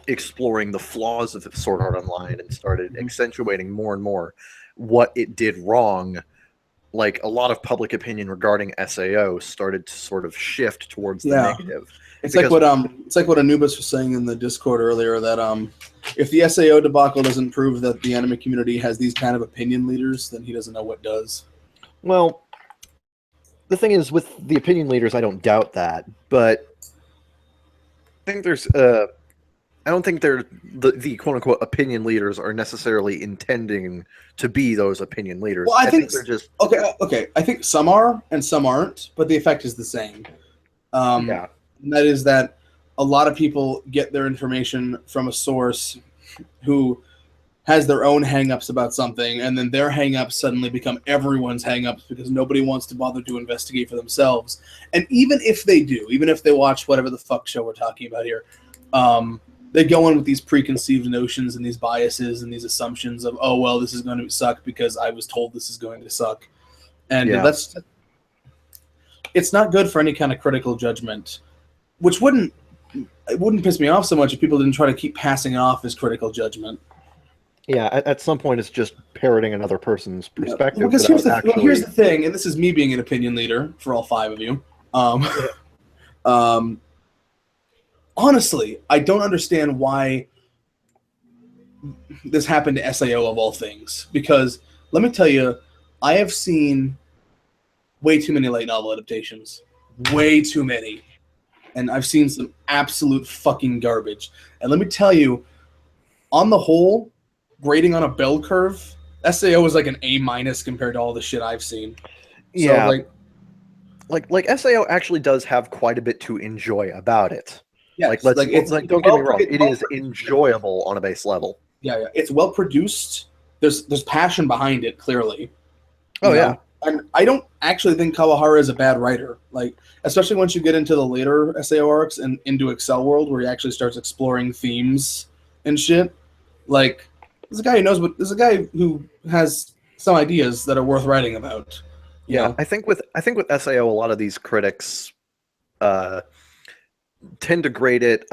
exploring the flaws of Sword Art Online and started accentuating more and more what it did wrong, like a lot of public opinion regarding SAO started to sort of shift towards the negative. It's like what Anubis was saying in the Discord earlier, that if the SAO debacle doesn't prove that the anime community has these kind of opinion leaders, then he doesn't know what does. Well, the thing is, with the opinion leaders, I don't doubt that, but I think there's I don't think they're the quote unquote opinion leaders are necessarily intending to be those opinion leaders. Well, I think they're just okay. I think some are and some aren't, but the effect is the same. And that is that a lot of people get their information from a source who has their own hang-ups about something, and then their hang-ups suddenly become everyone's hang-ups because nobody wants to bother to investigate for themselves. And even if they do, even if they watch whatever the fuck show we're talking about here, they go in with these preconceived notions and these biases and these assumptions of, oh, well, this is going to suck because I was told this is going to suck. And it's not good for any kind of critical judgment, which wouldn't piss me off so much if people didn't try to keep passing it off as critical judgment. Yeah, at some point it's just parroting another person's perspective. Because here's the thing, and this is me being an opinion leader for all five of you. Honestly, I don't understand why this happened to SAO of all things. Because let me tell you, I have seen way too many light novel adaptations. Way too many. And I've seen some absolute fucking garbage. And let me tell you, on the whole, grading on a bell curve, SAO is like an A- compared to all the shit I've seen. Yeah. So like SAO actually does have quite a bit to enjoy about it. Yeah, don't get me wrong, it is enjoyable on a base level. Yeah, it's well produced. There's passion behind it, clearly. Oh yeah. And I don't actually think Kawahara is a bad writer. Like, especially once you get into the later SAO arcs and into Excel World, where he actually starts exploring themes and shit. Like, there's a guy who has some ideas that are worth writing about. Yeah, know? I think with SAO, a lot of these critics tend to grade it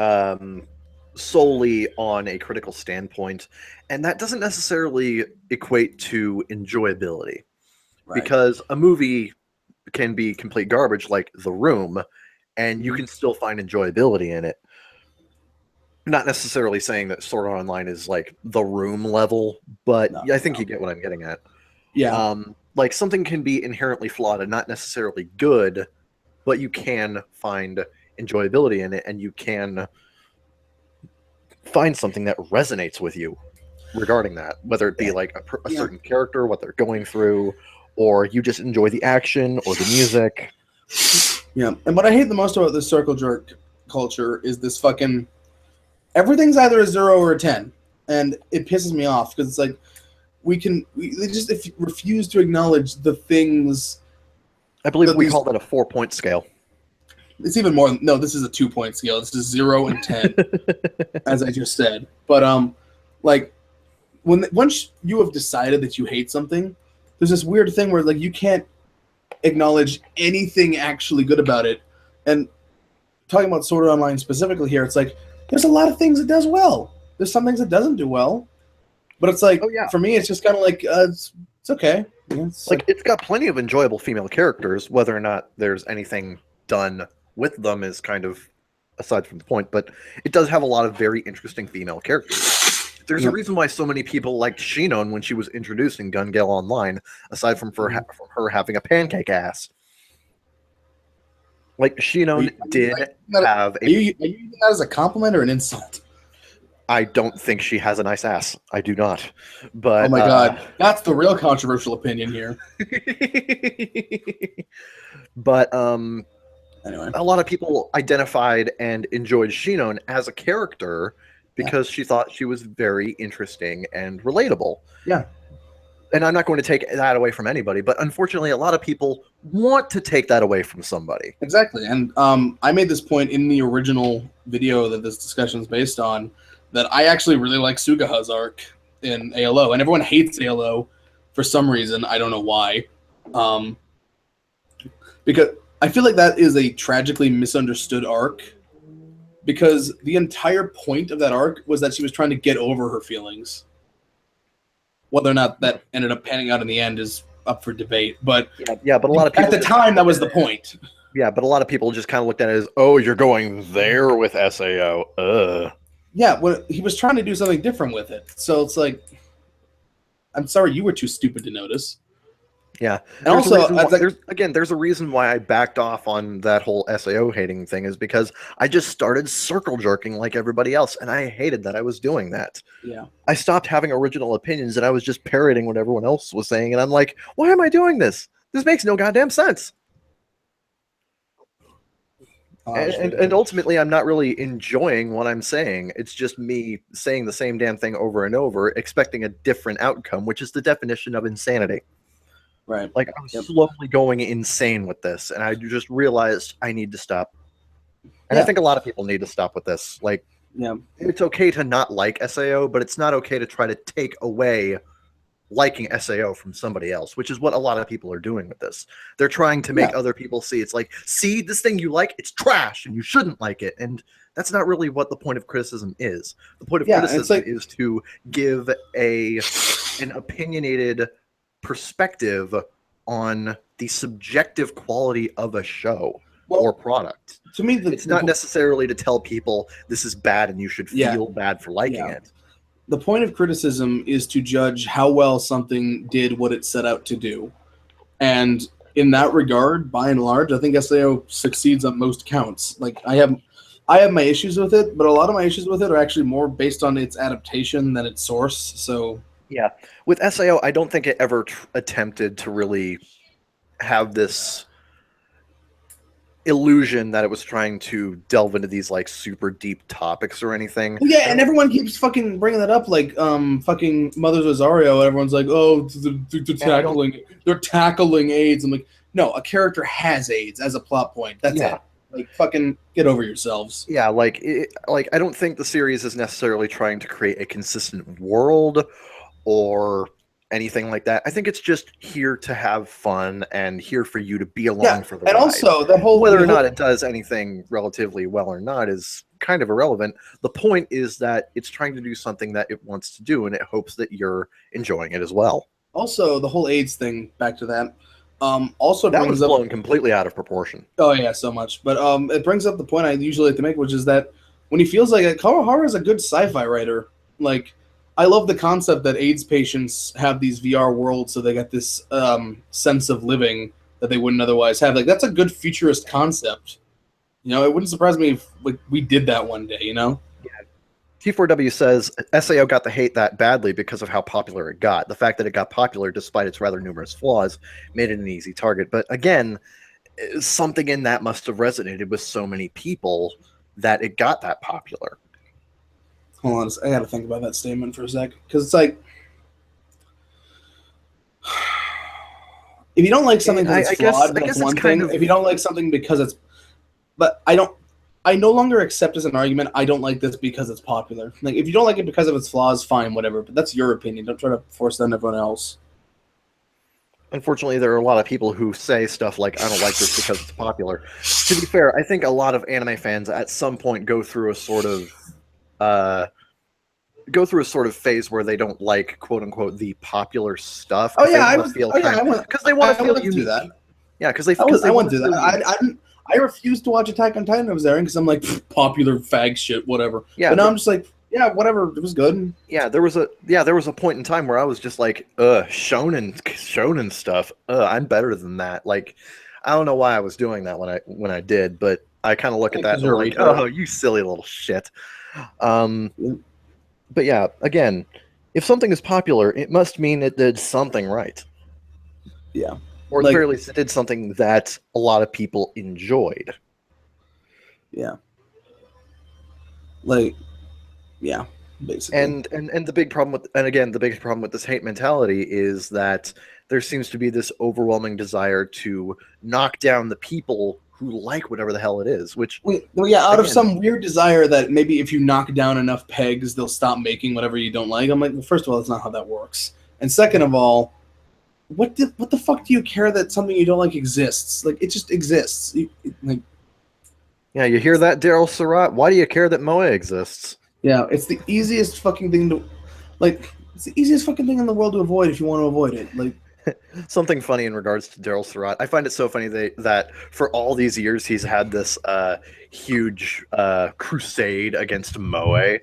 solely on a critical standpoint, and that doesn't necessarily equate to enjoyability. Right. Because a movie can be complete garbage like The Room, and you can still find enjoyability in it. Not necessarily saying that Sword Art Online is like The Room level, but I think you get what I'm getting at. Yeah. Like something can be inherently flawed and not necessarily good, but you can find enjoyability in it, and you can find something that resonates with you regarding that, whether it be like a certain character, what they're going through, or you just enjoy the action or the music. Yeah. And what I hate the most about this circle jerk culture is this fucking everything's either a 0 or a 10, and it pisses me off because it's like they just refuse to acknowledge the things. I believe we call that a 4-point scale. It's even more. No, this is a 2-point scale. This is 0 and 10, as I just said. But like once you have decided that you hate something, there's this weird thing where like you can't acknowledge anything actually good about it. And talking about Sword Art Online specifically here, it's like there's a lot of things it does well. There's some things it doesn't do well, but it's like for me, it's just kind of like it's okay. Yeah, it's got plenty of enjoyable female characters. Whether or not there's anything done with them is kind of aside from the point, but it does have a lot of very interesting female characters. There's a reason why so many people liked Shinon when she was introduced in Gun Gale Online, aside from her having a pancake ass. Like, Shinon did have a... Are you using that as a compliment or an insult? I don't think she has a nice ass. I do not. But oh my god, that's the real controversial opinion here. But anyway, a lot of people identified and enjoyed Shinon as a character because she thought she was very interesting and relatable. Yeah. And I'm not going to take that away from anybody, but unfortunately, a lot of people want to take that away from somebody. Exactly. And I made this point in the original video that this discussion is based on, that I actually really like Sugaha's arc in ALO. And everyone hates ALO for some reason. I don't know why. Because I feel like that is a tragically misunderstood arc. Because the entire point of that arc was that she was trying to get over her feelings. Whether or not that ended up panning out in the end is up for debate. But yeah, but a lot of people at the time that was the point. Yeah, but a lot of people just kind of looked at it as, oh, you're going there with SAO. Yeah, well, he was trying to do something different with it. So it's like, I'm sorry you were too stupid to notice. Yeah. And also, there's a reason why I backed off on that whole SAO hating thing is because I just started circle jerking like everybody else, and I hated that I was doing that. Yeah. I stopped having original opinions, and I was just parroting what everyone else was saying, and I'm like, why am I doing this? This makes no goddamn sense. And ultimately, I'm not really enjoying what I'm saying. It's just me saying the same damn thing over and over, expecting a different outcome, which is the definition of insanity. Right. Like, I'm slowly going insane with this, and I just realized I need to stop. And I think a lot of people need to stop with this. Like, it's okay to not like SAO, but it's not okay to try to take away liking SAO from somebody else, which is what a lot of people are doing with this. They're trying to make other people see, it's like, see, this thing you like, it's trash, and you shouldn't like it. And that's not really what the point of criticism is. The point of criticism is to give an opinionated perspective on the subjective quality of a show or product. To me, it's not necessarily to tell people this is bad and you should feel bad for liking it. The point of criticism is to judge how well something did what it set out to do. And in that regard, by and large, I think SAO succeeds on most counts. Like, I have my issues with it, but a lot of my issues with it are actually more based on its adaptation than its source. So yeah, with SAO, I don't think it ever attempted to really have this illusion that it was trying to delve into these like super deep topics or anything. Yeah, and everyone keeps fucking bringing that up, like fucking Mother's Rosario. Everyone's like, oh, they're tackling AIDS. I'm like, no, a character has AIDS as a plot point. That's it. Like, fucking get over yourselves. Yeah, like I don't think the series is necessarily trying to create a consistent world or anything like that. I think it's just here to have fun and here for you to be along for the ride. And also, the whole whether or not it does anything relatively well or not is kind of irrelevant. The point is that it's trying to do something that it wants to do, and it hopes that you're enjoying it as well. Also, the whole AIDS thing, back to that, also that brings was blown completely out of proportion. Oh yeah, so much. But it brings up the point I usually like to make, which is that when he feels like it, Kawahara is a good sci-fi writer. Like, I love the concept that AIDS patients have these VR worlds, so they got this sense of living that they wouldn't otherwise have. Like, that's a good futurist concept. You know, it wouldn't surprise me if we did that one day, you know? Yeah. T4W says, SAO got the hate that badly because of how popular it got. The fact that it got popular, despite its rather numerous flaws, made it an easy target. But again, something in that must have resonated with so many people that it got that popular. Hold on, I gotta think about that statement for a sec, because it's like, if you don't like something because it's flawed, that's one thing. If you don't like something because it's, but I no longer accept as an argument, I don't like this because it's popular. Like, if you don't like it because of its flaws, fine, whatever. But that's your opinion. Don't try to force that on everyone else. Unfortunately, there are a lot of people who say stuff like, I don't like this because it's popular. To be fair, I think a lot of anime fans at some point go through a sort of phase where they don't like, quote unquote, the popular stuff. Oh yeah, because they want to feel unique. Do that. Yeah, because they I wouldn't do that. I refused to watch Attack on Titan. I was airing because I'm like, popular fag shit, whatever. Yeah, but now I'm just like, yeah, whatever. It was good. Yeah, there was a point in time where I was just like, shonen stuff. I'm better than that. Like, I don't know why I was doing that when I did, but I kind of look at that and I'm like, oh, you silly little shit. But yeah, again, if something is popular, it must mean it did something right. Yeah. Or at the very least, it did something that a lot of people enjoyed. Yeah. Like, yeah, basically. And the big problem with this hate mentality is that there seems to be this overwhelming desire to knock down the people who like whatever the hell it is, which out of some weird desire that maybe if you knock down enough pegs, they'll stop making whatever you don't like. I'm like, well, first of all, that's not how that works. And second of all, what the fuck do you care that something you don't like exists? Like, it just exists. Yeah, you hear that, Daryl Surratt? Why do you care that Moe exists? Yeah, it's the easiest fucking thing to, like, it's the easiest fucking thing in the world to avoid if you want to avoid it. Like, something funny in regards to Daryl Surratt. I find it so funny that for all these years he's had this huge crusade against Moe,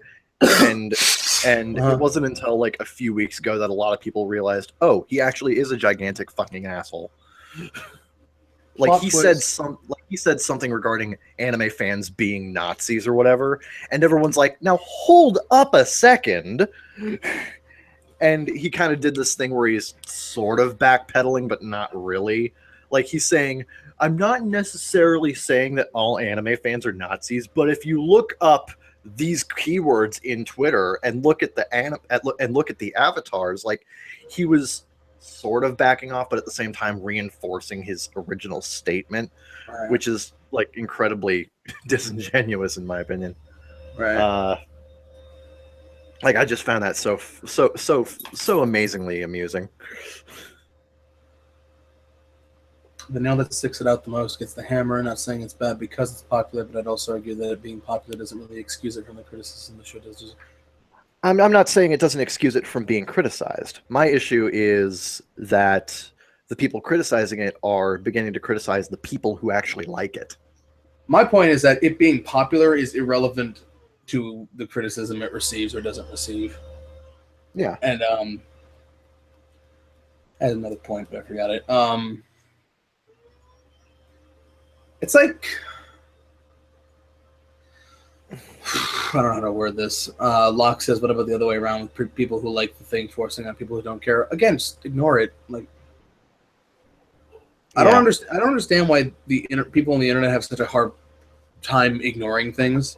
and it wasn't until like a few weeks ago that a lot of people realized, oh, he actually is a gigantic fucking asshole. Like he said something regarding anime fans being Nazis or whatever, and everyone's like, now hold up a second. And he kind of did this thing where he's sort of backpedaling, but not really. Like, he's saying, I'm not necessarily saying that all anime fans are Nazis, but if you look up these keywords in Twitter and look at the avatars, like, he was sort of backing off, but at the same time reinforcing his original statement, right, which is like incredibly disingenuous in my opinion. Right. Like, I just found that so amazingly amusing. The nail that sticks it out the most gets the hammer. Not saying it's bad because it's popular, but I'd also argue that it being popular doesn't really excuse it from the criticism the show does. I'm not saying it doesn't excuse it from being criticized. My issue is that the people criticizing it are beginning to criticize the people who actually like it. My point is that it being popular is irrelevant to the criticism it receives or doesn't receive. Yeah. And I had another point, but I forgot it. It's like, I don't know how to word this. Locke says, what about the other way around with people who like the thing forcing on people who don't care? Again, just ignore it. Like, I don't understand why people on the internet have such a hard time ignoring things.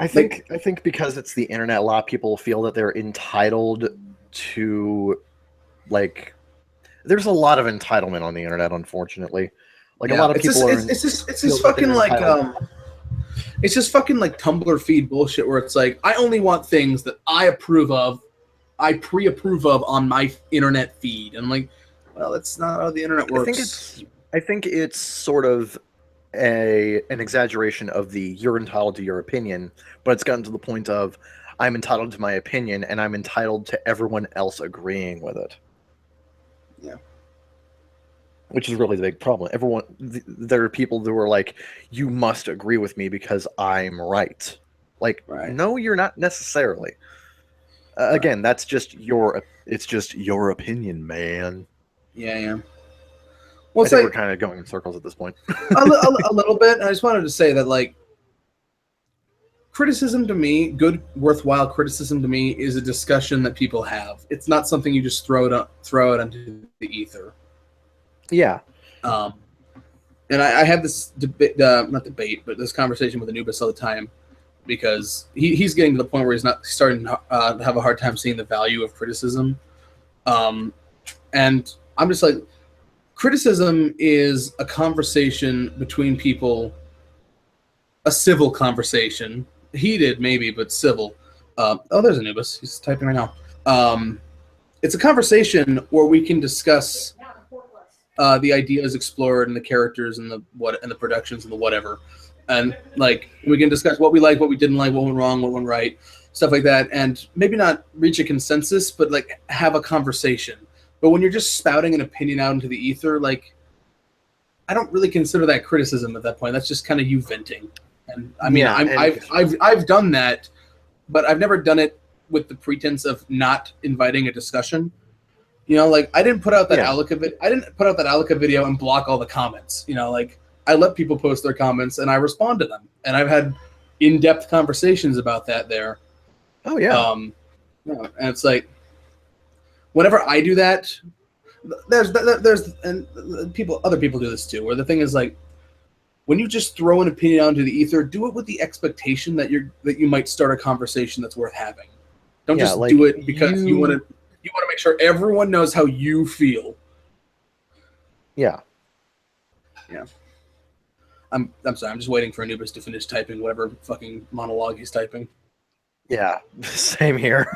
I think because it's the internet, a lot of people feel that they're entitled to, like, there's a lot of entitlement on the internet, unfortunately. Like, a lot of people it's just fucking like it's just fucking like Tumblr feed bullshit where it's like, I only want things that I approve of, I pre-approve of on my internet feed. And I'm like, well, that's not how the internet works. I think it's sort of an exaggeration of the you're entitled to your opinion, but it's gotten to the point of I'm entitled to my opinion and I'm entitled to everyone else agreeing with it. Yeah. Which is really the big problem. There are people who are like, you must agree with me because I'm right. Like, right. No, you're not necessarily. Again, that's just it's just your opinion, man. Yeah. Well, I think we're kind of going in circles at this point. a little bit. I just wanted to say that, like, criticism to me, good, worthwhile criticism to me, is a discussion that people have. It's not something you just throw it into the ether. Yeah. And I have this debate, not debate, but this conversation with Anubis all the time, because he's getting to the point where he's starting to have a hard time seeing the value of criticism. And I'm just like, criticism is a conversation between people, a civil conversation, heated maybe, but civil. There's Anubis. He's typing right now. It's a conversation where we can discuss the ideas explored and the characters and the productions and the whatever, and like we can discuss what we like, what we didn't like, what went wrong, what went right, stuff like that, and maybe not reach a consensus, but like have a conversation. But when you're just spouting an opinion out into the ether, like I don't really consider that criticism at that point. That's just kind of you venting. And I mean, I've done that, but I've never done it with the pretense of not inviting a discussion. You know, like I didn't put out that Alika video and block all the comments. You know, like I let people post their comments and I respond to them, and I've had in-depth conversations about that there. Oh yeah. And it's like whenever I do that, there's and other people do this too. Where the thing is like, when you just throw an opinion out into the ether, do it with the expectation that you might start a conversation that's worth having. Don't just like do it because you want to make sure everyone knows how you feel. Yeah. Yeah. I'm sorry. I'm just waiting for Anubis to finish typing whatever fucking monologue he's typing. Yeah. Same here.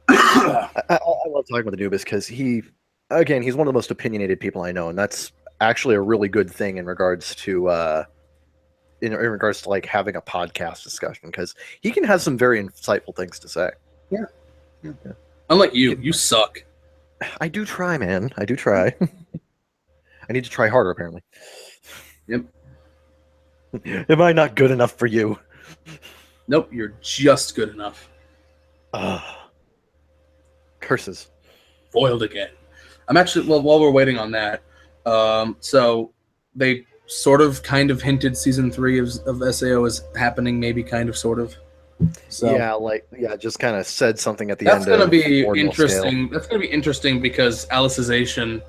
I love talking with Anubis because he's one of the most opinionated people I know, and that's actually a really good thing in regards to in regards to like having a podcast discussion, because he can have some very insightful things to say. Yeah. Unlike you suck. I do try, man. I do try. I need to try harder, apparently. Yep. Am I not good enough for you? Nope, you're just good enough. Curses. Foiled again. I'm actually, well, while we're waiting on that, so they sort of kind of hinted season 3 of SAO is happening, maybe kind of sort of. So just kind of said something at the that's end. That's going to be interesting. That's going to be interesting because Alicization,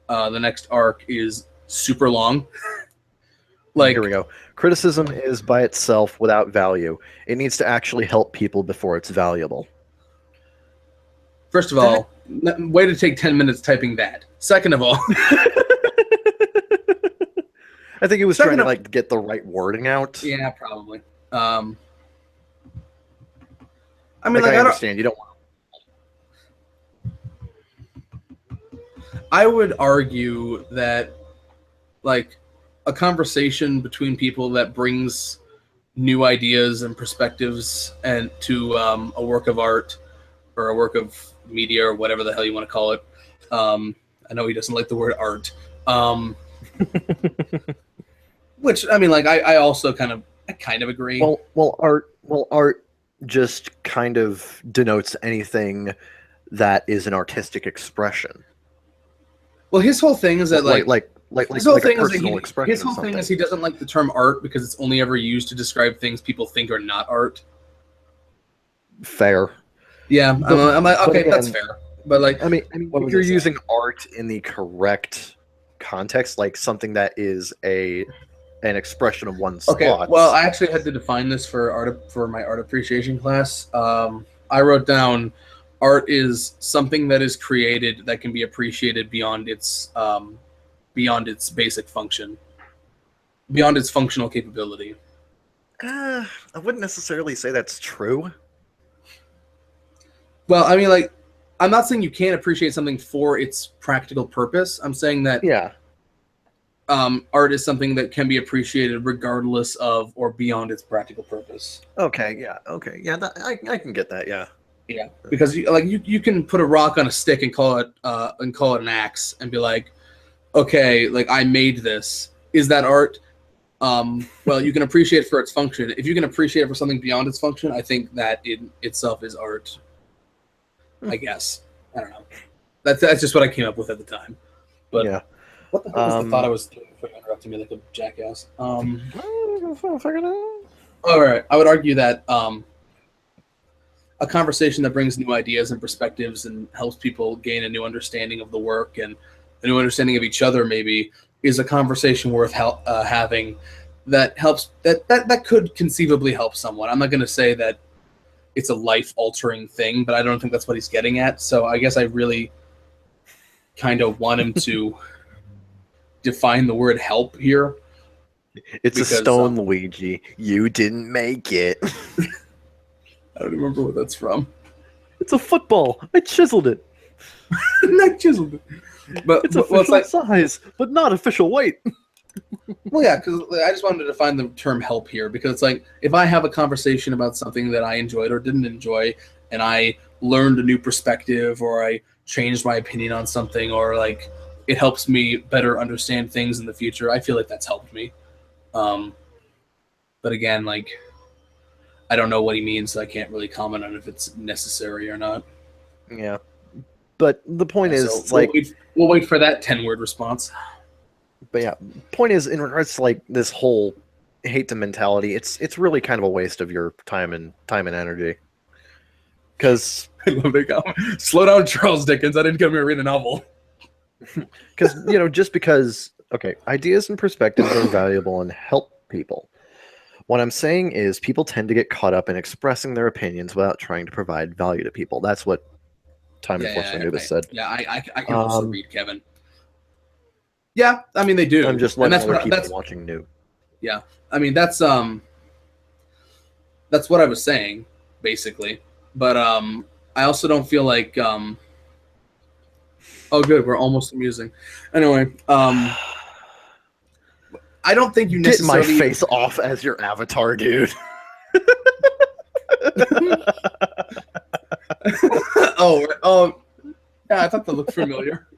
the next arc, is super long. Like, here we go. Criticism is by itself without value. It needs to actually help people before it's valuable. First of all, way to take 10 minutes typing that. Second of all, I think he was trying to like get the right wording out. Yeah, probably. I mean, I understand you don't want. I would argue that, like, a conversation between people that brings new ideas and perspectives and to a work of art or a work of media or whatever the hell you want to call it. I know he doesn't like the word art. Which, I mean, like, I also kind of agree. Well, art just kind of denotes anything that is an artistic expression. Well, his whole thing is that his whole thing is he doesn't like the term art because it's only ever used to describe things people think are not art. Fair. Yeah, I'm like, okay, again, that's fair. But like, I mean, if you're using art in the correct context, like something that is an expression of one's thoughts. Well, I actually had to define this for my art appreciation class. I wrote down art is something that is created that can be appreciated beyond its basic function, beyond its functional capability. I wouldn't necessarily say that's true. Well, I mean, like, I'm not saying you can't appreciate something for its practical purpose. I'm saying that art is something that can be appreciated regardless of or beyond its practical purpose. Okay, yeah, I can get that, yeah. Yeah, because you can put a rock on a stick and call it an axe and be like, okay, like I made this. Is that art? Well, you can appreciate it for its function. If you can appreciate it for something beyond its function, I think that in itself is art. I guess. I don't know. That's just what I came up with at the time. But yeah. What the hell was the thought I was doing before you interrupted me like a jackass? All right. I would argue that a conversation that brings new ideas and perspectives and helps people gain a new understanding of the work and a new understanding of each other maybe is a conversation worth having that helps that could conceivably help someone. I'm not going to say that it's a life-altering thing, but I don't think that's what he's getting at. So I guess I really kind of want him to define the word help here. It's because, a stone, Luigi. You didn't make it. I don't remember what that's from. It's a football. I chiseled it. Not chiseled. But It's official size, but not official weight. Well, yeah, because I just wanted to define the term help here, because it's like, if I have a conversation about something that I enjoyed or didn't enjoy, and I learned a new perspective, or I changed my opinion on something, or like it helps me better understand things in the future, I feel like that's helped me. But again, like, I don't know what he means, so I can't really comment on if it's necessary or not. Yeah. But the point is, so we'll wait for that 10-word response. But yeah, point is, in regards to like this whole hate mentality, it's really kind of a waste of your time and energy. Because I love that comment. Slow down, Charles Dickens. I didn't come here to read a novel. Because just because ideas and perspectives are valuable and help people. What I'm saying is, people tend to get caught up in expressing their opinions without trying to provide value to people. That's what Time Enforcement Anubis said. Yeah, I can also read Kevin. Yeah, I mean they do. I'm just letting other people watching Noob. Yeah, I mean that's what I was saying basically. But I also don't feel like oh good, we're almost amusing. Anyway, I don't think you necessarily get my face off as your avatar, dude. oh, yeah, I thought that looked familiar.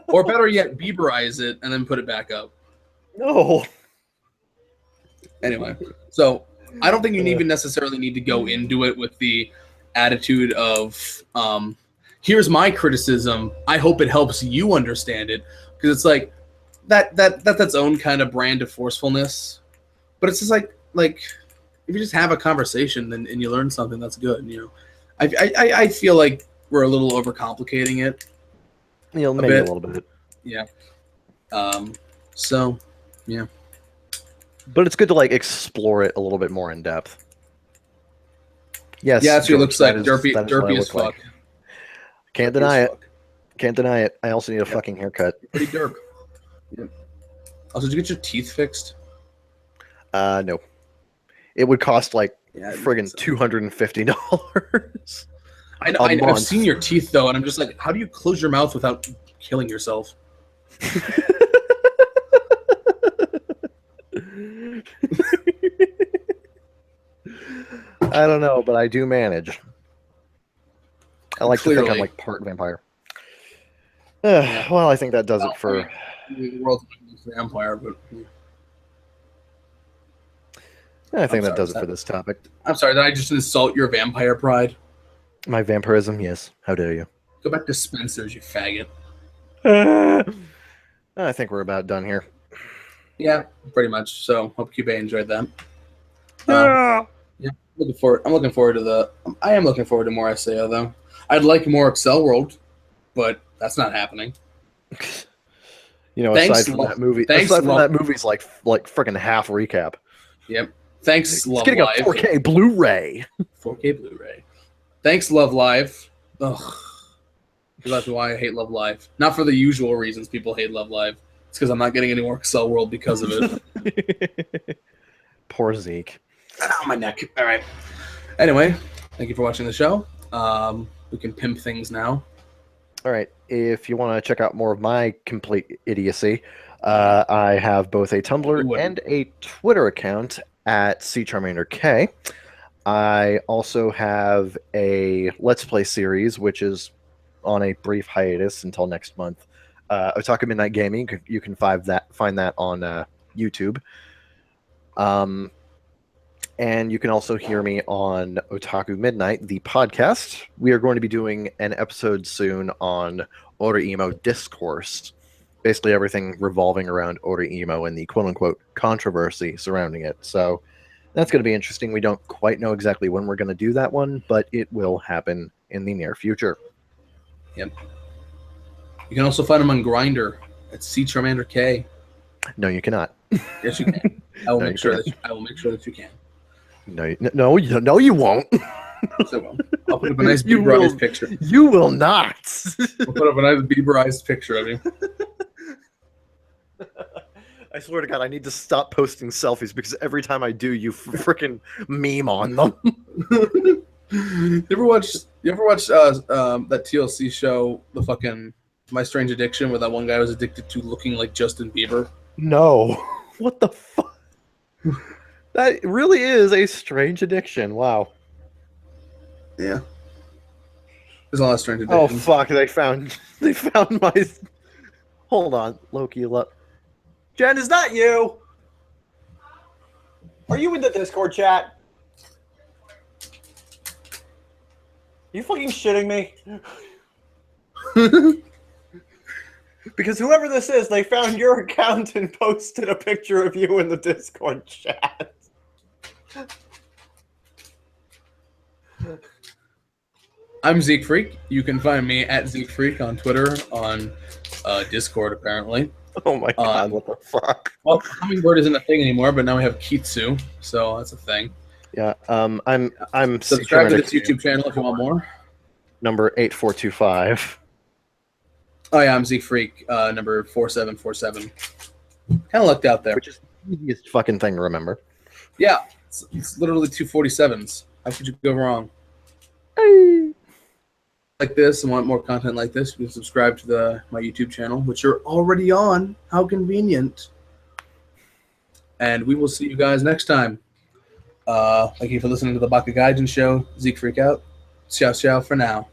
Or better yet, Bieberize it and then put it back up. No. Anyway, so I don't think you even necessarily need to go into it with the attitude of, here's my criticism. I hope it helps you understand it, because it's like that's its own kind of brand of forcefulness. But it's just like if you just have a conversation and you learn something, that's good. I feel like we're a little overcomplicating it. Maybe a little bit. Yeah. So, yeah. But it's good to explore it a little bit more in depth. Yes. Yeah, that's what it looks like. Derpy as fuck. Can't deny it. Can't deny it. I also need a fucking haircut. Pretty derp. Yep. Also, did you get your teeth fixed? No. It would cost friggin' $250. I've seen your teeth though, and I'm just like, how do you close your mouth without killing yourself? I don't know, but I do manage. I like to think I'm part vampire. Well, I think that does it for the world's vampire, but I think that does it for this topic. I'm sorry, did I just insult your vampire pride? My vampirism, yes. How dare you? Go back to Spencer's, you faggot. I think we're about done here. Yeah, pretty much. So, hope QB enjoyed that. Yeah, I'm looking forward to more SAO though. I'd like more Excel World, but that's not happening. Aside from that movie's like freaking half recap. Yep. Thanks, Love Live. It's getting a 4K Blu-ray. 4K Blu-ray. Thanks, Love Live. Ugh. That's why I hate Love Live. Not for the usual reasons people hate Love Live. It's because I'm not getting any more Excel World because of it. Poor Zeke. Ow, my neck. All right. Anyway, thank you for watching the show. We can pimp things now. All right. If you want to check out more of my complete idiocy, I have both a Tumblr and a Twitter account at CCharmanderK. I also have a Let's Play series, which is on a brief hiatus until next month. Otaku Midnight Gaming. You can find that on YouTube. And you can also hear me on Otaku Midnight, the podcast. We are going to be doing an episode soon on Ore-emo discourse. Basically everything revolving around Ore-emo and the quote-unquote controversy surrounding it. So that's going to be interesting. We don't quite know exactly when we're going to do that one, but it will happen in the near future. Yep. You can also find him on Grindr at CCharmanderK. No, you cannot. Yes, you can. I will No, make you sure can't. that I will make sure that you can. No, you won't. So I'll put up a nice You Bieberized will- picture. You will not. I'll put up a nice Bieberized picture of you. I swear to God, I need to stop posting selfies because every time I do, you freaking meme on them. You ever watch that TLC show, the fucking My Strange Addiction, where that one guy was addicted to looking like Justin Bieber? No. What the fuck? That really is a strange addiction. Wow. Yeah. There's a lot of strange Oh addictions. fuck! They found my. Hold on, Loki. Look, Jen, is that you? Are you in the Discord chat? You fucking shitting me? Because whoever this is, they found your account and posted a picture of you in the Discord chat. I'm Zeke Freak. You can find me at Zeke Freak on Twitter, on Discord, apparently. Oh my god! What the fuck? Well, Hummingbird isn't a thing anymore, but now we have Kitsu, so that's a thing. Yeah. I'm Subscribe to this Secret YouTube channel if you want more. number 8425. Oh yeah, I'm Zeke Freak, number 4747. Kind of lucked out there. Which is the easiest fucking thing to remember. Yeah, it's literally 247s. How could you go wrong? Like this and want more content like this, you can subscribe to my YouTube channel, which you're already on. How convenient. And we will see you guys next time. Thank you for listening to the Baka Gaijin Show. Zeke Freak out. Ciao, ciao for now.